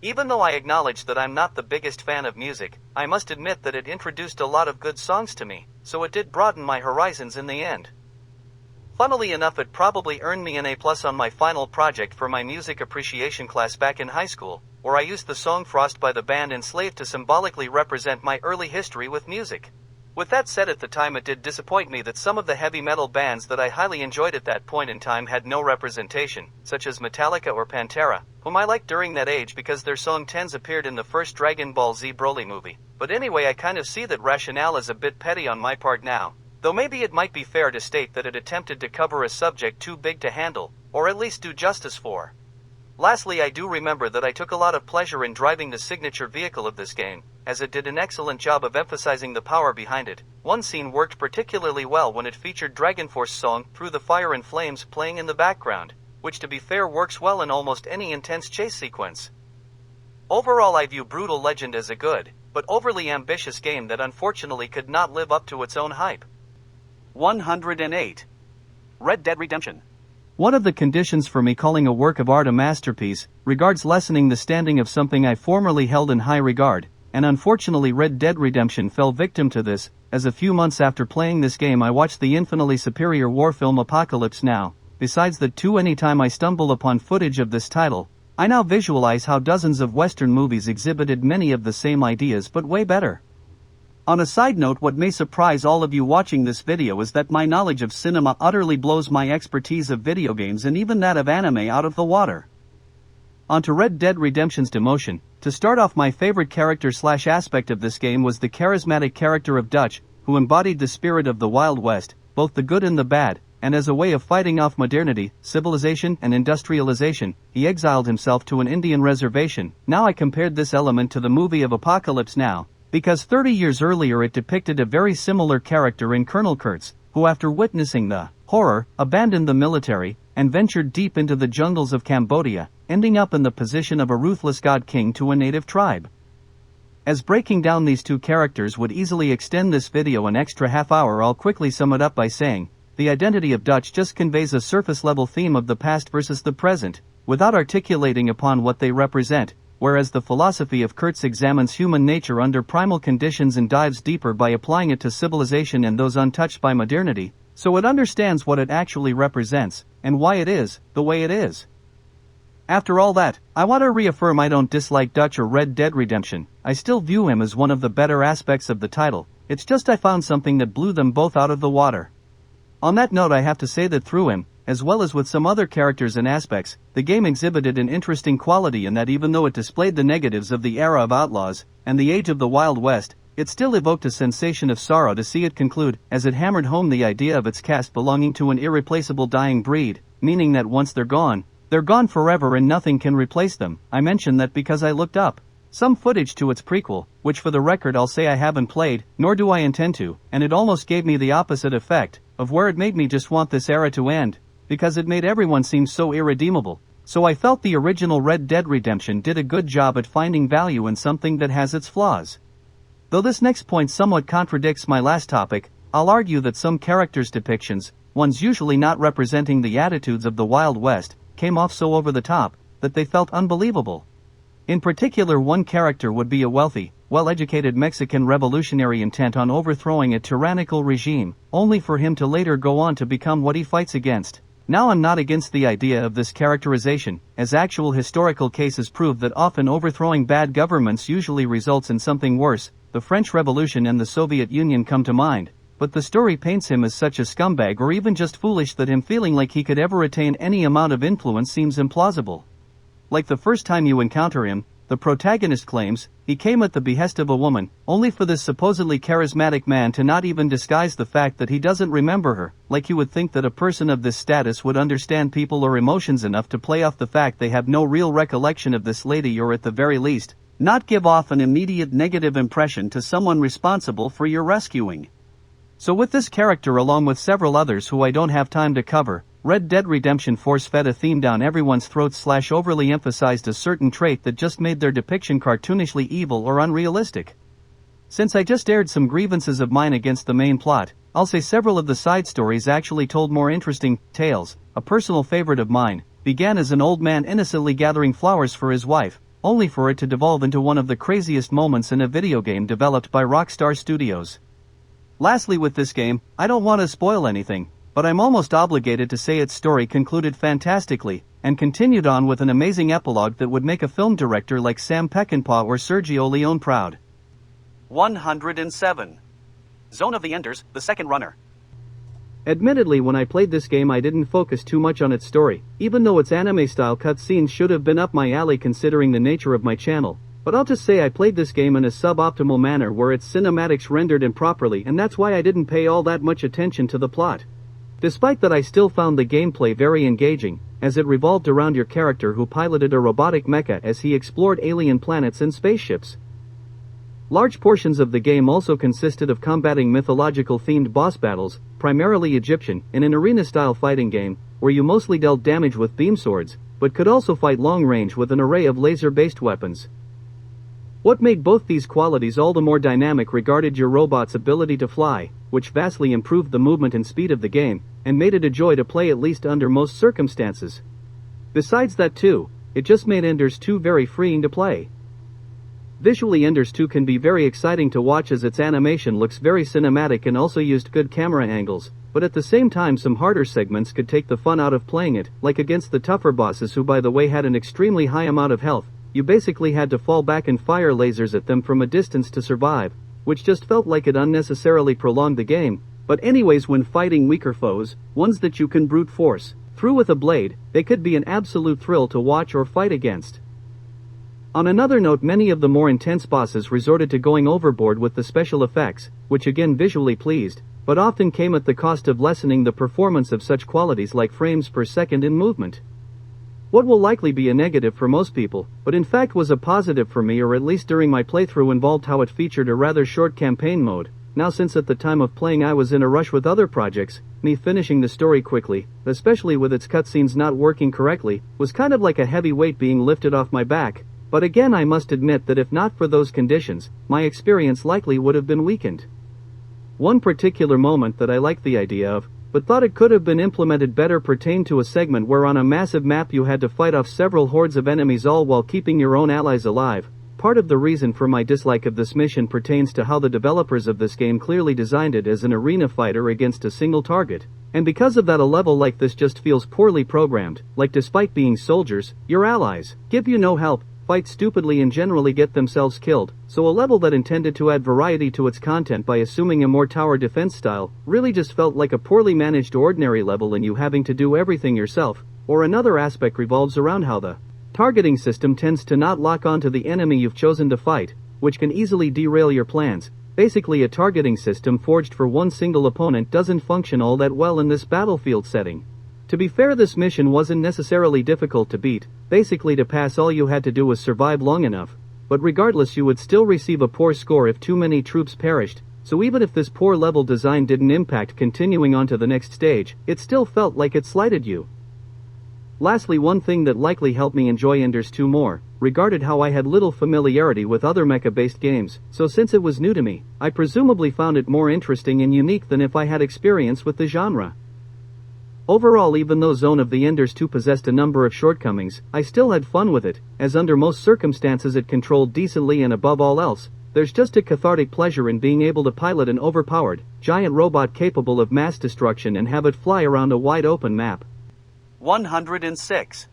Even though I acknowledge that I'm not the biggest fan of music, I must admit that it introduced a lot of good songs to me, so it did broaden my horizons in the end. Funnily enough, it probably earned me an A+ on my final project for my music appreciation class back in high school, where I used the song Frost by the band Enslaved to symbolically represent my early history with music. With that said, at the time it did disappoint me that some of the heavy metal bands that I highly enjoyed at that point in time had no representation, such as Metallica or Pantera, whom I liked during that age because their song Tens appeared in the first Dragon Ball Z Broly movie. But anyway, I kind of see that rationale is a bit petty on my part now, though maybe it might be fair to state that it attempted to cover a subject too big to handle, or at least do justice for. Lastly, I do remember that I took a lot of pleasure in driving the signature vehicle of this game, as it did an excellent job of emphasizing the power behind it. One scene worked particularly well when it featured Dragon Force's song Through the Fire and Flames playing in the background, which to be fair works well in almost any intense chase sequence. Overall, I view Brutal Legend as a good, but overly ambitious game that unfortunately could not live up to its own hype. 108. Red Dead Redemption. One of the conditions for me calling a work of art a masterpiece regards lessening the standing of something I formerly held in high regard, and unfortunately Red Dead Redemption fell victim to this, as a few months after playing this game I watched the infinitely superior war film Apocalypse Now. Besides that too, anytime I stumble upon footage of this title, I now visualize how dozens of Western movies exhibited many of the same ideas but way better. On a side note, what may surprise all of you watching this video is that my knowledge of cinema utterly blows my expertise of video games and even that of anime out of the water. Onto Red Dead Redemption's demotion. To start off, my favorite character/aspect of this game was the charismatic character of Dutch, who embodied the spirit of the Wild West, both the good and the bad, and as a way of fighting off modernity, civilization, and industrialization, he exiled himself to an Indian reservation. Now I compared this element to the movie of Apocalypse Now, because 30 years earlier it depicted a very similar character in Colonel Kurtz, who after witnessing the horror, abandoned the military, and ventured deep into the jungles of Cambodia, ending up in the position of a ruthless god king to a native tribe. As breaking down these two characters would easily extend this video an extra half hour, I'll quickly sum it up by saying, the identity of Dutch just conveys a surface-level theme of the past versus the present, without articulating upon what they represent, whereas the philosophy of Kurtz examines human nature under primal conditions and dives deeper by applying it to civilization and those untouched by modernity, so it understands what it actually represents, and why it is the way it is. After all that, I want to reaffirm I don't dislike Dutch or Red Dead Redemption. I still view him as one of the better aspects of the title. It's just I found something that blew them both out of the water. On that note, I have to say that through him, as well as with some other characters and aspects, the game exhibited an interesting quality in that even though it displayed the negatives of the era of outlaws and the age of the Wild West, it still evoked a sensation of sorrow to see it conclude, as it hammered home the idea of its cast belonging to an irreplaceable dying breed, meaning that once they're gone forever and nothing can replace them. I mention that because I looked up some footage to its prequel, which for the record I'll say I haven't played, nor do I intend to, and it almost gave me the opposite effect, of where it made me just want this era to end, because it made everyone seem so irredeemable. So I felt the original Red Dead Redemption did a good job at finding value in something that has its flaws. Though this next point somewhat contradicts my last topic, I'll argue that some characters' depictions, ones usually not representing the attitudes of the Wild West, came off so over the top that they felt unbelievable. In particular, one character would be a wealthy, well-educated Mexican revolutionary intent on overthrowing a tyrannical regime, only for him to later go on to become what he fights against. Now I'm not against the idea of this characterization, as actual historical cases prove that often overthrowing bad governments usually results in something worse. The French Revolution and the Soviet Union come to mind, but the story paints him as such a scumbag or even just foolish that him feeling like he could ever attain any amount of influence seems implausible. Like the first time you encounter him, the protagonist claims, he came at the behest of a woman, only for this supposedly charismatic man to not even disguise the fact that he doesn't remember her, like you would think that a person of this status would understand people or emotions enough to play off the fact they have no real recollection of this lady, or at the very least, not give off an immediate negative impression to someone responsible for your rescuing. So with this character along with several others who I don't have time to cover, Red Dead Redemption force-fed a theme down everyone's throats / overly emphasized a certain trait that just made their depiction cartoonishly evil or unrealistic. Since I just aired some grievances of mine against the main plot, I'll say several of the side stories actually told more interesting tales. A personal favorite of mine began as an old man innocently gathering flowers for his wife, only for it to devolve into one of the craziest moments in a video game developed by Rockstar Studios. Lastly, with this game, I don't want to spoil anything, but I'm almost obligated to say its story concluded fantastically, and continued on with an amazing epilogue that would make a film director like Sam Peckinpah or Sergio Leone proud. 107. Zone of the Enders, the second runner. Admittedly, when I played this game I didn't focus too much on its story, even though its anime-style cutscenes should have been up my alley considering the nature of my channel. But I'll just say I played this game in a suboptimal manner where its cinematics rendered improperly, and that's why I didn't pay all that much attention to the plot. Despite that, I still found the gameplay very engaging, as it revolved around your character who piloted a robotic mecha as he explored alien planets and spaceships. Large portions of the game also consisted of combating mythological-themed boss battles, primarily Egyptian, in an arena-style fighting game, where you mostly dealt damage with beam swords, but could also fight long-range with an array of laser-based weapons. What made both these qualities all the more dynamic regarded your robot's ability to fly, which vastly improved the movement and speed of the game, and made it a joy to play at least under most circumstances. Besides that too, it just made Enders 2 very freeing to play. Visually, Enders 2 can be very exciting to watch as its animation looks very cinematic and also used good camera angles, but at the same time some harder segments could take the fun out of playing it, like against the tougher bosses who by the way had an extremely high amount of health. You basically had to fall back and fire lasers at them from a distance to survive, which just felt like it unnecessarily prolonged the game. But anyways, when fighting weaker foes, ones that you can brute force through with a blade, they could be an absolute thrill to watch or fight against. On another note, many of the more intense bosses resorted to going overboard with the special effects, which again visually pleased, but often came at the cost of lessening the performance of such qualities like frames per second in movement. What will likely be a negative for most people, but in fact was a positive for me, or at least during my playthrough, involved how it featured a rather short campaign mode. Now, since at the time of playing I was in a rush with other projects, me finishing the story quickly, especially with its cutscenes not working correctly, was kind of like a heavy weight being lifted off my back. But again, I must admit that if not for those conditions, my experience likely would have been weakened. One particular moment that I liked the idea of, but thought it could have been implemented better, pertained to a segment where on a massive map you had to fight off several hordes of enemies all while keeping your own allies alive. Part of the reason for my dislike of this mission pertains to how the developers of this game clearly designed it as an arena fighter against a single target. And because of that, a level like this just feels poorly programmed, like despite being soldiers, your allies give you no help, fight stupidly and generally get themselves killed. So a level that intended to add variety to its content by assuming a more tower defense style really just felt like a poorly managed ordinary level and you having to do everything yourself. Or another aspect revolves around how the targeting system tends to not lock onto the enemy you've chosen to fight, which can easily derail your plans. Basically, a targeting system forged for one single opponent doesn't function all that well in this battlefield setting. To be fair, this mission wasn't necessarily difficult to beat. Basically, to pass all you had to do was survive long enough. But regardless, you would still receive a poor score if too many troops perished, so even if this poor level design didn't impact continuing on to the next stage, it still felt like it slighted you. Lastly, one thing that likely helped me enjoy Enders 2 more, regarded how I had little familiarity with other mecha-based games, so since it was new to me, I presumably found it more interesting and unique than if I had experience with the genre. Overall, even though Zone of the Enders 2 possessed a number of shortcomings, I still had fun with it, as under most circumstances it controlled decently, and above all else, there's just a cathartic pleasure in being able to pilot an overpowered, giant robot capable of mass destruction and have it fly around a wide open map. 106.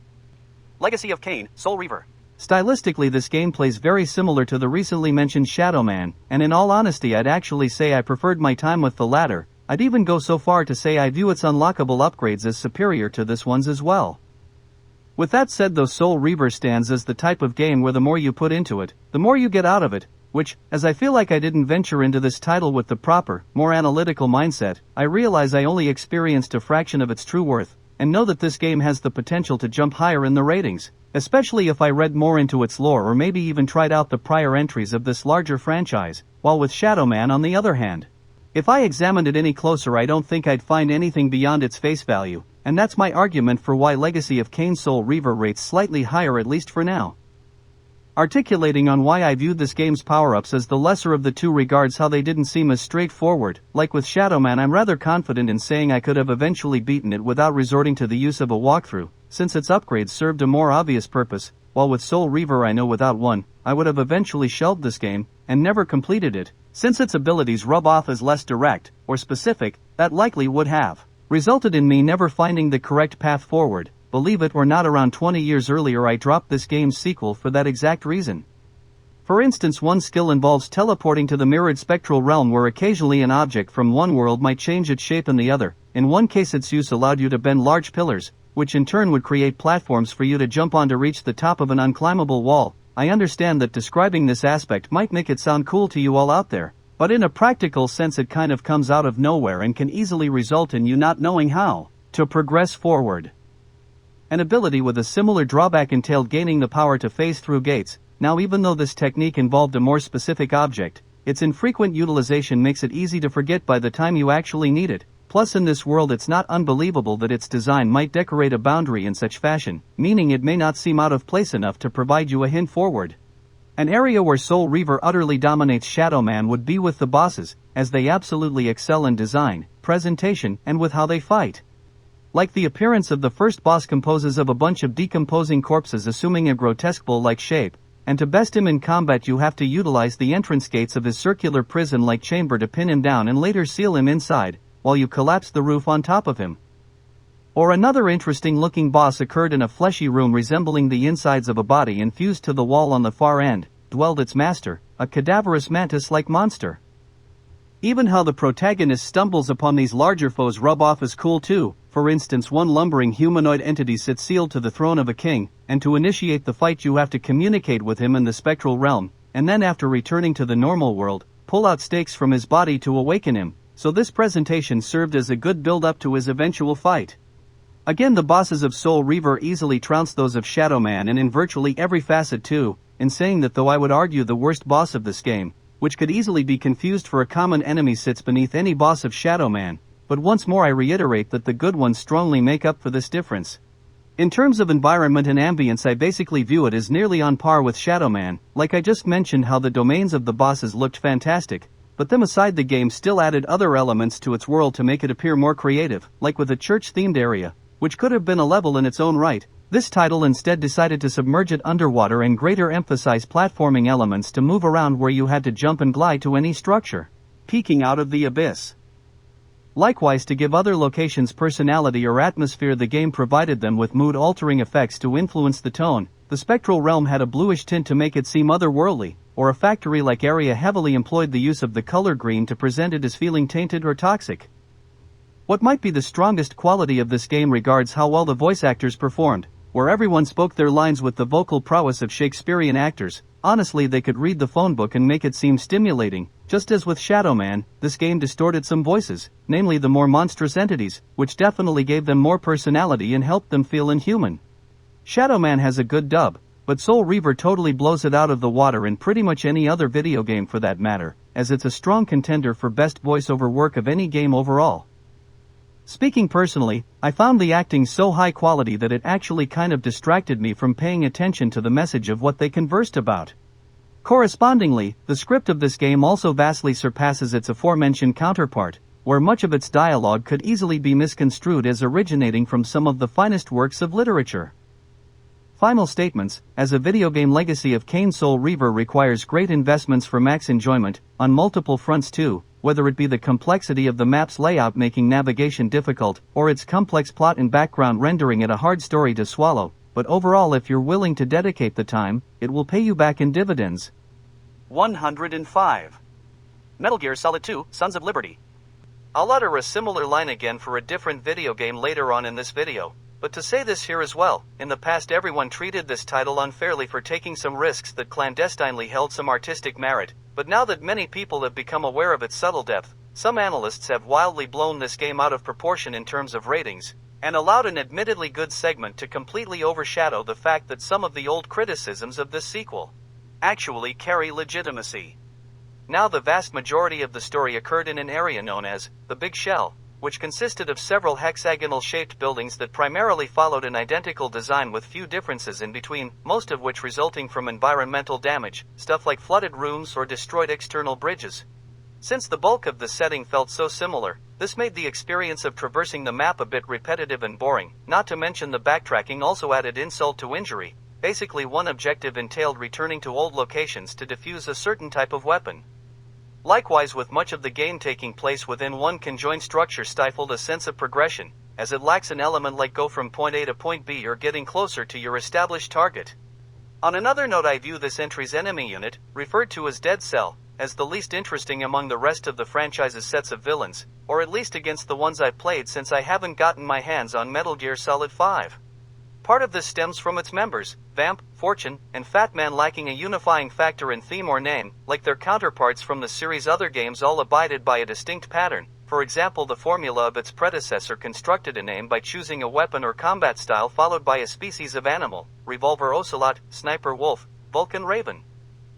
Legacy of Kain, Soul Reaver. Stylistically, this game plays very similar to the recently mentioned Shadowman, and in all honesty I'd actually say I preferred my time with the latter. I'd even go so far to say I view its unlockable upgrades as superior to this one's as well. With that said though, Soul Reaver stands as the type of game where the more you put into it, the more you get out of it, which, as I feel like I didn't venture into this title with the proper, more analytical mindset, I realize I only experienced a fraction of its true worth, and know that this game has the potential to jump higher in the ratings, especially if I read more into its lore or maybe even tried out the prior entries of this larger franchise, while with Shadowman on the other hand, if I examined it any closer I don't think I'd find anything beyond its face value, and that's my argument for why Legacy of Kain Soul Reaver rates slightly higher, at least for now. Articulating on why I viewed this game's power-ups as the lesser of the two regards how they didn't seem as straightforward. Like with Shadowman, I'm rather confident in saying I could have eventually beaten it without resorting to the use of a walkthrough, since its upgrades served a more obvious purpose, while with Soul Reaver I know without one, I would have eventually shelved this game, and never completed it, since its abilities rub off as less direct, or specific. That likely would have resulted in me never finding the correct path forward. Believe it or not, around 20 years earlier I dropped this game's sequel for that exact reason. For instance, one skill involves teleporting to the mirrored spectral realm where occasionally an object from one world might change its shape in the other. In one case its use allowed you to bend large pillars, which in turn would create platforms for you to jump on to reach the top of an unclimbable wall. I understand that describing this aspect might make it sound cool to you all out there, but in a practical sense it kind of comes out of nowhere and can easily result in you not knowing how to progress forward. An ability with a similar drawback entailed gaining the power to phase through gates. Now, even though this technique involved a more specific object, its infrequent utilization makes it easy to forget by the time you actually need it. Plus, in this world it's not unbelievable that its design might decorate a boundary in such fashion, meaning it may not seem out of place enough to provide you a hint forward. An area where Soul Reaver utterly dominates Shadowman would be with the bosses, as they absolutely excel in design, presentation, and with how they fight. Like the appearance of the first boss composes of a bunch of decomposing corpses assuming a grotesque bull-like shape, and to best him in combat you have to utilize the entrance gates of his circular prison-like chamber to pin him down and later seal him inside, while you collapse the roof on top of him. Or another interesting-looking boss occurred in a fleshy room resembling the insides of a body and fused to the wall on the far end, dwelled its master, a cadaverous mantis-like monster. Even how the protagonist stumbles upon these larger foes rub off as cool too. For instance, one lumbering humanoid entity sits sealed to the throne of a king, and to initiate the fight you have to communicate with him in the spectral realm, and then after returning to the normal world, pull out stakes from his body to awaken him, so this presentation served as a good build-up to his eventual fight. Again, the bosses of Soul Reaver easily trounce those of Shadowman and in virtually every facet too, in saying that though I would argue the worst boss of this game, which could easily be confused for a common enemy, sits beneath any boss of Shadowman, but once more I reiterate that the good ones strongly make up for this difference. In terms of environment and ambience I basically view it as nearly on par with Shadowman. Like I just mentioned how the domains of the bosses looked fantastic, but them aside the game still added other elements to its world to make it appear more creative, like with a church-themed area, which could have been a level in its own right. This title instead decided to submerge it underwater and greater emphasize platforming elements to move around where you had to jump and glide to any structure, peeking out of the abyss. Likewise, to give other locations personality or atmosphere, the game provided them with mood-altering effects to influence the tone. The spectral realm had a bluish tint to make it seem otherworldly, or a factory-like area heavily employed the use of the color green to present it as feeling tainted or toxic. What might be the strongest quality of this game regards how well the voice actors performed, where everyone spoke their lines with the vocal prowess of Shakespearean actors. Honestly, they could read the phone book and make it seem stimulating. Just as with Shadowman, this game distorted some voices, namely the more monstrous entities, which definitely gave them more personality and helped them feel inhuman. Shadowman has a good dub, but Soul Reaver totally blows it out of the water in pretty much any other video game for that matter, as it's a strong contender for best voiceover work of any game overall. Speaking personally, I found the acting so high quality that it actually kind of distracted me from paying attention to the message of what they conversed about. Correspondingly, the script of this game also vastly surpasses its aforementioned counterpart, where much of its dialogue could easily be misconstrued as originating from some of the finest works of literature. Final statements: as a video game, legacy of Kain Soul Reaver requires great investments for max enjoyment, on multiple fronts too, whether it be the complexity of the map's layout making navigation difficult, or its complex plot and background rendering it a hard story to swallow. But overall, if you're willing to dedicate the time, it will pay you back in dividends. 105. Metal Gear Solid 2, Sons of Liberty. I'll utter a similar line again for a different video game later on in this video, but to say this here as well, in the past everyone treated this title unfairly for taking some risks that clandestinely held some artistic merit, but now that many people have become aware of its subtle depth, some analysts have wildly blown this game out of proportion in terms of ratings, and allowed an admittedly good segment to completely overshadow the fact that some of the old criticisms of this sequel actually carry legitimacy. Now, the vast majority of the story occurred in an area known as the Big Shell, which consisted of several hexagonal-shaped buildings that primarily followed an identical design with few differences in between, most of which resulting from environmental damage, stuff like flooded rooms or destroyed external bridges. Since the bulk of the setting felt so similar, this made the experience of traversing the map a bit repetitive and boring, not to mention the backtracking also added insult to injury. Basically, one objective entailed returning to old locations to defuse a certain type of weapon. Likewise, with much of the game taking place within one conjoined structure, stifled a sense of progression, as it lacks an element like go from point A to point B or getting closer to your established target. On another note, I view this entry's enemy unit, referred to as Dead Cell, as the least interesting among the rest of the franchise's sets of villains, or at least against the ones I've played since I haven't gotten my hands on Metal Gear Solid 5. Part of this stems from its members, Vamp, Fortune, and Fat Man, lacking a unifying factor in theme or name, like their counterparts from the series' other games all abided by a distinct pattern. For example, the formula of its predecessor constructed a name by choosing a weapon or combat style followed by a species of animal, Revolver Ocelot, Sniper Wolf, Vulcan Raven.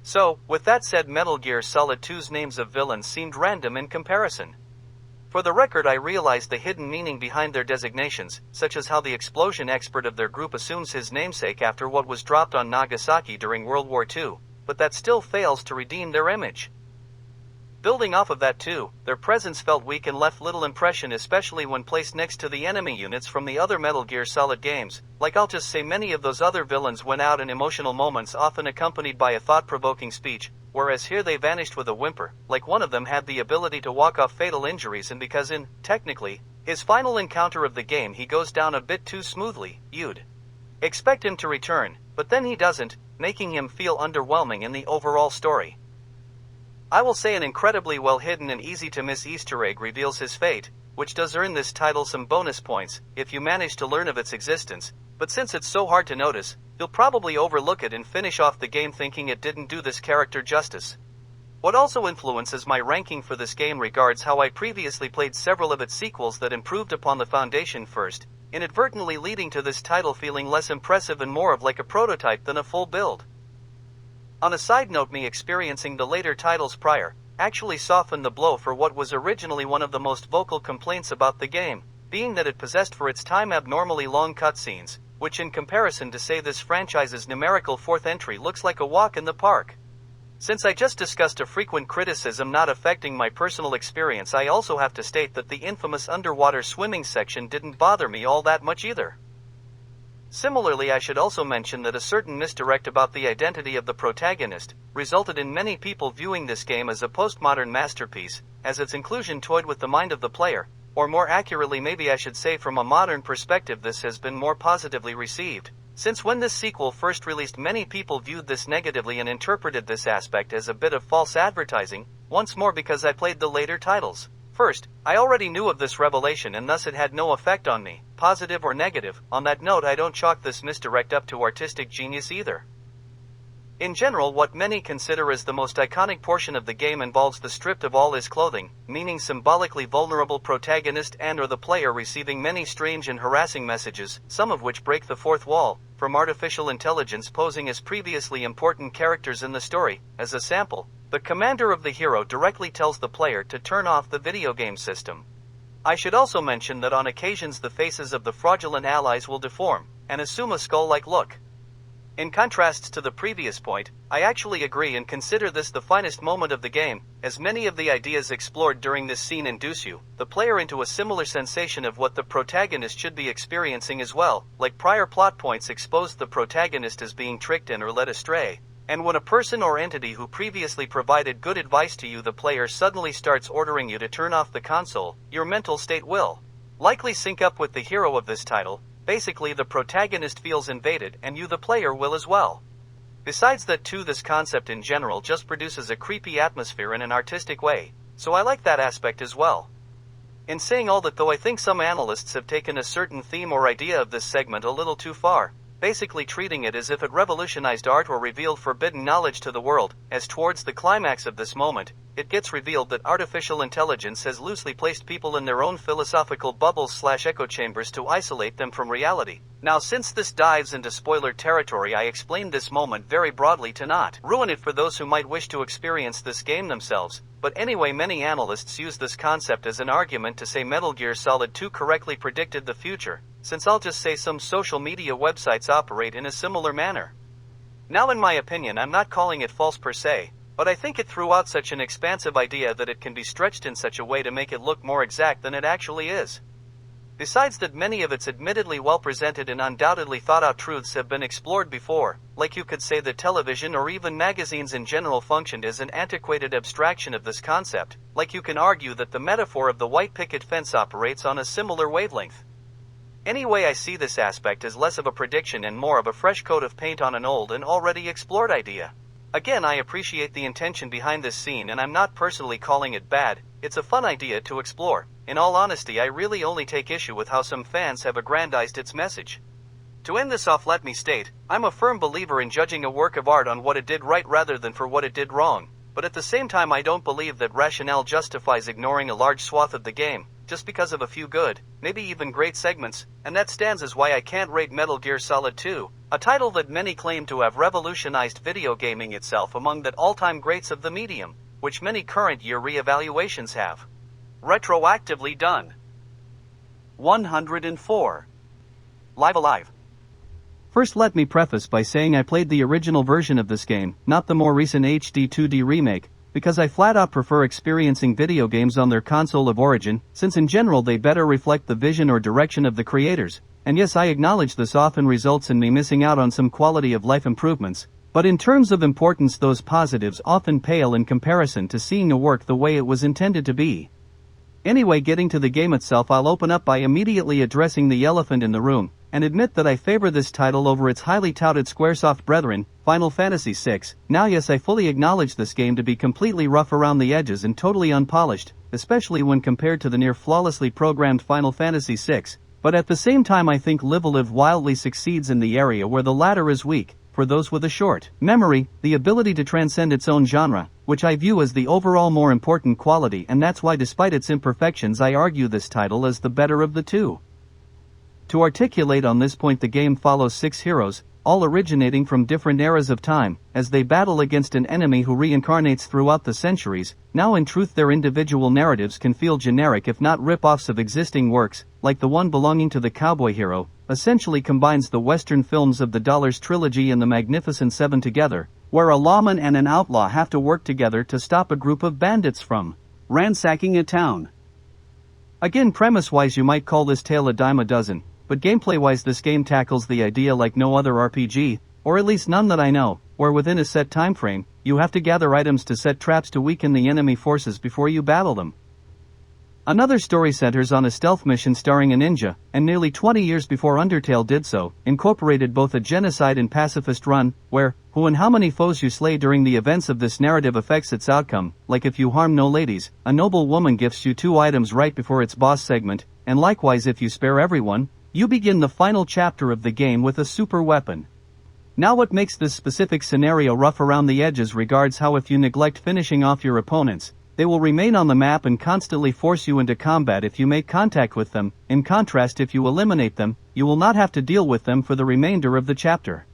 So, with that said, Metal Gear Solid 2's names of villains seemed random in comparison. For the record, I realized the hidden meaning behind their designations, such as how the explosion expert of their group assumes his namesake after what was dropped on Nagasaki during World War II, but that still fails to redeem their image. Building off of that too, their presence felt weak and left little impression, especially when placed next to the enemy units from the other Metal Gear Solid games. Like, I'll just say, many of those other villains went out in emotional moments, often accompanied by a thought-provoking speech, whereas here they vanished with a whimper. Like, one of them had the ability to walk off fatal injuries, and because technically, his final encounter of the game, he goes down a bit too smoothly, you'd expect him to return, but then he doesn't, making him feel underwhelming in the overall story. I will say an incredibly well-hidden and easy-to-miss Easter egg reveals his fate, which does earn this title some bonus points if you manage to learn of its existence, but since it's so hard to notice, you'll probably overlook it and finish off the game thinking it didn't do this character justice. What also influences my ranking for this game regards how I previously played several of its sequels that improved upon the foundation first, inadvertently leading to this title feeling less impressive and more of like a prototype than a full build. On a side note, me experiencing the later titles prior actually softened the blow for what was originally one of the most vocal complaints about the game, being that it possessed for its time abnormally long cutscenes, which in comparison to, say, this franchise's numerical fourth entry looks like a walk in the park. Since I just discussed a frequent criticism not affecting my personal experience, I also have to state that the infamous underwater swimming section didn't bother me all that much either. Similarly, I should also mention that a certain misdirect about the identity of the protagonist resulted in many people viewing this game as a postmodern masterpiece, as its inclusion toyed with the mind of the player, or more accurately, maybe I should say, from a modern perspective, this has been more positively received, since when this sequel first released, many people viewed this negatively and interpreted this aspect as a bit of false advertising, once more because I played the later titles. First, I already knew of this revelation and thus it had no effect on me, positive or negative. On that note, I don't chalk this misdirect up to artistic genius either. In general, what many consider as the most iconic portion of the game involves the stripped of all his clothing, meaning symbolically vulnerable protagonist and or the player receiving many strange and harassing messages, some of which break the fourth wall, from artificial intelligence posing as previously important characters in the story. As a sample, the commander of the hero directly tells the player to turn off the video game system. I should also mention that on occasions the faces of the fraudulent allies will deform and assume a skull-like look. In contrast to the previous point, I actually agree and consider this the finest moment of the game, as many of the ideas explored during this scene induce you, the player, into a similar sensation of what the protagonist should be experiencing as well. Like prior plot points exposed the protagonist as being tricked and or led astray, and when a person or entity who previously provided good advice to you, the player, suddenly starts ordering you to turn off the console, your mental state will likely sync up with the hero of this title. Basically, the protagonist feels invaded, and you, the player, will as well. Besides that too, this concept in general just produces a creepy atmosphere in an artistic way, so I like that aspect as well. In saying all that though, I think some analysts have taken a certain theme or idea of this segment a little too far, basically treating it as if it revolutionized art or revealed forbidden knowledge to the world, as towards the climax of this moment, it gets revealed that artificial intelligence has loosely placed people in their own philosophical bubbles/echo chambers to isolate them from reality. Now, since this dives into spoiler territory, I explained this moment very broadly to not ruin it for those who might wish to experience this game themselves, but anyway, many analysts use this concept as an argument to say Metal Gear Solid 2 correctly predicted the future, since I'll just say some social media websites operate in a similar manner. Now, in my opinion, I'm not calling it false per se, but I think it threw out such an expansive idea that it can be stretched in such a way to make it look more exact than it actually is. Besides that, many of its admittedly well-presented and undoubtedly thought-out truths have been explored before, like you could say that television or even magazines in general functioned as an antiquated abstraction of this concept, like you can argue that the metaphor of the white picket fence operates on a similar wavelength. Anyway, I see this aspect as less of a prediction and more of a fresh coat of paint on an old and already explored idea. Again, I appreciate the intention behind this scene and I'm not personally calling it bad, it's a fun idea to explore. In all honesty, I really only take issue with how some fans have aggrandized its message. To end this off, let me state, I'm a firm believer in judging a work of art on what it did right rather than for what it did wrong, but at the same time I don't believe that rationale justifies ignoring a large swath of the game, just because of a few good, maybe even great segments, and that stands as why I can't rate Metal Gear Solid 2, a title that many claim to have revolutionized video gaming itself among the all-time greats of the medium, which many current year re-evaluations have retroactively done. 104. Live Alive. First, let me preface by saying I played the original version of this game, not the more recent HD 2D remake, because I flat out prefer experiencing video games on their console of origin, since in general they better reflect the vision or direction of the creators. And yes, I acknowledge this often results in me missing out on some quality of life improvements, but in terms of importance those positives often pale in comparison to seeing a work the way it was intended to be. Anyway, getting to the game itself, I'll open up by immediately addressing the elephant in the room, and admit that I favor this title over its highly touted Squaresoft brethren, Final Fantasy VI. Now yes, I fully acknowledge this game to be completely rough around the edges and totally unpolished, especially when compared to the near flawlessly programmed Final Fantasy VI, but at the same time I think Live Alive wildly succeeds in the area where the latter is weak. For those with a short memory, the ability to transcend its own genre, which I view as the overall more important quality, and that's why despite its imperfections I argue this title as the better of the two. To articulate on this point, the game follows 6 heroes, all originating from different eras of time, as they battle against an enemy who reincarnates throughout the centuries. Now in truth their individual narratives can feel generic if not rip-offs of existing works, like the one belonging to the cowboy hero, essentially combines the Western films of the Dollars trilogy and the Magnificent Seven together, where a lawman and an outlaw have to work together to stop a group of bandits from ransacking a town. Again, premise-wise you might call this tale a dime a dozen, but gameplay-wise this game tackles the idea like no other RPG, or at least none that I know, where within a set time frame, you have to gather items to set traps to weaken the enemy forces before you battle them. Another story centers on a stealth mission starring a ninja, and nearly 20 years before Undertale did so, incorporated both a genocide and pacifist run, where, who and how many foes you slay during the events of this narrative affects its outcome, like if you harm no ladies, a noble woman gifts you 2 items right before its boss segment, and likewise if you spare everyone, you begin the final chapter of the game with a super weapon. Now what makes this specific scenario rough around the edges regards how if you neglect finishing off your opponents, they will remain on the map and constantly force you into combat if you make contact with them. In contrast, if you eliminate them, you will not have to deal with them for the remainder of the chapter.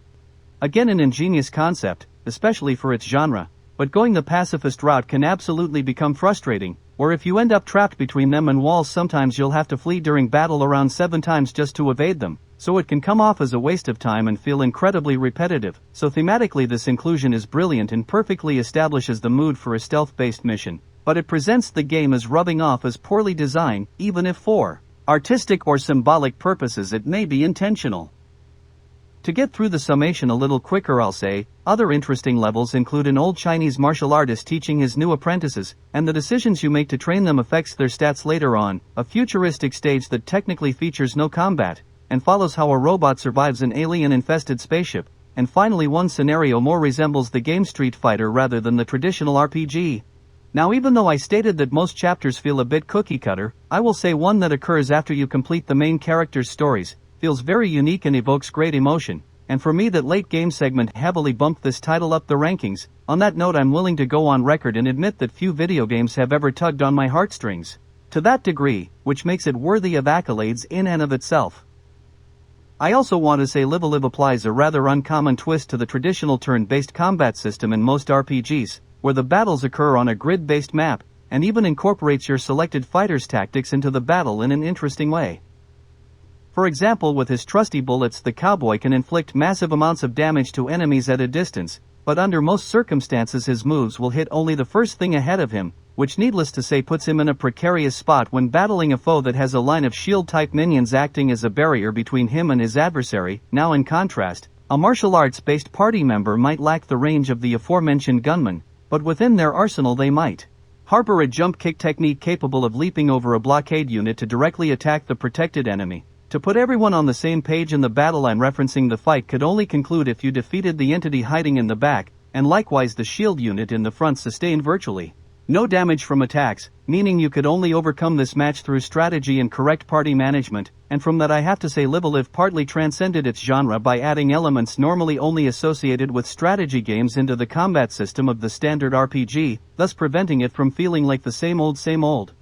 Again, an ingenious concept, especially for its genre, but going the pacifist route can absolutely become frustrating, or if you end up trapped between them and walls sometimes you'll have to flee during battle around 7 times just to evade them, so it can come off as a waste of time and feel incredibly repetitive. So thematically this inclusion is brilliant and perfectly establishes the mood for a stealth-based mission, but it presents the game as rubbing off as poorly designed, even if for artistic or symbolic purposes it may be intentional. To get through the summation a little quicker, I'll say, other interesting levels include an old Chinese martial artist teaching his new apprentices, and the decisions you make to train them affects their stats later on, a futuristic stage that technically features no combat, and follows how a robot survives an alien-infested spaceship, and finally one scenario more resembles the game Street Fighter rather than the traditional RPG. Now even though I stated that most chapters feel a bit cookie-cutter, I will say one that occurs after you complete the main character's stories feels very unique and evokes great emotion, and for me that late game segment heavily bumped this title up the rankings. On that note, I'm willing to go on record and admit that few video games have ever tugged on my heartstrings to that degree, which makes it worthy of accolades in and of itself. I also want to say Live Alive applies a rather uncommon twist to the traditional turn-based combat system in most RPGs, where the battles occur on a grid-based map, and even incorporates your selected fighter's tactics into the battle in an interesting way. For example, with his trusty bullets, the cowboy can inflict massive amounts of damage to enemies at a distance, but under most circumstances his moves will hit only the first thing ahead of him, which needless to say puts him in a precarious spot when battling a foe that has a line of shield-type minions acting as a barrier between him and his adversary. Now in contrast, a martial arts-based party member might lack the range of the aforementioned gunman, but within their arsenal they might harbor a jump kick technique capable of leaping over a blockade unit to directly attack the protected enemy. To put everyone on the same page in the battle I'm referencing, the fight could only conclude if you defeated the entity hiding in the back, and likewise the shield unit in the front sustained virtually no damage from attacks, meaning you could only overcome this match through strategy and correct party management, and from that I have to say Live A Live partly transcended its genre by adding elements normally only associated with strategy games into the combat system of the standard RPG, thus preventing it from feeling like the same old.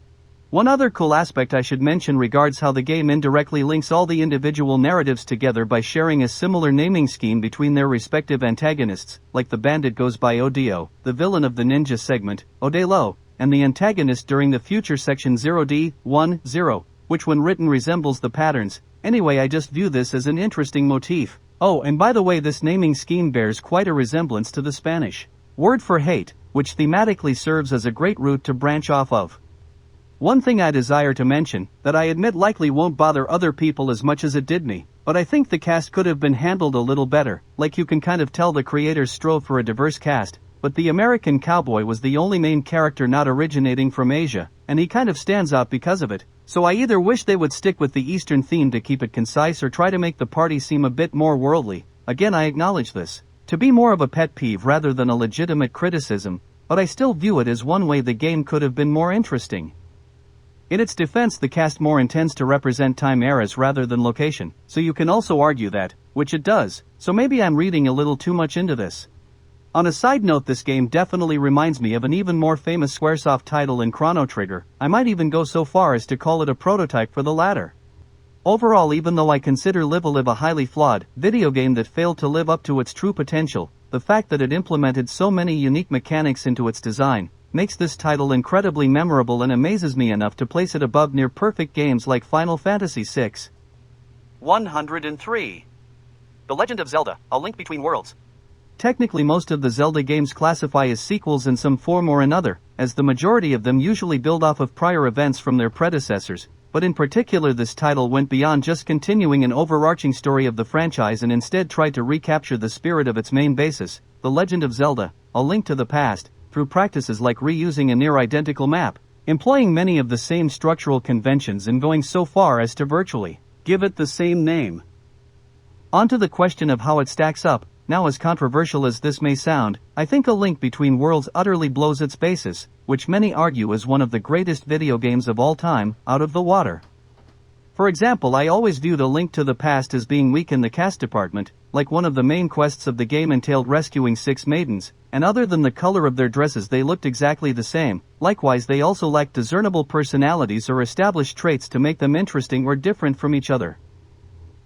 One other cool aspect I should mention regards how the game indirectly links all the individual narratives together by sharing a similar naming scheme between their respective antagonists, like the bandit goes by Odio, the villain of the ninja segment, Odelo, and the antagonist during the future section 0D10, which when written resembles the patterns. Anyway, I just view this as an interesting motif. Oh, and by the way, this naming scheme bears quite a resemblance to the Spanish word for hate, which thematically serves as a great route to branch off of. One thing I desire to mention, that I admit likely won't bother other people as much as it did me, but I think the cast could have been handled a little better. Like you can kind of tell the creators strove for a diverse cast, but the American cowboy was the only main character not originating from Asia, and he kind of stands out because of it. So I either wish they would stick with the Eastern theme to keep it concise or try to make the party seem a bit more worldly. Again, I acknowledge this to be more of a pet peeve rather than a legitimate criticism, but I still view it as one way the game could have been more interesting. In its defense, the cast more intends to represent time eras rather than location, so you can also argue that, which it does, so maybe I'm reading a little too much into this. On a side note, this game definitely reminds me of an even more famous Squaresoft title in Chrono Trigger. I might even go so far as to call it a prototype for the latter. Overall, even though I consider Live A Live a highly flawed video game that failed to live up to its true potential, the fact that it implemented so many unique mechanics into its design makes this title incredibly memorable and amazes me enough to place it above near-perfect games like Final Fantasy VI. 103. The Legend of Zelda, A Link Between Worlds. Technically, most of the Zelda games classify as sequels in some form or another, as the majority of them usually build off of prior events from their predecessors, but in particular this title went beyond just continuing an overarching story of the franchise and instead tried to recapture the spirit of its main basis, The Legend of Zelda, A Link to the Past, through practices like reusing a near-identical map, employing many of the same structural conventions and going so far as to virtually give it the same name. On to the question of how it stacks up. Now, as controversial as this may sound, I think A Link Between Worlds utterly blows its basis, which many argue is one of the greatest video games of all time, out of the water. For example, I always viewed A Link to the Past as being weak in the cast department, like one of the main quests of the game entailed rescuing 6 maidens, and other than the color of their dresses they looked exactly the same. Likewise, they also lacked discernible personalities or established traits to make them interesting or different from each other.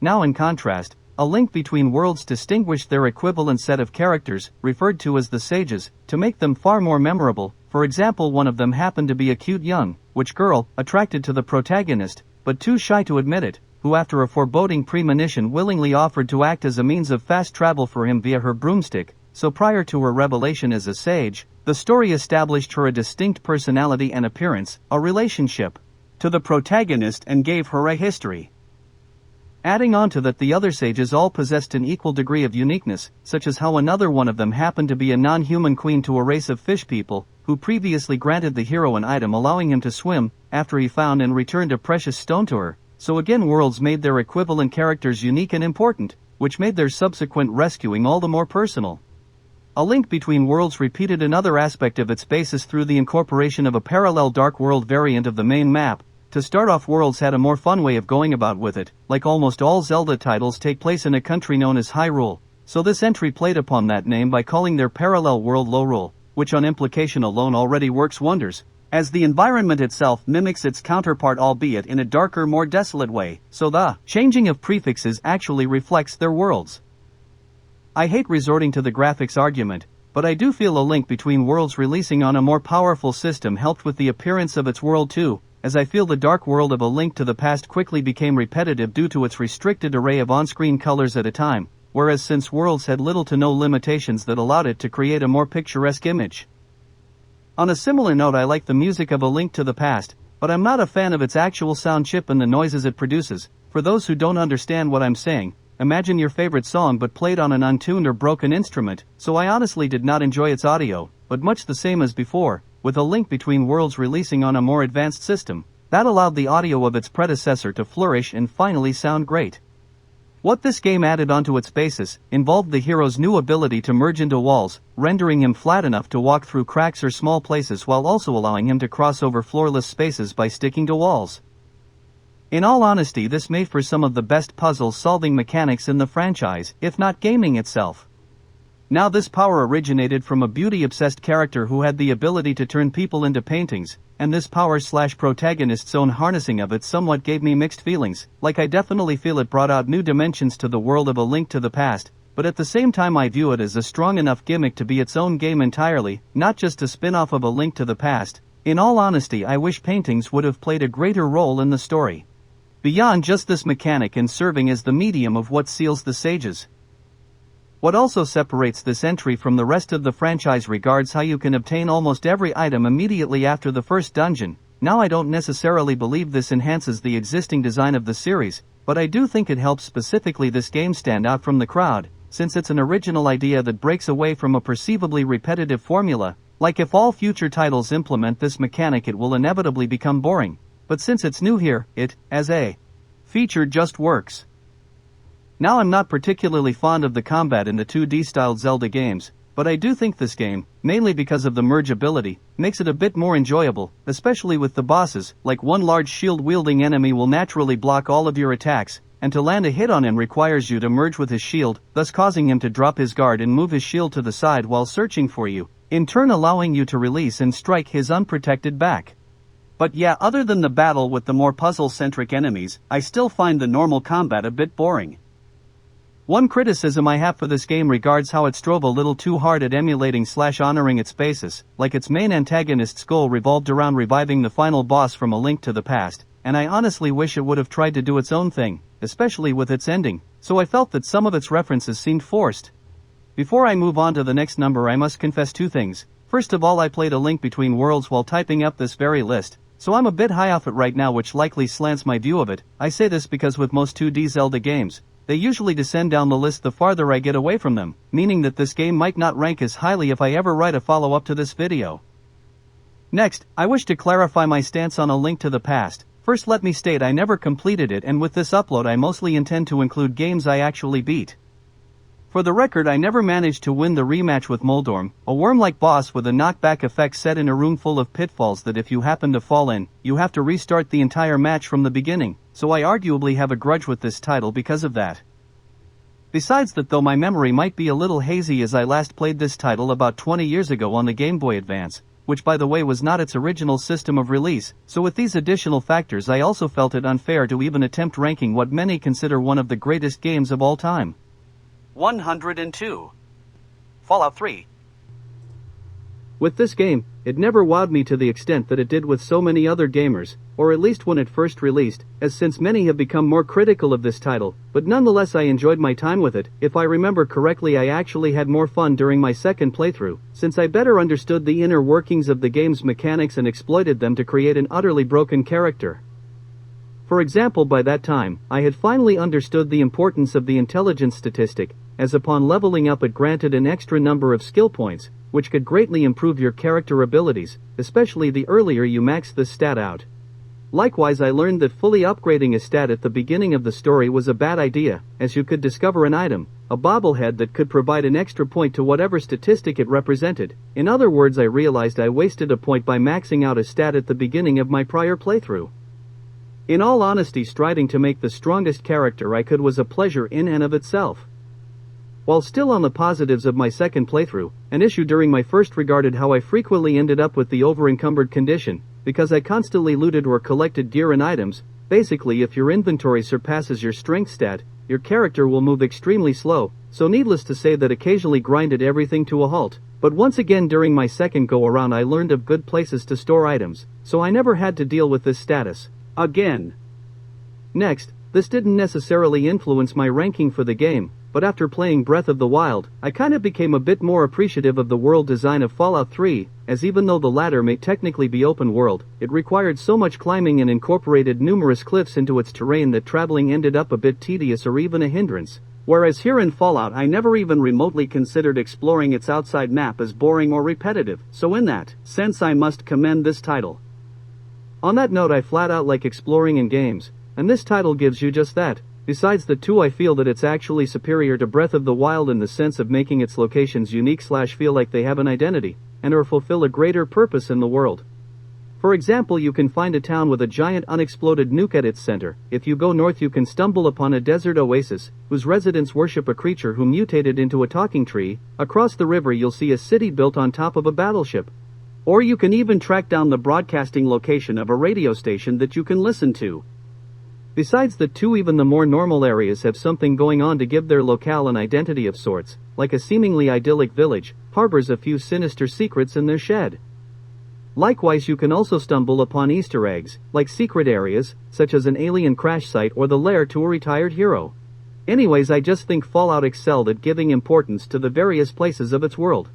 Now, in contrast, A Link Between Worlds distinguished their equivalent set of characters, referred to as the Sages, to make them far more memorable. For example, one of them happened to be a cute young witch girl, attracted to the protagonist, but too shy to admit it, who after a foreboding premonition willingly offered to act as a means of fast travel for him via her broomstick. So prior to her revelation as a sage, the story established her a distinct personality and appearance, a relationship to the protagonist, and gave her a history. Adding on to that, the other sages all possessed an equal degree of uniqueness, such as how another one of them happened to be a non-human queen to a race of fish people, who previously granted the hero an item allowing him to swim, after he found and returned a precious stone to her. So again, worlds made their equivalent characters unique and important, which made their subsequent rescuing all the more personal. A Link Between Worlds repeated another aspect of its basis through the incorporation of a parallel Dark World variant of the main map. To start off, Worlds had a more fun way of going about with it. Like almost all Zelda titles take place in a country known as Hyrule, so this entry played upon that name by calling their parallel world Lorule, which on implication alone already works wonders, as the environment itself mimics its counterpart, albeit in a darker, more desolate way, so the changing of prefixes actually reflects their worlds. I hate resorting to the graphics argument, but I do feel A Link Between Worlds releasing on a more powerful system helped with the appearance of its world too, as I feel the dark world of A Link to the Past quickly became repetitive due to its restricted array of on-screen colors at a time, whereas since Worlds had little to no limitations that allowed it to create a more picturesque image. On a similar note, I like the music of A Link to the Past, but I'm not a fan of its actual sound chip and the noises it produces. For those who don't understand what I'm saying, imagine your favorite song but played on an untuned or broken instrument. So I honestly did not enjoy its audio, but much the same as before, with A Link Between Worlds releasing on a more advanced system, That allowed the audio of its predecessor to flourish and finally sound great. What this game added onto its basis involved the hero's new ability to merge into walls, rendering him flat enough to walk through cracks or small places while also allowing him to cross over floorless spaces by sticking to walls. In all honesty, this made for some of the best puzzle-solving mechanics in the franchise, if not gaming itself. Now this power originated from a beauty-obsessed character who had the ability to turn people into paintings, and this power/protagonist's own harnessing of it somewhat gave me mixed feelings. Like, I definitely feel it brought out new dimensions to the world of A Link to the Past, but at the same time I view it as a strong enough gimmick to be its own game entirely, not just a spin-off of A Link to the Past. In all honesty, I wish paintings would have played a greater role in the story, beyond just this mechanic and serving as the medium of what seals the sages. What also separates this entry from the rest of the franchise regards how you can obtain almost every item immediately after the first dungeon. Now, I don't necessarily believe this enhances the existing design of the series, but I do think it helps specifically this game stand out from the crowd, since it's an original idea that breaks away from a perceivably repetitive formula. Like, if all future titles implement this mechanic, it will inevitably become boring, but since it's new here, it, as a feature, just works. Now, I'm not particularly fond of the combat in the 2D-styled Zelda games, but I do think this game, mainly because of the merge ability, makes it a bit more enjoyable, especially with the bosses. Like, one large shield-wielding enemy will naturally block all of your attacks, and to land a hit on him requires you to merge with his shield, thus causing him to drop his guard and move his shield to the side while searching for you, in turn allowing you to release and strike his unprotected back. But yeah, other than the battle with the more puzzle-centric enemies, I still find the normal combat a bit boring. One criticism I have for this game regards how it strove a little too hard at emulating/honoring its basis. Like, its main antagonist's goal revolved around reviving the final boss from A Link to the Past, and I honestly wish it would have tried to do its own thing, especially with its ending, so I felt that some of its references seemed forced. Before I move on to the next number, I must confess two things. First of all, I played A Link Between Worlds while typing up this very list, so I'm a bit high off it right now, which likely slants my view of it. I say this because with most 2D Zelda games, they usually descend down the list the farther I get away from them, meaning that this game might not rank as highly if I ever write a follow-up to this video. Next, I wish to clarify my stance on A Link to the Past. First, let me state I never completed it, and with this upload I mostly intend to include games I actually beat. For the record, I never managed to win the rematch with Moldorm, a worm-like boss with a knockback effect set in a room full of pitfalls that if you happen to fall in, you have to restart the entire match from the beginning, so I arguably have a grudge with this title because of that. Besides that, though, my memory might be a little hazy, as I last played this title about 20 years ago on the Game Boy Advance, which by the way was not its original system of release, so with these additional factors I also felt it unfair to even attempt ranking what many consider one of the greatest games of all time. 102. Fallout 3. With this game, it never wowed me to the extent that it did with so many other gamers, or at least when it first released, as since many have become more critical of this title, but nonetheless I enjoyed my time with it. If I remember correctly, I actually had more fun during my second playthrough, since I better understood the inner workings of the game's mechanics and exploited them to create an utterly broken character. For example, by that time, I had finally understood the importance of the intelligence statistic, as upon leveling up it granted an extra number of skill points, which could greatly improve your character abilities, especially the earlier you max this stat out. Likewise, I learned that fully upgrading a stat at the beginning of the story was a bad idea, as you could discover an item, a bobblehead, that could provide an extra point to whatever statistic it represented. In other words, I realized I wasted a point by maxing out a stat at the beginning of my prior playthrough. In all honesty, striding to make the strongest character I could was a pleasure in and of itself. While still on the positives of my second playthrough, an issue during my first regarded how I frequently ended up with the over-encumbered condition, because I constantly looted or collected gear and items. Basically, if your inventory surpasses your strength stat, your character will move extremely slow, so needless to say that occasionally grinded everything to a halt. But once again during my second go-around I learned of good places to store items, so I never had to deal with this status again. Next, this didn't necessarily influence my ranking for the game, but after playing Breath of the Wild, I kinda became a bit more appreciative of the world design of Fallout 3, as even though the latter may technically be open world, it required so much climbing and incorporated numerous cliffs into its terrain that traveling ended up a bit tedious or even a hindrance. Whereas here in Fallout I never even remotely considered exploring its outside map as boring or repetitive, so in that sense I must commend this title. On that note, I flat out like exploring in games, and this title gives you just that. Besides the two, I feel that it's actually superior to Breath of the Wild in the sense of making its locations unique / feel like they have an identity, and or fulfill a greater purpose in the world. For example, you can find a town with a giant unexploded nuke at its center. If you go north, you can stumble upon a desert oasis, whose residents worship a creature who mutated into a talking tree. Across the river, you'll see a city built on top of a battleship. Or you can even track down the broadcasting location of a radio station that you can listen to. Besides the two, even the more normal areas have something going on to give their locale an identity of sorts, like a seemingly idyllic village harbors a few sinister secrets in their shed. Likewise, you can also stumble upon Easter eggs, like secret areas, such as an alien crash site or the lair to a retired hero. Anyways, I just think Fallout excelled at giving importance to the various places of its world.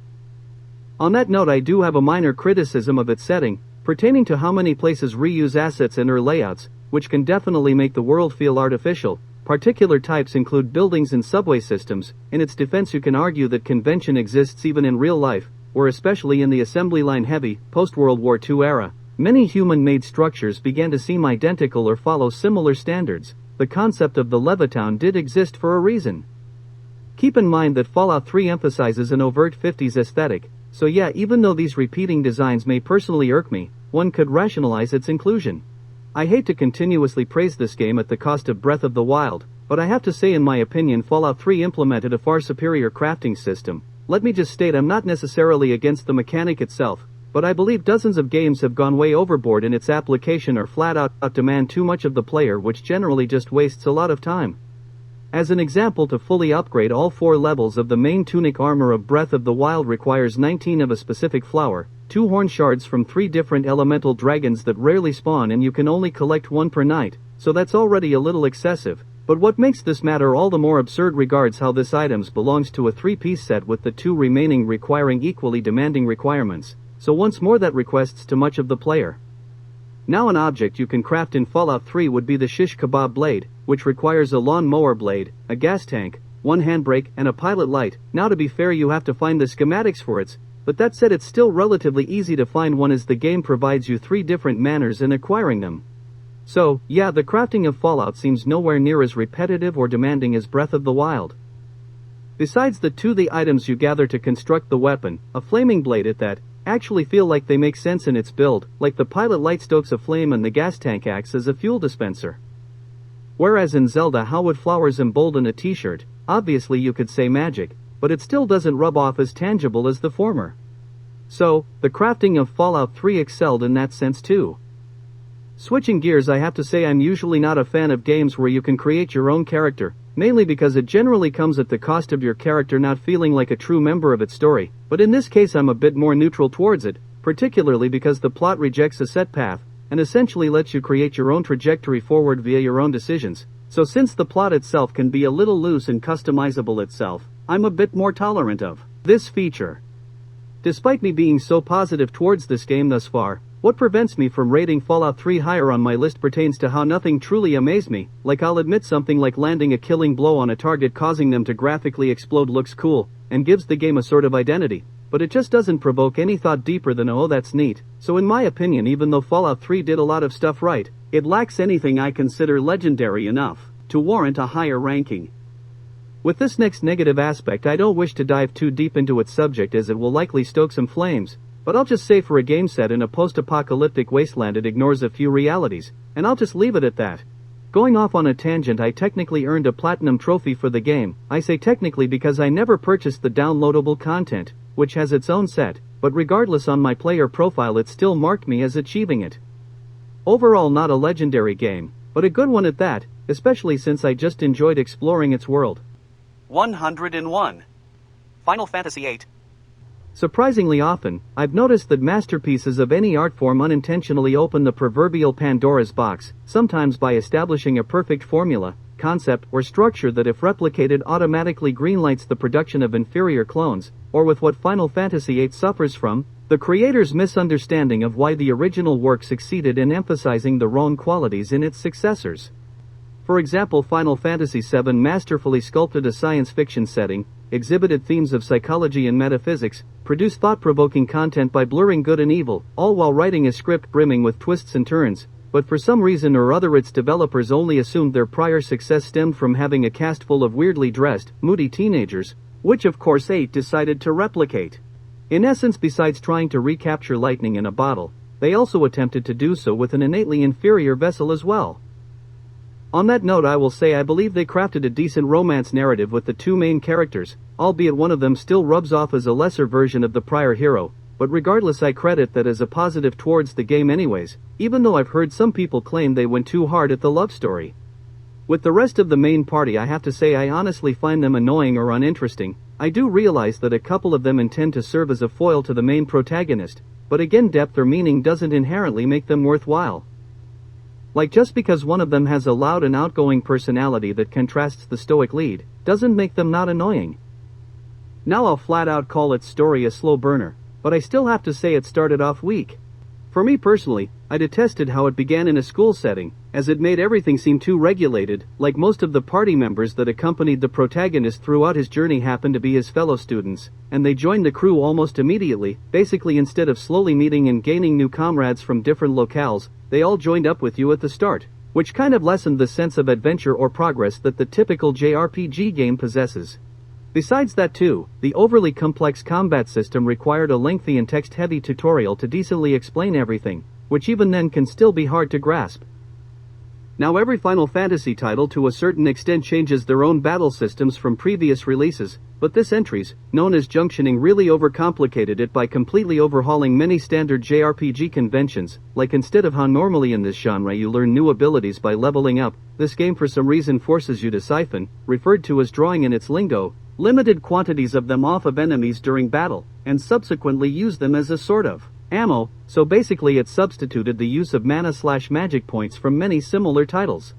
On that note, I do have a minor criticism of its setting, pertaining to how many places reuse assets and/or layouts, which can definitely make the world feel artificial. Particular types include buildings and subway systems. In its defense, you can argue that convention exists even in real life, where especially in the assembly line heavy, post-World War II era, many human-made structures began to seem identical or follow similar standards. The concept of the Levittown did exist for a reason. Keep in mind that Fallout 3 emphasizes an overt 50s aesthetic, so yeah, even though these repeating designs may personally irk me, one could rationalize its inclusion. I hate to continuously praise this game at the cost of Breath of the Wild, but I have to say, in my opinion, Fallout 3 implemented a far superior crafting system. Let me just state, I'm not necessarily against the mechanic itself, but I believe dozens of games have gone way overboard in its application or flat out demand too much of the player, which generally just wastes a lot of time. As an example, to fully upgrade all 4 levels of the main tunic armor of Breath of the Wild requires 19 of a specific flower, 2 horn shards from 3 different elemental dragons that rarely spawn, and you can only collect 1 per night, so that's already a little excessive. But what makes this matter all the more absurd regards how this items belongs to a 3-piece set with the 2 remaining requiring equally demanding requirements, so once more that requests too much of the player. Now, an object you can craft in Fallout 3 would be the shish kebab blade, which requires a lawn mower blade, a gas tank, 1 handbrake, and a pilot light. Now, to be fair, you have to find the schematics for it, but that said, it's still relatively easy to find one as the game provides you 3 different manners in acquiring them. So, yeah, the crafting of Fallout seems nowhere near as repetitive or demanding as Breath of the Wild. Besides the 2 the items you gather to construct the weapon, a flaming blade at that, actually feel like they make sense in its build, like the pilot light stokes a flame and the gas tank acts as a fuel dispenser. Whereas in Zelda, how would flowers embolden a t-shirt? Obviously you could say magic, but it still doesn't rub off as tangible as the former. So, the crafting of Fallout 3 excelled in that sense too. Switching gears, I have to say I'm usually not a fan of games where you can create your own character, mainly because it generally comes at the cost of your character not feeling like a true member of its story, but in this case I'm a bit more neutral towards it, particularly because the plot rejects a set path, and essentially lets you create your own trajectory forward via your own decisions. So since the plot itself can be a little loose and customizable itself, I'm a bit more tolerant of this feature. Despite me being so positive towards this game thus far, what prevents me from rating Fallout 3 higher on my list pertains to how nothing truly amazed me. Like, I'll admit something like landing a killing blow on a target causing them to graphically explode looks cool, and gives the game a sort of identity, but it just doesn't provoke any thought deeper than oh that's neat. So in my opinion, even though Fallout 3 did a lot of stuff right, it lacks anything I consider legendary enough to warrant a higher ranking. With this next negative aspect, I don't wish to dive too deep into its subject as it will likely stoke some flames. But I'll just say, for a game set in a post-apocalyptic wasteland, it ignores a few realities, and I'll just leave it at that. Going off on a tangent, I technically earned a platinum trophy for the game. I say technically because I never purchased the downloadable content, which has its own set, but regardless, on my player profile it still marked me as achieving it. Overall, not a legendary game, but a good one at that, especially since I just enjoyed exploring its world. 101. Final Fantasy VIII. Surprisingly often, I've noticed that masterpieces of any art form unintentionally open the proverbial Pandora's box, sometimes by establishing a perfect formula, concept, or structure that if replicated automatically greenlights the production of inferior clones, or with what Final Fantasy VIII suffers from, the creator's misunderstanding of why the original work succeeded in emphasizing the wrong qualities in its successors. For example, Final Fantasy VII masterfully sculpted a science fiction setting. exhibited themes of psychology and metaphysics, produced thought-provoking content by blurring good and evil, all while writing a script brimming with twists and turns, but for some reason or other its developers only assumed their prior success stemmed from having a cast full of weirdly dressed, moody teenagers, which of course 8 decided to replicate. In essence, besides trying to recapture lightning in a bottle, they also attempted to do so with an innately inferior vessel as well. On that note, I will say I believe they crafted a decent romance narrative with the two main characters, albeit one of them still rubs off as a lesser version of the prior hero, but regardless I credit that as a positive towards the game anyways, even though I've heard some people claim they went too hard at the love story. With the rest of the main party, I have to say I honestly find them annoying or uninteresting. I do realize that a couple of them intend to serve as a foil to the main protagonist, but again, depth or meaning doesn't inherently make them worthwhile. Like, just because one of them has a loud and outgoing personality that contrasts the stoic lead, doesn't make them not annoying. Now I'll flat out call its story a slow burner, but I still have to say it started off weak. For me personally, I detested how it began in a school setting, as it made everything seem too regulated. Like most of the party members that accompanied the protagonist throughout his journey happened to be his fellow students, and they joined the crew almost immediately. Basically, instead of slowly meeting and gaining new comrades from different locales, they all joined up with you at the start, which kind of lessened the sense of adventure or progress that the typical JRPG game possesses. Besides that too, the overly complex combat system required a lengthy and text-heavy tutorial to decently explain everything, which even then can still be hard to grasp. Now every Final Fantasy title to a certain extent changes their own battle systems from previous releases, but this entries, known as junctioning, really overcomplicated it by completely overhauling many standard JRPG conventions. Like, instead of how normally in this genre you learn new abilities by leveling up, this game for some reason forces you to siphon, referred to as drawing in its lingo, limited quantities of them off of enemies during battle, and subsequently use them as a sort of ammo. So basically it substituted the use of mana/magic points from many similar titles.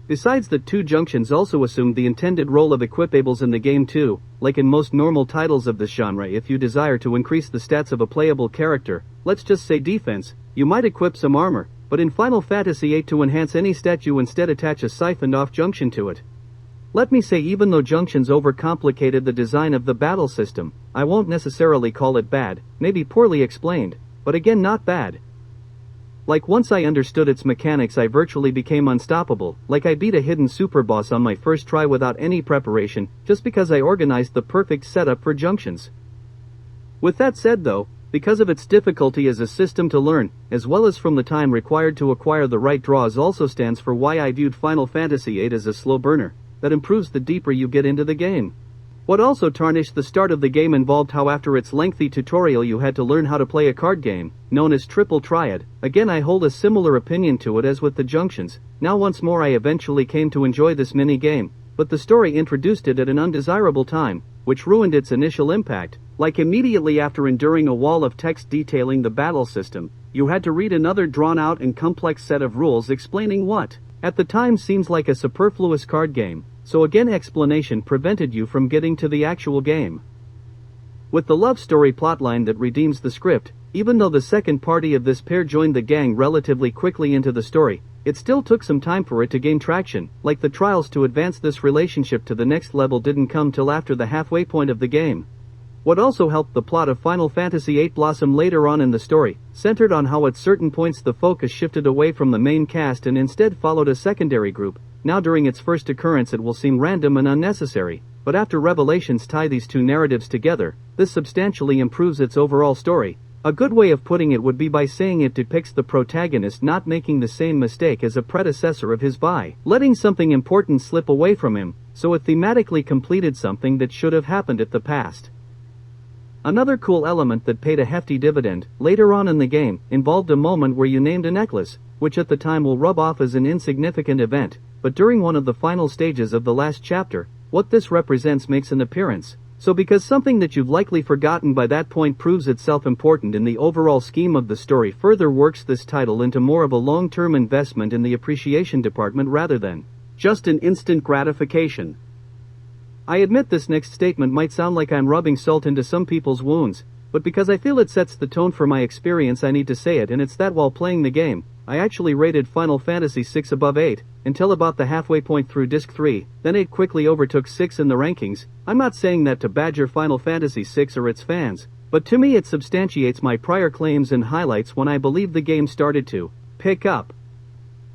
Besides, the two junctions also assumed the intended role of equipables in the game too. Like in most normal titles of this genre, if you desire to increase the stats of a playable character, let's just say defense, you might equip some armor, but in Final Fantasy VIII, to enhance any stat you instead attach a siphoned off junction to it. Let me say, even though junctions overcomplicated the design of the battle system, I won't necessarily call it bad, maybe poorly explained, but again not bad. Like, once I understood its mechanics I virtually became unstoppable. Like, I beat a hidden super boss on my first try without any preparation, just because I organized the perfect setup for junctions. With that said though, because of its difficulty as a system to learn, as well as from the time required to acquire the right draws, also stands for why I viewed Final Fantasy VIII as a slow burner that improves the deeper you get into the game. What also tarnished the start of the game involved how after its lengthy tutorial you had to learn how to play a card game, known as Triple Triad. Again, I hold a similar opinion to it as with the junctions. Now once more I eventually came to enjoy this mini-game, but the story introduced it at an undesirable time, which ruined its initial impact. Like, immediately after enduring a wall of text detailing the battle system, you had to read another drawn-out and complex set of rules explaining what, at the time, seems like a superfluous card game. So again, explanation prevented you from getting to the actual game. With the love story plotline that redeems the script, even though the second party of this pair joined the gang relatively quickly into the story, it still took some time for it to gain traction. Like, the trials to advance this relationship to the next level didn't come till after the halfway point of the game. What also helped the plot of Final Fantasy VIII blossom later on in the story, centered on how at certain points the focus shifted away from the main cast and instead followed a secondary group. Now during its first occurrence it will seem random and unnecessary, but after revelations tie these two narratives together, this substantially improves its overall story. A good way of putting it would be by saying it depicts the protagonist not making the same mistake as a predecessor of his by letting something important slip away from him, so it thematically completed something that should have happened at the past. Another cool element that paid a hefty dividend later on in the game involved a moment where you named a necklace, which at the time will rub off as an insignificant event, but during one of the final stages of the last chapter, what this represents makes an appearance. So because something that you've likely forgotten by that point proves itself important in the overall scheme of the story, further works this title into more of a long-term investment in the appreciation department rather than just an instant gratification. I admit this next statement might sound like I'm rubbing salt into some people's wounds, but because I feel it sets the tone for my experience I need to say it, and it's that while playing the game, I actually rated Final Fantasy VI above 8, until about the halfway point through Disc 3, then 8 quickly overtook 6 in the rankings. I'm not saying that to badger Final Fantasy VI or its fans, but to me it substantiates my prior claims and highlights when I believe the game started to pick up.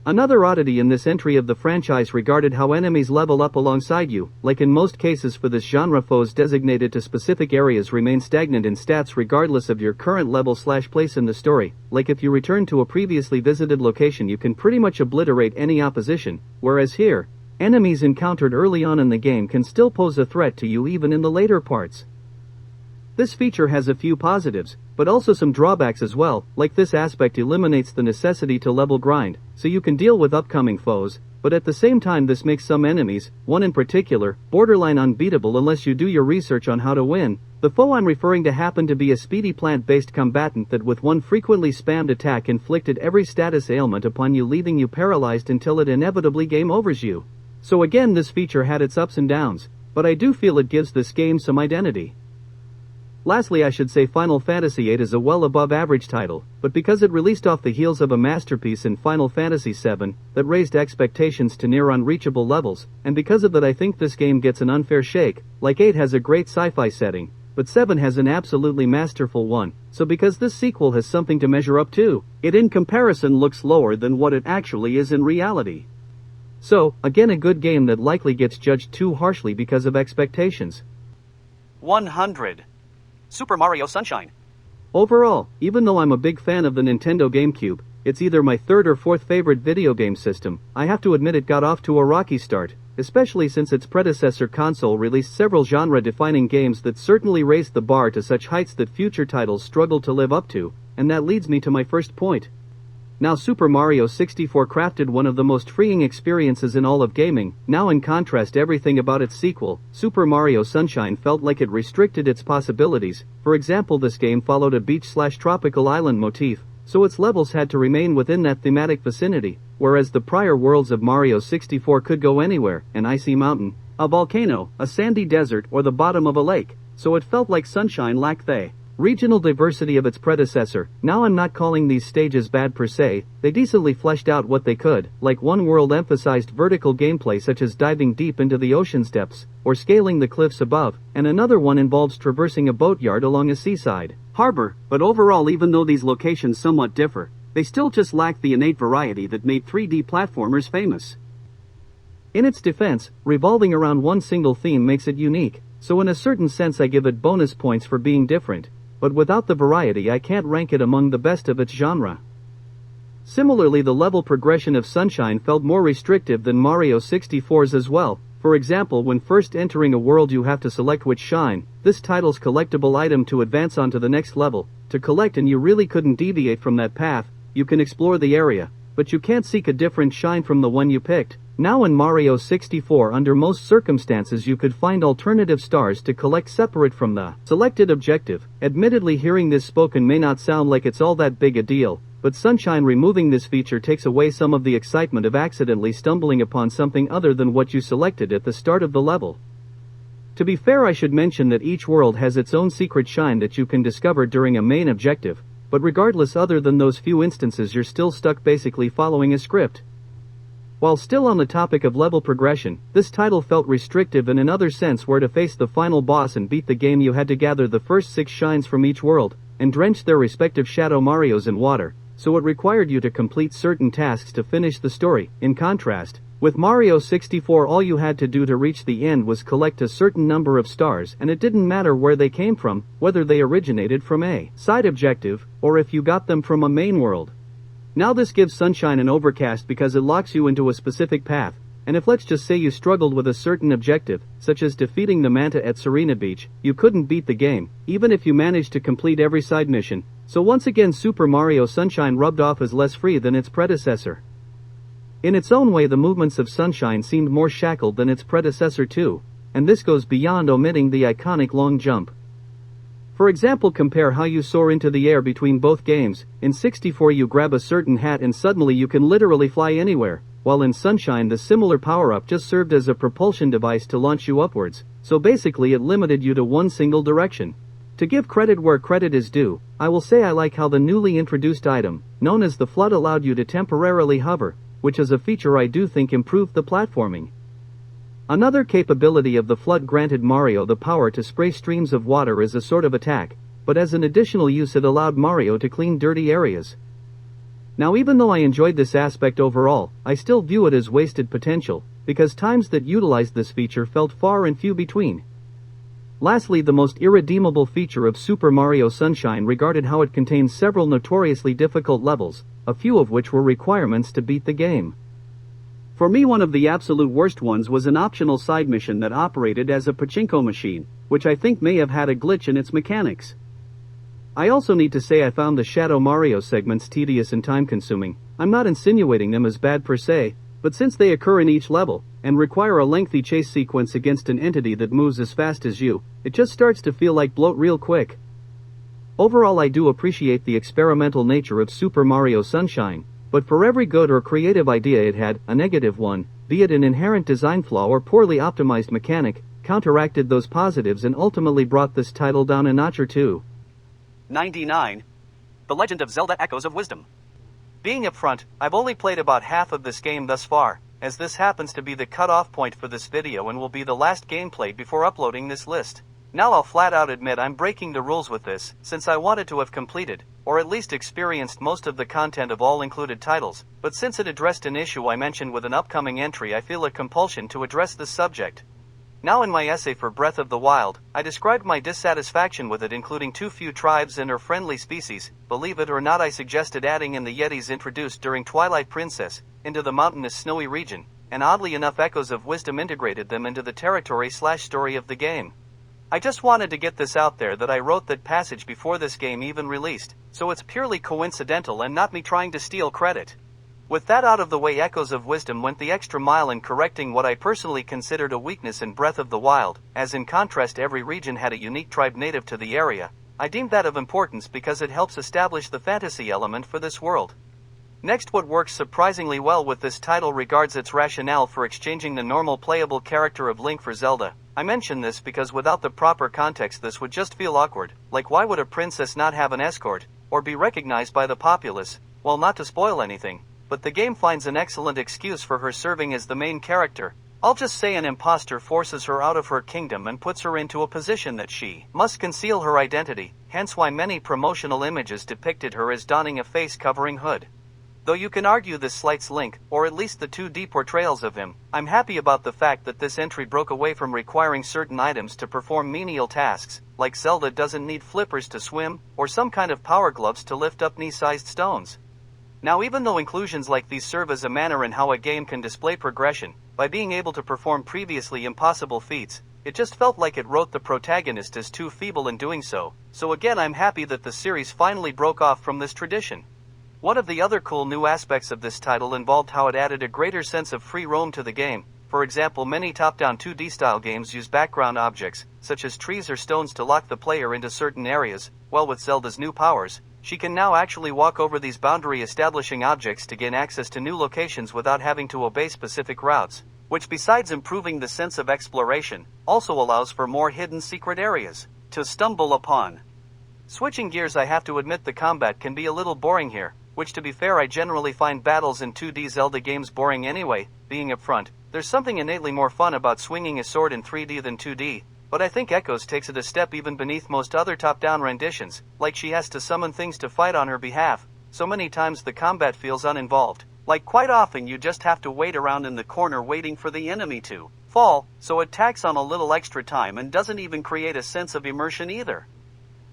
Another oddity in this entry of the franchise regarded how enemies level up alongside you. Like in most cases for this genre, foes designated to specific areas remain stagnant in stats regardless of your current level/place in the story. Like if you return to a previously visited location, you can pretty much obliterate any opposition, whereas here, enemies encountered early on in the game can still pose a threat to you even in the later parts. This feature has a few positives, but also some drawbacks as well. Like this aspect eliminates the necessity to level grind, so you can deal with upcoming foes, but at the same time this makes some enemies, one in particular, borderline unbeatable unless you do your research on how to win. The foe I'm referring to happened to be a speedy plant-based combatant that with one frequently spammed attack inflicted every status ailment upon you, leaving you paralyzed until it inevitably game overs you. So again, this feature had its ups and downs, but I do feel it gives this game some identity. Lastly, I should say Final Fantasy VIII is a well above average title, but because it released off the heels of a masterpiece in Final Fantasy VII that raised expectations to near unreachable levels, and because of that I think this game gets an unfair shake. Like 8 has a great sci-fi setting, but 7 has an absolutely masterful one, so because this sequel has something to measure up to, it in comparison looks lower than what it actually is in reality. So, again, a good game that likely gets judged too harshly because of expectations. 100. Super Mario Sunshine. Overall, even though I'm a big fan of the Nintendo GameCube, it's either my third or fourth favorite video game system. I have to admit it got off to a rocky start, especially since its predecessor console released several genre-defining games that certainly raised the bar to such heights that future titles struggled to live up to, and that leads me to my first point. Now, Super Mario 64 crafted one of the most freeing experiences in all of gaming. Now, in contrast, everything about its sequel, Super Mario Sunshine, felt like it restricted its possibilities. For example, this game followed a beach/tropical island motif, so its levels had to remain within that thematic vicinity, whereas the prior worlds of Mario 64 could go anywhere: an icy mountain, a volcano, a sandy desert, or the bottom of a lake. So it felt like Sunshine lacked the regional diversity of its predecessor. Now, I'm not calling these stages bad per se, they decently fleshed out what they could. Like one world emphasized vertical gameplay such as diving deep into the ocean's depths, or scaling the cliffs above, and another one involves traversing a boatyard along a seaside harbor. But overall, even though these locations somewhat differ, they still just lack the innate variety that made 3D platformers famous. In its defense, revolving around one single theme makes it unique, so in a certain sense I give it bonus points for being different. But without the variety I can't rank it among the best of its genre. Similarly, the level progression of Sunshine felt more restrictive than Mario 64's as well. For example, when first entering a world you have to select which shine, this title's collectible item, to advance onto the next level, to collect, and you really couldn't deviate from that path. You can explore the area, but you can't seek a different shine from the one you picked. Now in Mario 64, under most circumstances you could find alternative stars to collect separate from the selected objective. Admittedly, hearing this spoken may not sound like it's all that big a deal, but Sunshine removing this feature takes away some of the excitement of accidentally stumbling upon something other than what you selected at the start of the level. To be fair, I should mention that each world has its own secret shine that you can discover during a main objective, but regardless, other than those few instances, you're still stuck basically following a script. While still on the topic of level progression, this title felt restrictive in another sense, where to face the final boss and beat the game you had to gather the first 6 shines from each world, and drench their respective Shadow Marios in water, so it required you to complete certain tasks to finish the story. In contrast, with Mario 64, all you had to do to reach the end was collect a certain number of stars, and it didn't matter where they came from, whether they originated from a side objective, or if you got them from a main world. Now this gives Sunshine an overcast because it locks you into a specific path, and if, let's just say, you struggled with a certain objective, such as defeating the manta at Serena Beach, you couldn't beat the game, even if you managed to complete every side mission. So once again, Super Mario Sunshine rubbed off as less free than its predecessor. In its own way, the movements of Sunshine seemed more shackled than its predecessor too, and this goes beyond omitting the iconic long jump. For example, compare how you soar into the air between both games. In 64 you grab a certain hat and suddenly you can literally fly anywhere, while in Sunshine the similar power-up just served as a propulsion device to launch you upwards, so basically it limited you to one single direction. To give credit where credit is due, I will say I like how the newly introduced item, known as the Flood, allowed you to temporarily hover, which is a feature I do think improved the platforming. Another capability of the Flood granted Mario the power to spray streams of water as a sort of attack, but as an additional use it allowed Mario to clean dirty areas. Now even though I enjoyed this aspect overall, I still view it as wasted potential, because times that utilized this feature felt far and few between. Lastly, the most irredeemable feature of Super Mario Sunshine regarded how it contains several notoriously difficult levels, a few of which were requirements to beat the game. For me, one of the absolute worst ones was an optional side mission that operated as a pachinko machine, which I think may have had a glitch in its mechanics. I also need to say I found the Shadow Mario segments tedious and time-consuming. I'm not insinuating them as bad per se, but since they occur in each level, and require a lengthy chase sequence against an entity that moves as fast as you, it just starts to feel like bloat real quick. Overall, I do appreciate the experimental nature of Super Mario Sunshine, but for every good or creative idea it had, a negative one, be it an inherent design flaw or poorly optimized mechanic, counteracted those positives and ultimately brought this title down a notch or two. 99. The Legend of Zelda Echoes of Wisdom. Being upfront, I've only played about half of this game thus far, as this happens to be the cutoff point for this video and will be the last gameplay before uploading this list. Now I'll flat out admit I'm breaking the rules with this, since I wanted to have completed, or at least experienced most of the content of all included titles, but since it addressed an issue I mentioned with an upcoming entry, I feel a compulsion to address this subject. Now in my essay for Breath of the Wild, I described my dissatisfaction with it, including too few tribes and or friendly species. Believe it or not, I suggested adding in the Yetis introduced during Twilight Princess, into the mountainous snowy region, and oddly enough Echoes of Wisdom integrated them into the territory/story of the game. I just wanted to get this out there that I wrote that passage before this game even released, so it's purely coincidental and not me trying to steal credit. With that out of the way, Echoes of Wisdom went the extra mile in correcting what I personally considered a weakness in Breath of the Wild, as in contrast every region had a unique tribe native to the area. I deemed that of importance because it helps establish the fantasy element for this world. Next, what works surprisingly well with this title regards its rationale for exchanging the normal playable character of Link for Zelda. I mention this because without the proper context this would just feel awkward, like why would a princess not have an escort, or be recognized by the populace? Well, not to spoil anything, but the game finds an excellent excuse for her serving as the main character. I'll just say an imposter forces her out of her kingdom and puts her into a position that she must conceal her identity, hence why many promotional images depicted her as donning a face-covering hood. Though you can argue this slights Link, or at least the 2D portrayals of him, I'm happy about the fact that this entry broke away from requiring certain items to perform menial tasks, like Zelda doesn't need flippers to swim, or some kind of power gloves to lift up knee-sized stones. Now even though inclusions like these serve as a manner in how a game can display progression, by being able to perform previously impossible feats, it just felt like it wrote the protagonist as too feeble in doing so, so again I'm happy that the series finally broke off from this tradition. One of the other cool new aspects of this title involved how it added a greater sense of free roam to the game. For example, many top-down 2D style games use background objects, such as trees or stones to lock the player into certain areas. Well, with Zelda's new powers, she can now actually walk over these boundary-establishing objects to gain access to new locations without having to obey specific routes, which besides improving the sense of exploration, also allows for more hidden secret areas to stumble upon. Switching gears, I have to admit the combat can be a little boring here, which to be fair I generally find battles in 2D Zelda games boring anyway. Being upfront, there's something innately more fun about swinging a sword in 3D than 2D, but I think Echoes takes it a step even beneath most other top-down renditions, like she has to summon things to fight on her behalf. So many times the combat feels uninvolved, like quite often you just have to wait around in the corner waiting for the enemy to fall, so it tacks on a little extra time and doesn't even create a sense of immersion either.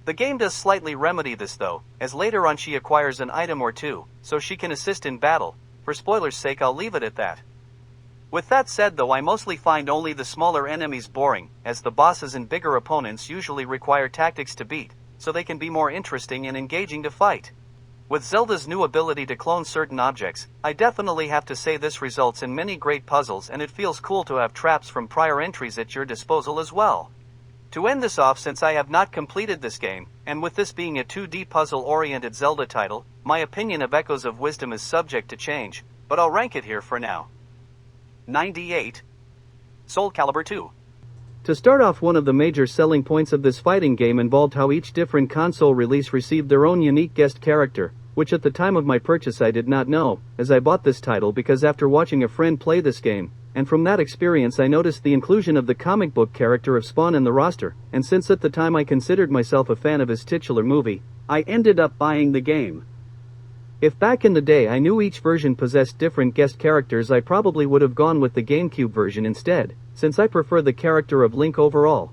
The game does slightly remedy this though, as later on she acquires an item or two, so she can assist in battle. For spoilers' sake I'll leave it at that. With that said though, I mostly find only the smaller enemies boring, as the bosses and bigger opponents usually require tactics to beat, so they can be more interesting and engaging to fight. With Zelda's new ability to clone certain objects, I definitely have to say this results in many great puzzles, and it feels cool to have traps from prior entries at your disposal as well. To end this off, since I have not completed this game, and with this being a 2D puzzle-oriented Zelda title, my opinion of Echoes of Wisdom is subject to change, but I'll rank it here for now. 98. Soul Calibur 2. To start off, one of the major selling points of this fighting game involved how each different console release received their own unique guest character, which at the time of my purchase I did not know, as I bought this title because after watching a friend play this game, and from that experience I noticed the inclusion of the comic book character of Spawn in the roster, and since at the time I considered myself a fan of his titular movie, I ended up buying the game. If back in the day I knew each version possessed different guest characters, I probably would have gone with the GameCube version instead, since I prefer the character of Link overall.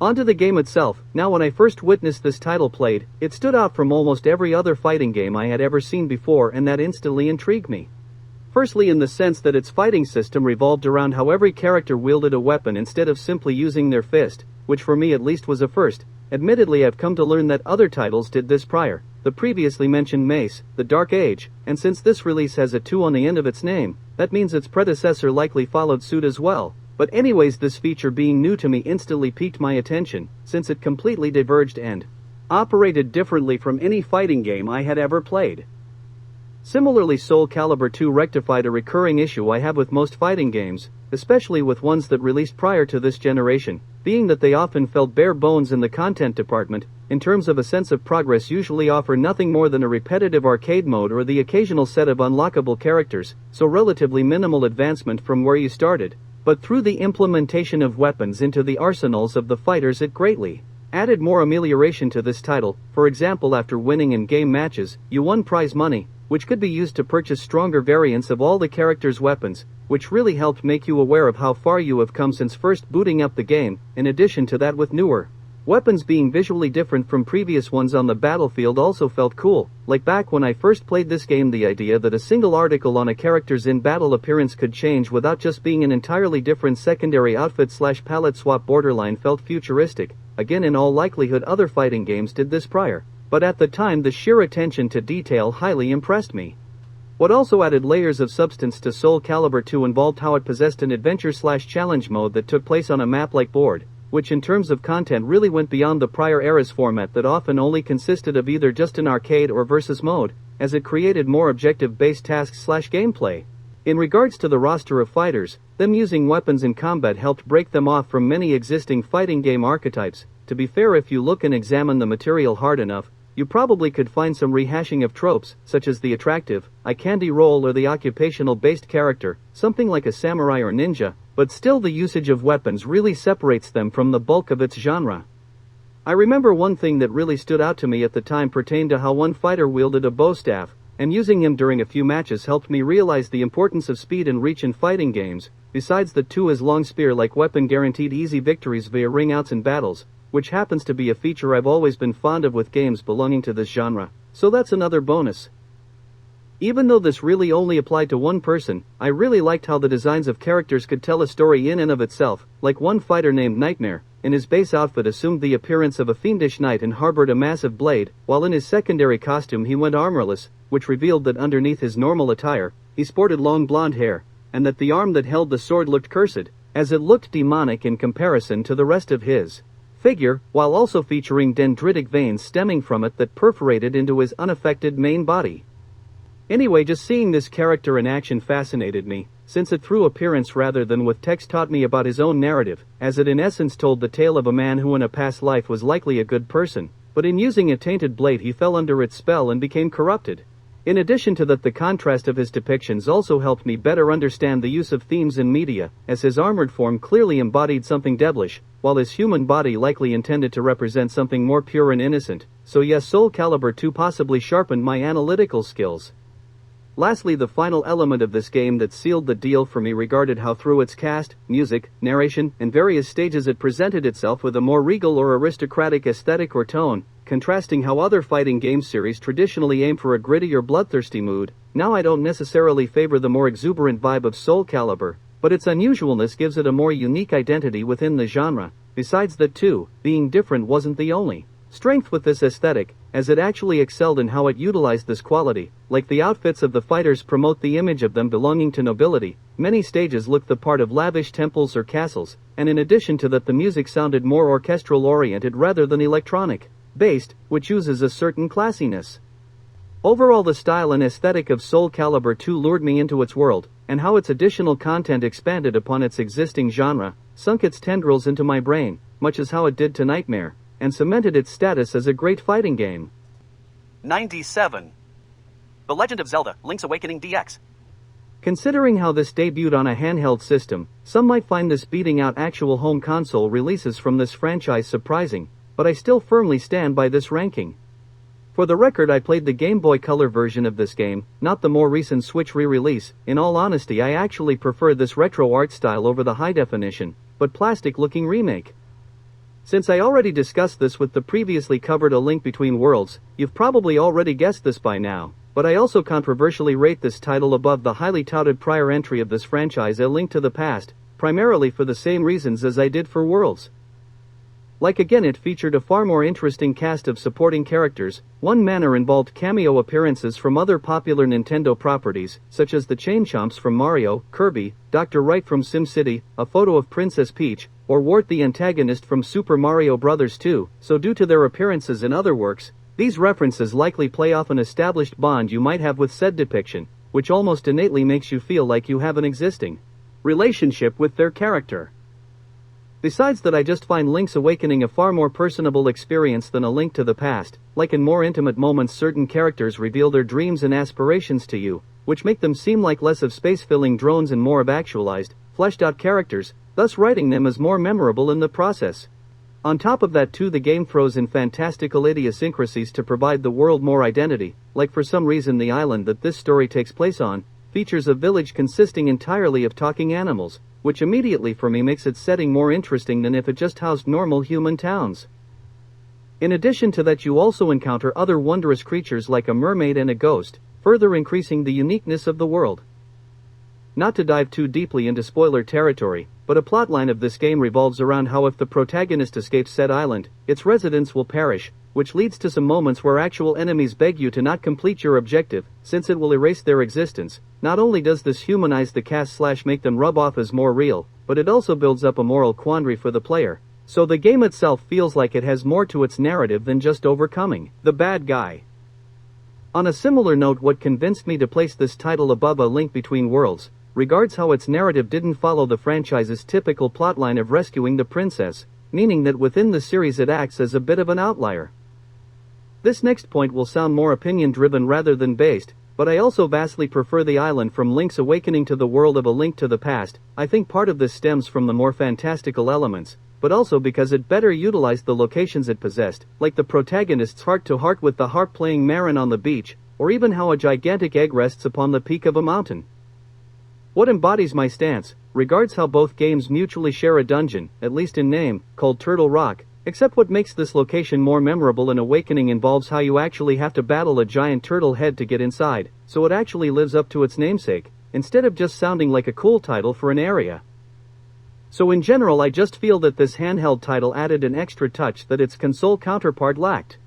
Onto the game itself. Now, when I first witnessed this title played, it stood out from almost every other fighting game I had ever seen before, and that instantly intrigued me. Firstly, in the sense that its fighting system revolved around how every character wielded a weapon instead of simply using their fist, which for me at least was a first. Admittedly, I've come to learn that other titles did this prior. The previously mentioned Mace, The Dark Age, and since this release has a 2 on the end of its name, that means its predecessor likely followed suit as well. But anyways, this feature being new to me instantly piqued my attention, since it completely diverged and operated differently from any fighting game I had ever played. Similarly, Soul Calibur 2 rectified a recurring issue I have with most fighting games, especially with ones that released prior to this generation, being that they often felt bare bones in the content department, in terms of a sense of progress, usually offer nothing more than a repetitive arcade mode or the occasional set of unlockable characters, so relatively minimal advancement from where you started. But through the implementation of weapons into the arsenals of the fighters, it greatly added more amelioration to this title. For example, after winning in-game matches, you won prize money, which could be used to purchase stronger variants of all the characters' weapons, which really helped make you aware of how far you have come since first booting up the game. In addition to that, with newer weapons being visually different from previous ones on the battlefield also felt cool. Like back when I first played this game, the idea that a single article on a character's in-battle appearance could change without just being an entirely different secondary outfit/palette swap borderline felt futuristic. Again, in all likelihood other fighting games did this prior, but at the time the sheer attention to detail highly impressed me. What also added layers of substance to Soul Calibur 2 involved how it possessed an adventure/challenge mode that took place on a map-like board, which in terms of content really went beyond the prior era's format that often only consisted of either just an arcade or versus mode, as it created more objective-based tasks/gameplay. In regards to the roster of fighters, them using weapons in combat helped break them off from many existing fighting game archetypes. To be fair, if you look and examine the material hard enough, you probably could find some rehashing of tropes, such as the attractive, eye candy roll or the occupational-based character, something like a samurai or ninja, but still the usage of weapons really separates them from the bulk of its genre. I remember one thing that really stood out to me at the time pertained to how one fighter wielded a bow staff, and using him during a few matches helped me realize the importance of speed and reach in fighting games. Besides, the 2 as long spear-like weapon guaranteed easy victories via ring-outs in battles, which happens to be a feature I've always been fond of with games belonging to this genre, so that's another bonus. Even though this really only applied to one person, I really liked how the designs of characters could tell a story in and of itself. Like one fighter named Nightmare, in his base outfit assumed the appearance of a fiendish knight and harbored a massive blade, while in his secondary costume he went armorless, which revealed that underneath his normal attire, he sported long blonde hair, and that the arm that held the sword looked cursed, as it looked demonic in comparison to the rest of his figure, while also featuring dendritic veins stemming from it that perforated into his unaffected main body. Anyway, just seeing this character in action fascinated me, since it through appearance rather than with text taught me about his own narrative, as it in essence told the tale of a man who in a past life was likely a good person, but in using a tainted blade he fell under its spell and became corrupted. In addition to that, the contrast of his depictions also helped me better understand the use of themes in media, as his armored form clearly embodied something devilish, while his human body likely intended to represent something more pure and innocent. So yes, Soul Calibur 2 possibly sharpened my analytical skills. Lastly, the final element of this game that sealed the deal for me regarded how through its cast, music, narration, and various stages it presented itself with a more regal or aristocratic aesthetic or tone, contrasting how other fighting game series traditionally aim for a gritty or bloodthirsty mood. Now I don't necessarily favor the more exuberant vibe of Soul Calibur, but its unusualness gives it a more unique identity within the genre. Besides that too, being different wasn't the only strength with this aesthetic, as it actually excelled in how it utilized this quality. Like the outfits of the fighters promote the image of them belonging to nobility, many stages looked the part of lavish temples or castles, and in addition to that the music sounded more orchestral oriented rather than electronic based, which uses a certain classiness. Overall, the style and aesthetic of Soul Calibur 2 lured me into its world, and how its additional content expanded upon its existing genre. sunk its tendrils into my brain, much as how it did to Nightmare, and cemented its status as a great fighting game. 97. The Legend of Zelda, Link's Awakening DX. Considering how this debuted on a handheld system, some might find this beating out actual home console releases from this franchise surprising, but I still firmly stand by this ranking. For the record, I played the Game Boy Color version of this game, not the more recent Switch re-release. In all honesty, I actually prefer this retro art style over the high-definition, but plastic-looking remake. Since I already discussed this with the previously covered A Link Between Worlds, you've probably already guessed this by now, but I also controversially rate this title above the highly touted prior entry of this franchise, A Link to the Past, primarily for the same reasons as I did for Worlds. Like again, it featured a far more interesting cast of supporting characters. One manner involved cameo appearances from other popular Nintendo properties, such as the Chain Chomps from Mario, Kirby, Dr. Wright from SimCity, a photo of Princess Peach, or Wart the antagonist from Super Mario Bros. 2, so due to their appearances in other works, these references likely play off an established bond you might have with said depiction, which almost innately makes you feel like you have an existing relationship with their character. Besides that, I just find Link's Awakening a far more personable experience than A Link to the Past. Like in more intimate moments, certain characters reveal their dreams and aspirations to you, which make them seem like less of space-filling drones and more of actualized, fleshed-out characters, thus writing them as more memorable in the process. On top of that too, the game throws in fantastical idiosyncrasies to provide the world more identity, like for some reason the island that this story takes place on features a village consisting entirely of talking animals, which immediately for me makes its setting more interesting than if it just housed normal human towns. In addition to that, you also encounter other wondrous creatures like a mermaid and a ghost, further increasing the uniqueness of the world. Not to dive too deeply into spoiler territory, but a plotline of this game revolves around how if the protagonist escapes said island, its residents will perish, which leads to some moments where actual enemies beg you to not complete your objective, since it will erase their existence. Not only does this humanize the cast / make them rub off as more real, but it also builds up a moral quandary for the player. So the game itself feels like it has more to its narrative than just overcoming the bad guy. On a similar note, what convinced me to place this title above A Link Between Worlds regards how its narrative didn't follow the franchise's typical plotline of rescuing the princess, meaning that within the series it acts as a bit of an outlier. This next point will sound more opinion-driven rather than based, but I also vastly prefer the island from Link's Awakening to the world of A Link to the Past. I think part of this stems from the more fantastical elements, but also because it better utilized the locations it possessed, like the protagonist's heart-to-heart with the harp-playing Marin on the beach, or even how a gigantic egg rests upon the peak of a mountain. What embodies my stance regards how both games mutually share a dungeon, at least in name, called Turtle Rock, except what makes this location more memorable in Awakening involves how you actually have to battle a giant turtle head to get inside, so it actually lives up to its namesake, instead of just sounding like a cool title for an area. So in general, I just feel that this handheld title added an extra touch that its console counterpart lacked.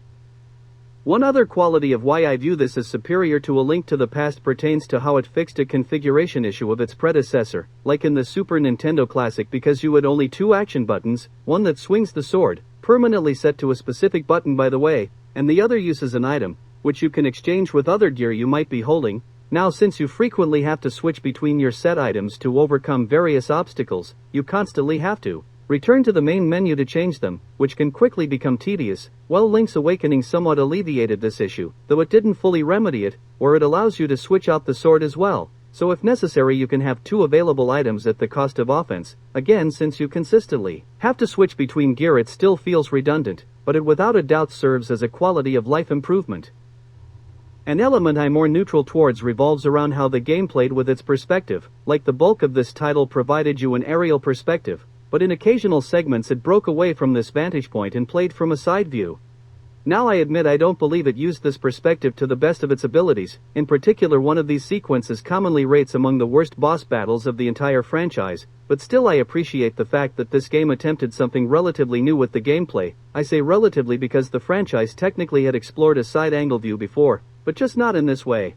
One other quality of why I view this as superior to A Link to the Past pertains to how it fixed a configuration issue of its predecessor, like in the Super Nintendo Classic, because you had only two action buttons, one that swings the sword, permanently set to a specific button by the way, and the other uses an item, which you can exchange with other gear you might be holding. Now, since you frequently have to switch between your set items to overcome various obstacles, you constantly have to return to the main menu to change them, which can quickly become tedious. Well, Link's Awakening somewhat alleviated this issue, though it didn't fully remedy it, where it allows you to switch out the sword as well, so if necessary you can have two available items at the cost of offense. Again, since you consistently have to switch between gear, it still feels redundant, but it without a doubt serves as a quality of life improvement. An element I'm more neutral towards revolves around how the game played with its perspective. Like the bulk of this title provided you an aerial perspective, but in occasional segments it broke away from this vantage point and played from a side view. Now I admit I don't believe it used this perspective to the best of its abilities. In particular, one of these sequences commonly rates among the worst boss battles of the entire franchise, but still I appreciate the fact that this game attempted something relatively new with the gameplay. I say relatively because the franchise technically had explored a side-angle view before, but just not in this way.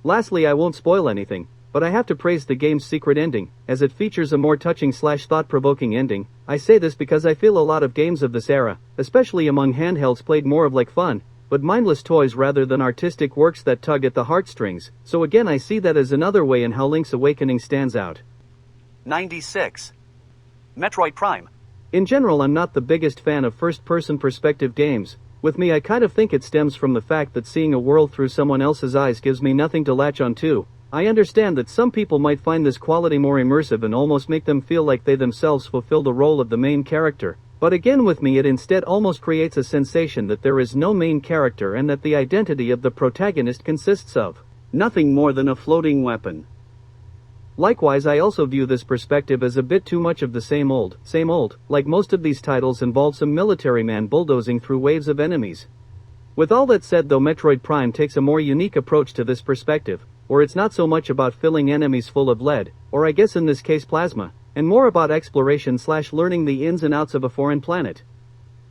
Lastly, I won't spoil anything, but I have to praise the game's secret ending, as it features a more touching / thought-provoking ending. I say this because I feel a lot of games of this era, especially among handhelds, played more of like fun, but mindless toys rather than artistic works that tug at the heartstrings, so again I see that as another way in how Link's Awakening stands out. 96. Metroid Prime. In general, I'm not the biggest fan of first-person perspective games. With me, I kind of think it stems from the fact that seeing a world through someone else's eyes gives me nothing to latch on to. I understand that some people might find this quality more immersive and almost make them feel like they themselves fulfill the role of the main character. But again, with me, it instead almost creates a sensation that there is no main character and that the identity of the protagonist consists of nothing more than a floating weapon. Likewise, I also view this perspective as a bit too much of the same old. Like most of these titles involve some military man bulldozing through waves of enemies. With all that said though, Metroid Prime takes a more unique approach to this perspective, where it's not so much about filling enemies full of lead, or I guess in this case plasma, and more about exploration/learning the ins and outs of a foreign planet.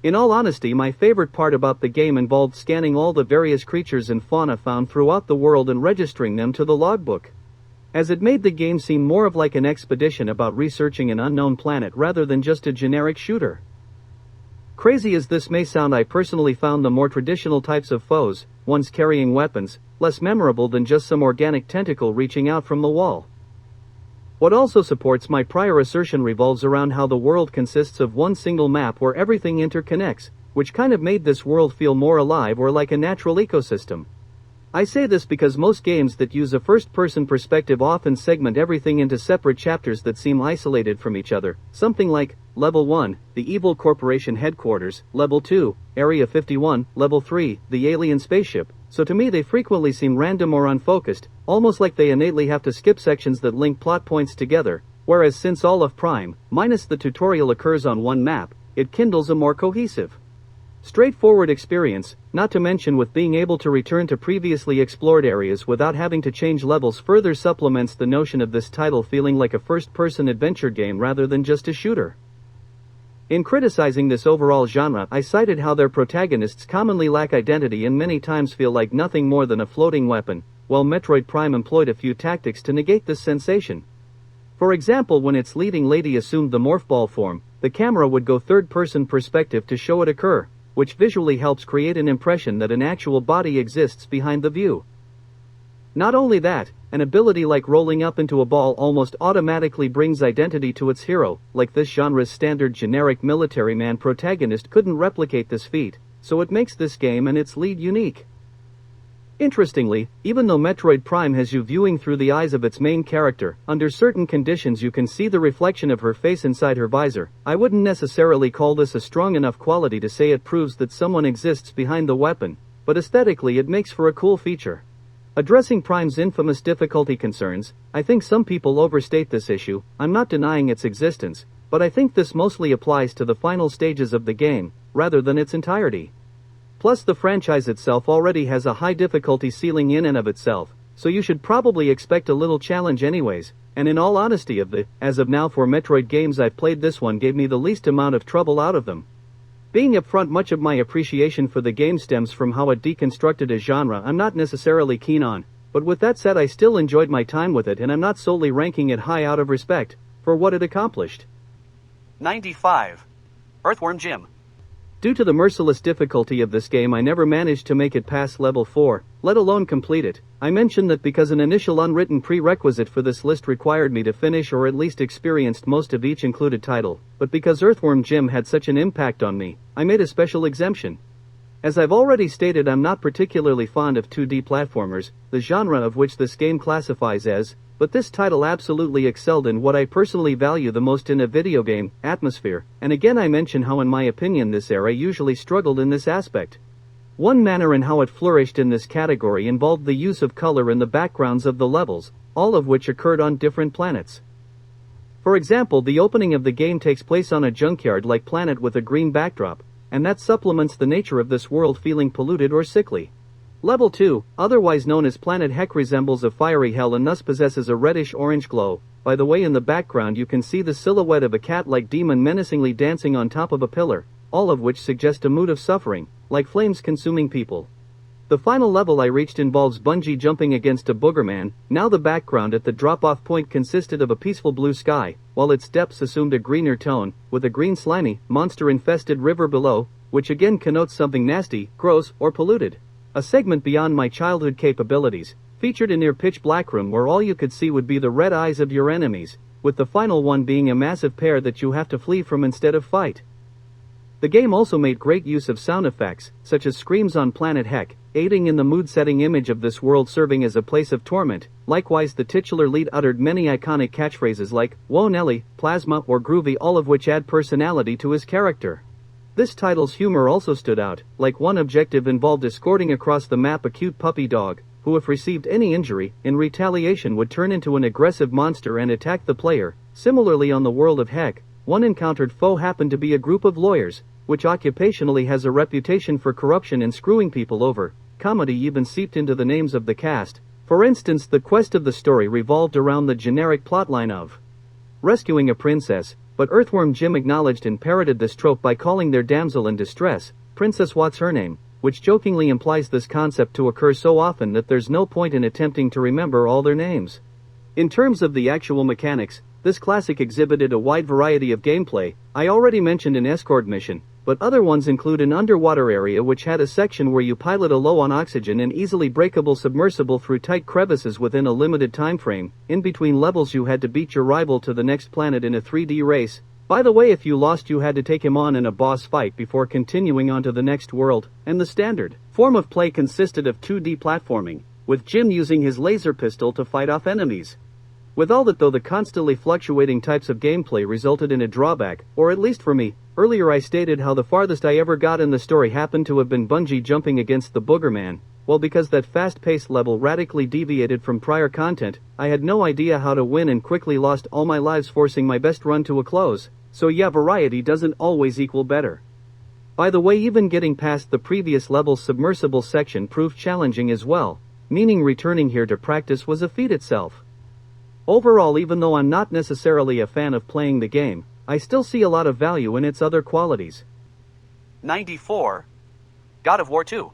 In all honesty, my favorite part about the game involved scanning all the various creatures and fauna found throughout the world and registering them to the logbook, as it made the game seem more of like an expedition about researching an unknown planet rather than just a generic shooter. Crazy as this may sound, I personally found the more traditional types of foes, ones carrying weapons, less memorable than just some organic tentacle reaching out from the wall. What also supports my prior assertion revolves around how the world consists of one single map where everything interconnects, which kind of made this world feel more alive or like a natural ecosystem. I say this because most games that use a first-person perspective often segment everything into separate chapters that seem isolated from each other, something like Level 1, the Evil Corporation Headquarters, Level 2, Area 51, Level 3, the Alien Spaceship. So to me they frequently seem random or unfocused, almost like they innately have to skip sections that link plot points together, whereas since all of Prime, minus the tutorial, occurs on one map, it kindles a more cohesive, straightforward experience, not to mention with being able to return to previously explored areas without having to change levels further supplements the notion of this title feeling like a first-person adventure game rather than just a shooter. In criticizing this overall genre, I cited how their protagonists commonly lack identity and many times feel like nothing more than a floating weapon, while Metroid Prime employed a few tactics to negate this sensation. For example, when its leading lady assumed the morph ball form, the camera would go third-person perspective to show it occur, which visually helps create an impression that an actual body exists behind the view. Not only that, an ability like rolling up into a ball almost automatically brings identity to its hero, like this genre's standard generic military man protagonist couldn't replicate this feat, so it makes this game and its lead unique. Interestingly, even though Metroid Prime has you viewing through the eyes of its main character, under certain conditions you can see the reflection of her face inside her visor. I wouldn't necessarily call this a strong enough quality to say it proves that someone exists behind the weapon, but aesthetically it makes for a cool feature. Addressing Prime's infamous difficulty concerns, I think some people overstate this issue. I'm not denying its existence, but I think this mostly applies to the final stages of the game, rather than its entirety. Plus, the franchise itself already has a high difficulty ceiling in and of itself, so you should probably expect a little challenge anyways, and in all honesty, as of now for Metroid games I've played, this one gave me the least amount of trouble out of them. Being upfront, much of my appreciation for the game stems from how it deconstructed a genre I'm not necessarily keen on, but with that said, I still enjoyed my time with it and I'm not solely ranking it high out of respect for what it accomplished. 95. Earthworm Jim. Due to the merciless difficulty of this game, I never managed to make it past level 4, let alone complete it. I mention that because an initial unwritten prerequisite for this list required me to finish or at least experienced most of each included title, but because Earthworm Jim had such an impact on me, I made a special exemption. As I've already stated, I'm not particularly fond of 2D platformers, the genre of which this game classifies as, but this title absolutely excelled in what I personally value the most in a video game, atmosphere, and again I mention how in my opinion this era usually struggled in this aspect. One manner in how it flourished in this category involved the use of color in the backgrounds of the levels, all of which occurred on different planets. For example, the opening of the game takes place on a junkyard-like planet with a green backdrop, and that supplements the nature of this world feeling polluted or sickly. Level 2, otherwise known as Planet Heck, resembles a fiery hell and thus possesses a reddish-orange glow. By the way, in the background you can see the silhouette of a cat-like demon menacingly dancing on top of a pillar, all of which suggest a mood of suffering, like flames consuming people. The final level I reached involves bungee jumping against a boogerman. Now the background at the drop-off point consisted of a peaceful blue sky, while its depths assumed a greener tone, with a green slimy, monster-infested river below, which again connotes something nasty, gross, or polluted. A segment beyond my childhood capabilities, featured a near pitch black room where all you could see would be the red eyes of your enemies, with the final one being a massive pair that you have to flee from instead of fight. The game also made great use of sound effects, such as screams on Planet Heck, aiding in the mood-setting image of this world serving as a place of torment. Likewise, the titular lead uttered many iconic catchphrases like, "Whoa Nelly," "Plasma," or "Groovy," all of which add personality to his character. This title's humor also stood out, like one objective involved escorting across the map a cute puppy dog, who if received any injury, in retaliation would turn into an aggressive monster and attack the player. Similarly on the world of Heck, one encountered foe happened to be a group of lawyers, which occupationally has a reputation for corruption and screwing people over. Comedy even seeped into the names of the cast. For instance, the quest of the story revolved around the generic plotline of rescuing a princess, but Earthworm Jim acknowledged and parroted this trope by calling their damsel in distress, Princess What's Her Name, which jokingly implies this concept to occur so often that there's no point in attempting to remember all their names. In terms of the actual mechanics, this classic exhibited a wide variety of gameplay. I already mentioned an escort mission, but other ones include an underwater area which had a section where you pilot a low on oxygen and easily breakable submersible through tight crevices within a limited time frame. In between levels you had to beat your rival to the next planet in a 3D race. By the way, if you lost you had to take him on in a boss fight before continuing on to the next world, and the standard form of play consisted of 2D platforming, with Jim using his laser pistol to fight off enemies. With all that though, the constantly fluctuating types of gameplay resulted in a drawback, or at least for me. Earlier I stated how the farthest I ever got in the story happened to have been bungee jumping against the Boogerman. Well, because that fast-paced level radically deviated from prior content, I had no idea how to win and quickly lost all my lives, forcing my best run to a close. So yeah, variety doesn't always equal better. By the way, even getting past the previous level's submersible section proved challenging as well, meaning returning here to practice was a feat itself. Overall, even though I'm not necessarily a fan of playing the game, I still see a lot of value in its other qualities. 94. God of War 2.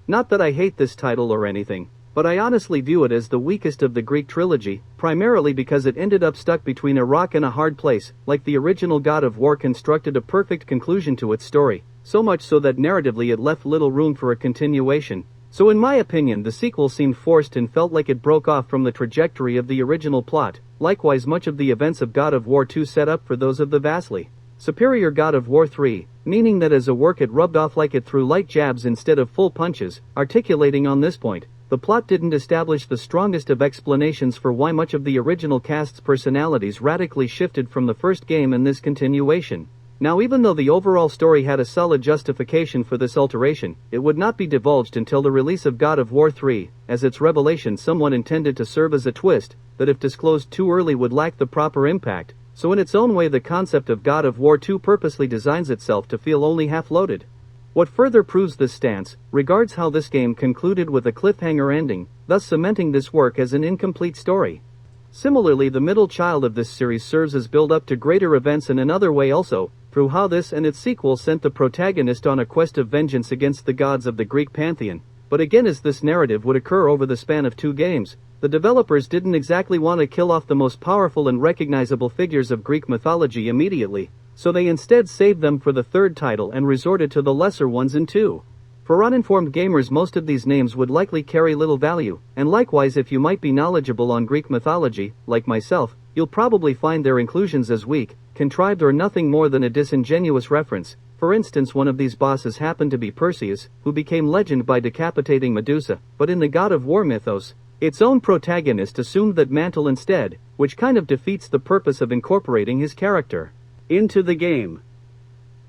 Not that I hate this title or anything, but I honestly view it as the weakest of the Greek trilogy, primarily because it ended up stuck between a rock and a hard place. Like the original God of War constructed a perfect conclusion to its story, so much so that narratively it left little room for a continuation. So in my opinion, the sequel seemed forced and felt like it broke off from the trajectory of the original plot. Likewise, much of the events of God of War 2 set up for those of the vastly superior God of War 3, meaning that as a work it rubbed off like it threw light jabs instead of full punches. Articulating on this point, the plot didn't establish the strongest of explanations for why much of the original cast's personalities radically shifted from the first game in this continuation. Now, even though the overall story had a solid justification for this alteration, it would not be divulged until the release of God of War 3, as its revelation somewhat intended to serve as a twist, that if disclosed too early would lack the proper impact. So in its own way, the concept of God of War 2 purposely designs itself to feel only half-loaded. What further proves this stance, regards how this game concluded with a cliffhanger ending, thus cementing this work as an incomplete story. Similarly, the middle child of this series serves as build-up to greater events in another way also, through how this and its sequel sent the protagonist on a quest of vengeance against the gods of the Greek pantheon. But again, as this narrative would occur over the span of 2 games, the developers didn't exactly want to kill off the most powerful and recognizable figures of Greek mythology immediately, so they instead saved them for the 3rd title and resorted to the lesser ones in 2. For uninformed gamers, most of these names would likely carry little value, and likewise if you might be knowledgeable on Greek mythology, like myself, you'll probably find their inclusions as weak, contrived, or nothing more than a disingenuous reference. For instance, one of these bosses happened to be Perseus, who became legend by decapitating Medusa, but in the God of War mythos, its own protagonist assumed that mantle instead, which kind of defeats the purpose of incorporating his character into the game.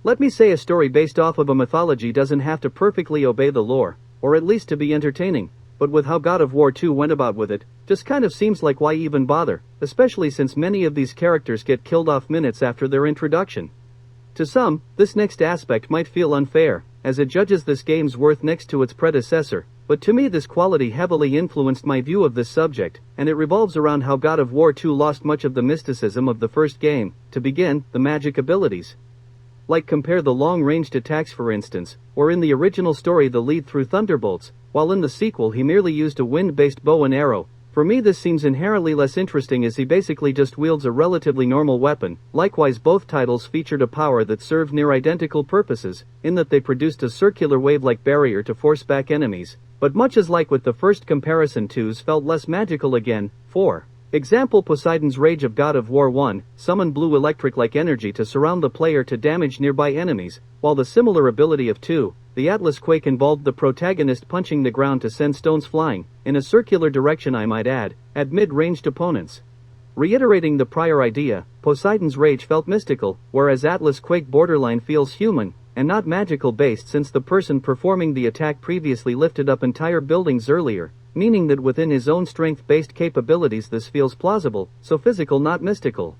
Let me say, a story based off of a mythology doesn't have to perfectly obey the lore, or at least to be entertaining, but with how God of War 2 went about with it, just kind of seems like why even bother, especially since many of these characters get killed off minutes after their introduction. To some, this next aspect might feel unfair, as it judges this game's worth next to its predecessor, but to me this quality heavily influenced my view of this subject, and it revolves around how God of War 2 lost much of the mysticism of the first game. To begin, the magic abilities. Like compare the long-ranged attacks for instance, or in the original story the lead through thunderbolts, while in the sequel he merely used a wind-based bow and arrow. For me this seems inherently less interesting, as he basically just wields a relatively normal weapon. Likewise, both titles featured a power that served near identical purposes, in that they produced a circular wave-like barrier to force back enemies, but much as like with the first comparison, 2's felt less magical again. 4. Example: Poseidon's Rage of God of War 1, summon blue electric-like energy to surround the player to damage nearby enemies, while the similar ability of 2, the Atlas Quake, involved the protagonist punching the ground to send stones flying, in a circular direction I might add, at mid-ranged opponents. Reiterating the prior idea, Poseidon's Rage felt mystical, whereas Atlas Quake borderline feels human, and not magical based, since the person performing the attack previously lifted up entire buildings earlier, meaning that within his own strength-based capabilities this feels plausible, so physical not mystical.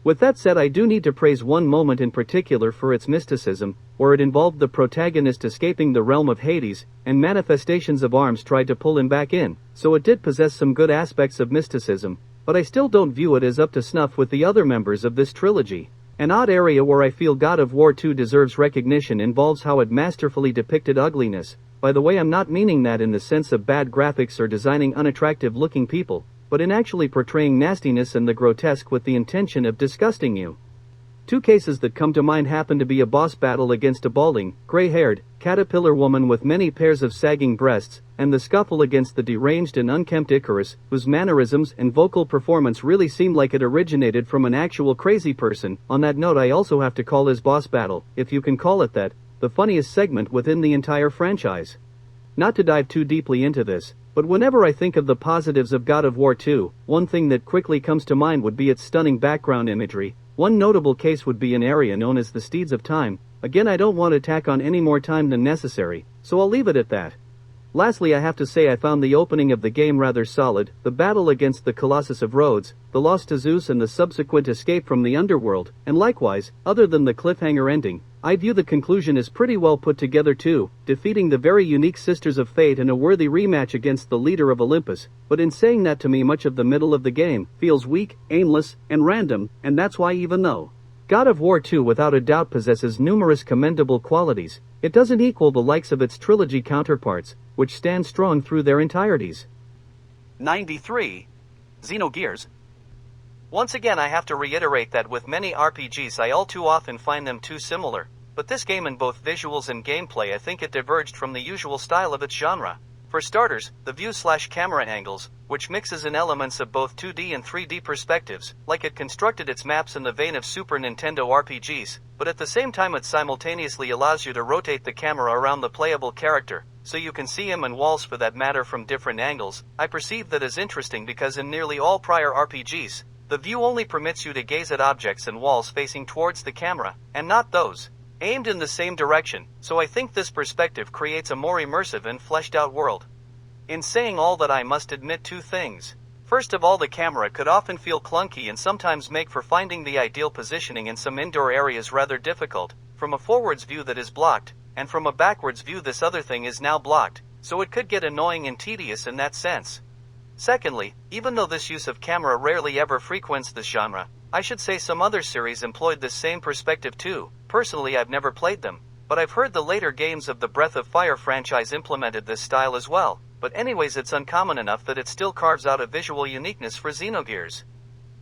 With that said, I do need to praise one moment in particular for its mysticism, where it involved the protagonist escaping the realm of Hades, and manifestations of arms tried to pull him back in, so it did possess some good aspects of mysticism, but I still don't view it as up to snuff with the other members of this trilogy. An odd area where I feel God of War 2 deserves recognition involves how it masterfully depicted ugliness. By the way, I'm not meaning that in the sense of bad graphics or designing unattractive-looking people, but in actually portraying nastiness and the grotesque with the intention of disgusting you. Two cases that come to mind happen to be a boss battle against a balding, gray-haired, caterpillar woman with many pairs of sagging breasts, and the scuffle against the deranged and unkempt Icarus, whose mannerisms and vocal performance really seemed like it originated from an actual crazy person. On that note, I also have to call his boss battle, if you can call it that, the funniest segment within the entire franchise. Not to dive too deeply into this, but whenever I think of the positives of God of War 2, one thing that quickly comes to mind would be its stunning background imagery. One notable case would be an area known as the Steeds of Time. Again, I don't want to tack on any more time than necessary, so I'll leave it at that. Lastly, I have to say I found the opening of the game rather solid. The battle against the Colossus of Rhodes, the loss to Zeus, and the subsequent escape from the underworld, and likewise, other than the cliffhanger ending, I view the conclusion as pretty well put together too, defeating the very unique Sisters of Fate in a worthy rematch against the leader of Olympus. But in saying that, to me much of the middle of the game feels weak, aimless, and random, and that's why even though God of War 2 without a doubt possesses numerous commendable qualities, it doesn't equal the likes of its trilogy counterparts, which stand strong through their entireties. 93. Xenogears. Once again, I have to reiterate that with many RPGs I all too often find them too similar, but this game in both visuals and gameplay, I think it diverged from the usual style of its genre. For starters, the view/camera angles, which mixes in elements of both 2D and 3D perspectives, like it constructed its maps in the vein of Super Nintendo RPGs, but at the same time it simultaneously allows you to rotate the camera around the playable character, so you can see him and walls for that matter from different angles. I perceive that as interesting because in nearly all prior RPGs, the view only permits you to gaze at objects and walls facing towards the camera, and not those aimed in the same direction, so I think this perspective creates a more immersive and fleshed out world. In saying all that, I must admit two things. First of all, the camera could often feel clunky and sometimes make for finding the ideal positioning in some indoor areas rather difficult. From a forwards view that is blocked, and from a backwards view this other thing is now blocked, so it could get annoying and tedious in that sense. Secondly, even though this use of camera rarely ever frequents this genre, I should say some other series employed this same perspective too. Personally, I've never played them, but I've heard the later games of the Breath of Fire franchise implemented this style as well. But anyways, it's uncommon enough that it still carves out a visual uniqueness for Xenogears.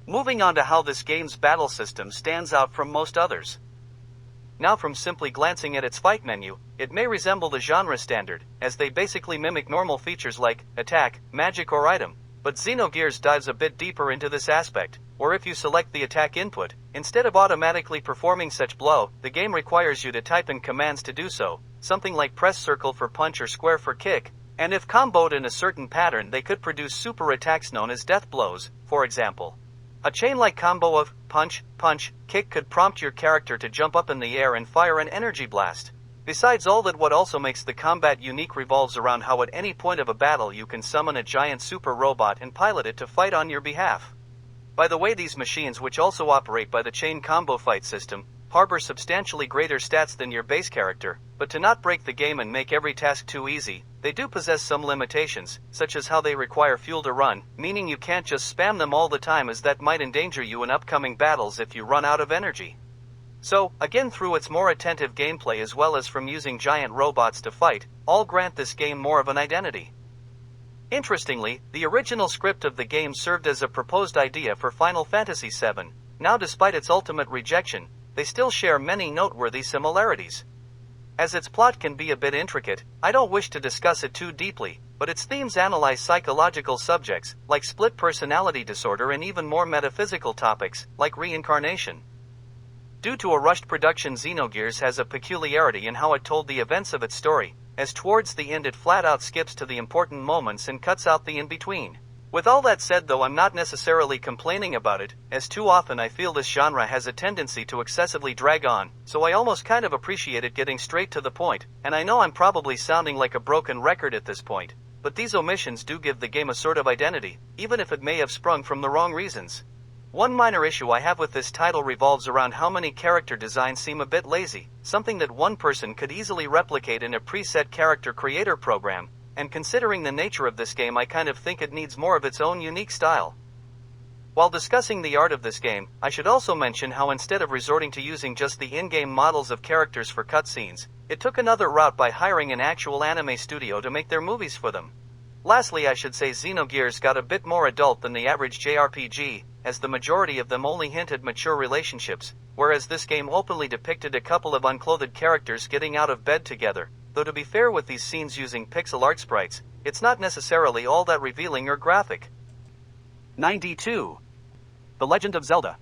Moving on to how this game's battle system stands out from most others. Now, from simply glancing at its fight menu, it may resemble the genre standard, as they basically mimic normal features like attack, magic, or item. But Xenogears dives a bit deeper into this aspect, or if you select the attack input, instead of automatically performing such blow, the game requires you to type in commands to do so, something like press circle for punch or square for kick, and if comboed in a certain pattern they could produce super attacks known as death blows. For example, a chain-like combo of punch, punch, kick could prompt your character to jump up in the air and fire an energy blast. Besides all that, what also makes the combat unique revolves around how at any point of a battle you can summon a giant super robot and pilot it to fight on your behalf. By the way, these machines, which also operate by the chain combo fight system, harbor substantially greater stats than your base character, but to not break the game and make every task too easy, they do possess some limitations, such as how they require fuel to run, meaning you can't just spam them all the time, as that might endanger you in upcoming battles if you run out of energy. So, again, through its more attentive gameplay as well as from using giant robots to fight, all grant this game more of an identity. Interestingly, the original script of the game served as a proposed idea for Final Fantasy VII. Now, despite its ultimate rejection, they still share many noteworthy similarities. As its plot can be a bit intricate, I don't wish to discuss it too deeply, but its themes analyze psychological subjects, like split personality disorder, and even more metaphysical topics, like reincarnation. Due to a rushed production, Xenogears has a peculiarity in how it told the events of its story, as towards the end it flat out skips to the important moments and cuts out the in-between. With all that said though, I'm not necessarily complaining about it, as too often I feel this genre has a tendency to excessively drag on, so I almost kind of appreciate it getting straight to the point, and I know I'm probably sounding like a broken record at this point, but these omissions do give the game a sort of identity, even if it may have sprung from the wrong reasons. One minor issue I have with this title revolves around how many character designs seem a bit lazy, something that one person could easily replicate in a preset character creator program, and considering the nature of this game I kind of think it needs more of its own unique style. While discussing the art of this game, I should also mention how instead of resorting to using just the in-game models of characters for cutscenes, it took another route by hiring an actual anime studio to make their movies for them. Lastly, I should say Xenogears got a bit more adult than the average JRPG, as the majority of them only hinted mature relationships, whereas this game openly depicted a couple of unclothed characters getting out of bed together, though to be fair with these scenes using pixel art sprites, it's not necessarily all that revealing or graphic. 92. The Legend of Zelda.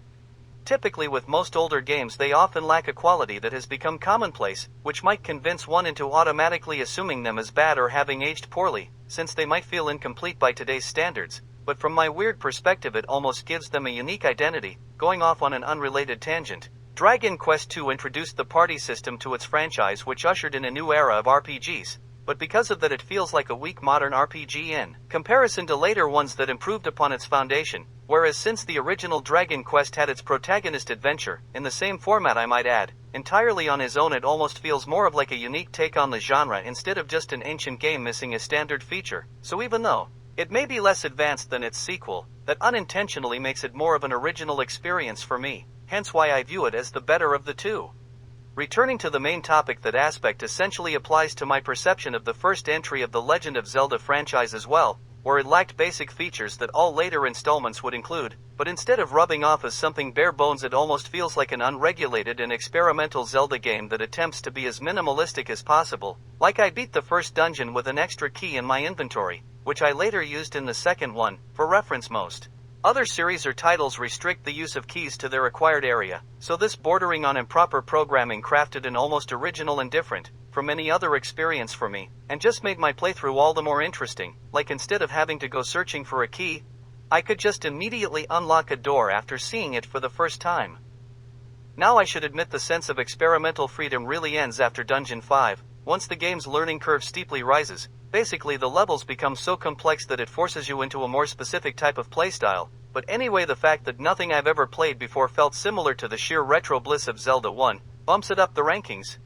Typically with most older games they often lack a quality that has become commonplace, which might convince one into automatically assuming them as bad or having aged poorly, since they might feel incomplete by today's standards, but from my weird perspective it almost gives them a unique identity. Going off on an unrelated tangent, Dragon Quest II introduced the party system to its franchise, which ushered in a new era of RPGs, but because of that it feels like a weak modern RPG in comparison to later ones that improved upon its foundation, whereas since the original Dragon Quest had its protagonist adventure, in the same format I might add, entirely on his own, it almost feels more of like a unique take on the genre instead of just an ancient game missing a standard feature, so even though it may be less advanced than its sequel, that unintentionally makes it more of an original experience for me, hence why I view it as the better of the two. Returning to the main topic, that aspect essentially applies to my perception of the first entry of the Legend of Zelda franchise as well, where it lacked basic features that all later installments would include, but instead of rubbing off as something bare bones it almost feels like an unregulated and experimental Zelda game that attempts to be as minimalistic as possible, like I beat the first dungeon with an extra key in my inventory, which I later used in the second one, for reference. Most other series or titles restrict the use of keys to their required area, so this bordering on improper programming crafted an almost original and different from any other experience for me, and just made my playthrough all the more interesting, like instead of having to go searching for a key, I could just immediately unlock a door after seeing it for the first time. Now I should admit the sense of experimental freedom really ends after Dungeon 5, once the game's learning curve steeply rises. Basically the levels become so complex that it forces you into a more specific type of playstyle, but anyway, the fact that nothing I've ever played before felt similar to the sheer retro bliss of Zelda 1, bumps it up the rankings.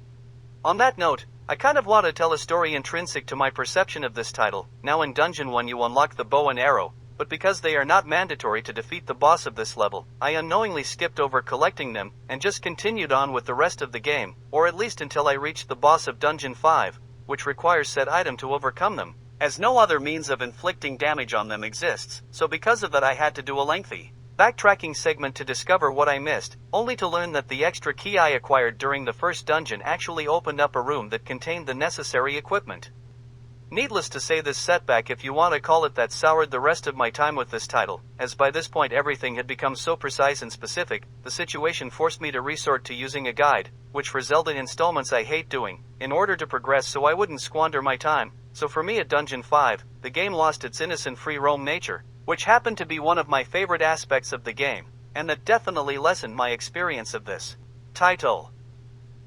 On that note, I kind of want to tell a story intrinsic to my perception of this title. Now in Dungeon 1 you unlock the bow and arrow, but because they are not mandatory to defeat the boss of this level, I unknowingly skipped over collecting them, and just continued on with the rest of the game, or at least until I reached the boss of Dungeon 5, which requires said item to overcome them, as no other means of inflicting damage on them exists, so because of that I had to do a lengthy backtracking segment to discover what I missed, only to learn that the extra key I acquired during the first dungeon actually opened up a room that contained the necessary equipment. Needless to say, this setback, if you want to call it that, soured the rest of my time with this title, as by this point everything had become so precise and specific. The situation forced me to resort to using a guide, which for Zelda installments I hate doing, in order to progress so I wouldn't squander my time. So for me at Dungeon 5, the game lost its innocent free roam nature, which happened to be one of my favorite aspects of the game, and that definitely lessened my experience of this title.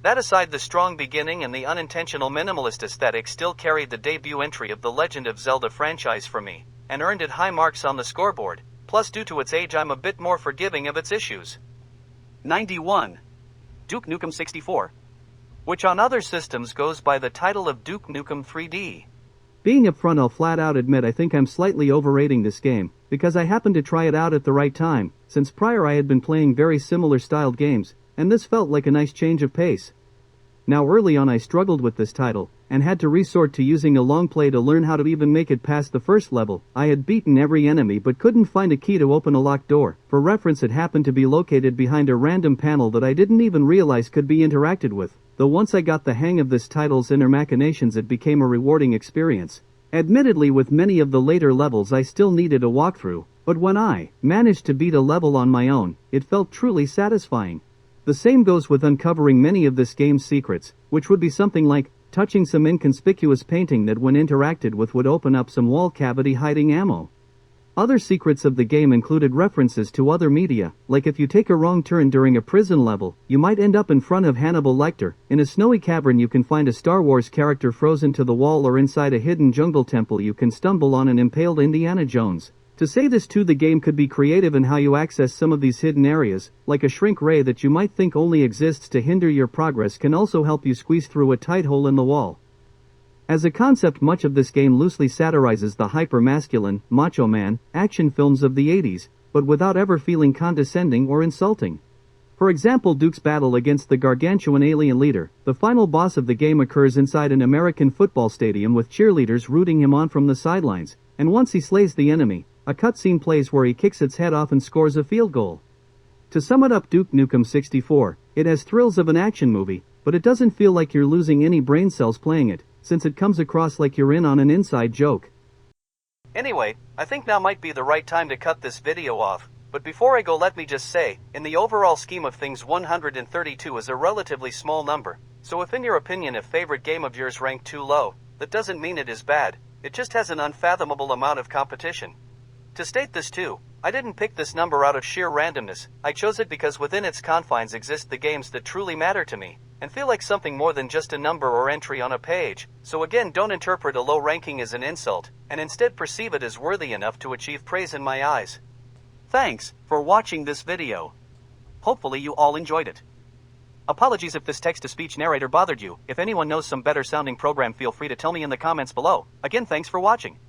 That aside, the strong beginning and the unintentional minimalist aesthetic still carried the debut entry of the Legend of Zelda franchise for me, and earned it high marks on the scoreboard, plus due to its age I'm a bit more forgiving of its issues. 91. Duke Nukem 64, which on other systems goes by the title of Duke Nukem 3D. Being upfront, I'll flat out admit I think I'm slightly overrating this game, because I happened to try it out at the right time, since prior I had been playing very similar styled games, and this felt like a nice change of pace. Now early on I struggled with this title, and had to resort to using a long play to learn how to even make it past the first level. I had beaten every enemy but couldn't find a key to open a locked door. For reference, it happened to be located behind a random panel that I didn't even realize could be interacted with. Though once I got the hang of this title's inner machinations it became a rewarding experience. Admittedly, with many of the later levels I still needed a walkthrough, but when I managed to beat a level on my own, it felt truly satisfying. The same goes with uncovering many of this game's secrets, which would be something like touching some inconspicuous painting that when interacted with would open up some wall cavity hiding ammo. Other secrets of the game included references to other media, like if you take a wrong turn during a prison level, you might end up in front of Hannibal Lecter. In a snowy cavern you can find a Star Wars character frozen to the wall, or inside a hidden jungle temple you can stumble on an impaled Indiana Jones. To say this too, the game could be creative in how you access some of these hidden areas, like a shrink ray that you might think only exists to hinder your progress can also help you squeeze through a tight hole in the wall. As a concept, much of this game loosely satirizes the hyper-masculine, macho man, action films of the 80s, but without ever feeling condescending or insulting. For example, Duke's battle against the gargantuan alien leader, the final boss of the game, occurs inside an American football stadium with cheerleaders rooting him on from the sidelines, and once he slays the enemy, a cutscene plays where he kicks its head off and scores a field goal. To sum it up, Duke Nukem 64, it has thrills of an action movie, but it doesn't feel like you're losing any brain cells playing it, since it comes across like you're in on an inside joke. Anyway, I think now might be the right time to cut this video off, but before I go, let me just say, in the overall scheme of things, 132 is a relatively small number, so if in your opinion a favorite game of yours ranked too low, that doesn't mean it is bad, it just has an unfathomable amount of competition. To state this too, I didn't pick this number out of sheer randomness. I chose it because within its confines exist the games that truly matter to me, and feel like something more than just a number or entry on a page. So again, don't interpret a low ranking as an insult, and instead perceive it as worthy enough to achieve praise in my eyes. Thanks for watching this video. Hopefully you all enjoyed it. Apologies if this text-to-speech narrator bothered you. If anyone knows some better sounding program, feel free to tell me in the comments below. Again, thanks for watching.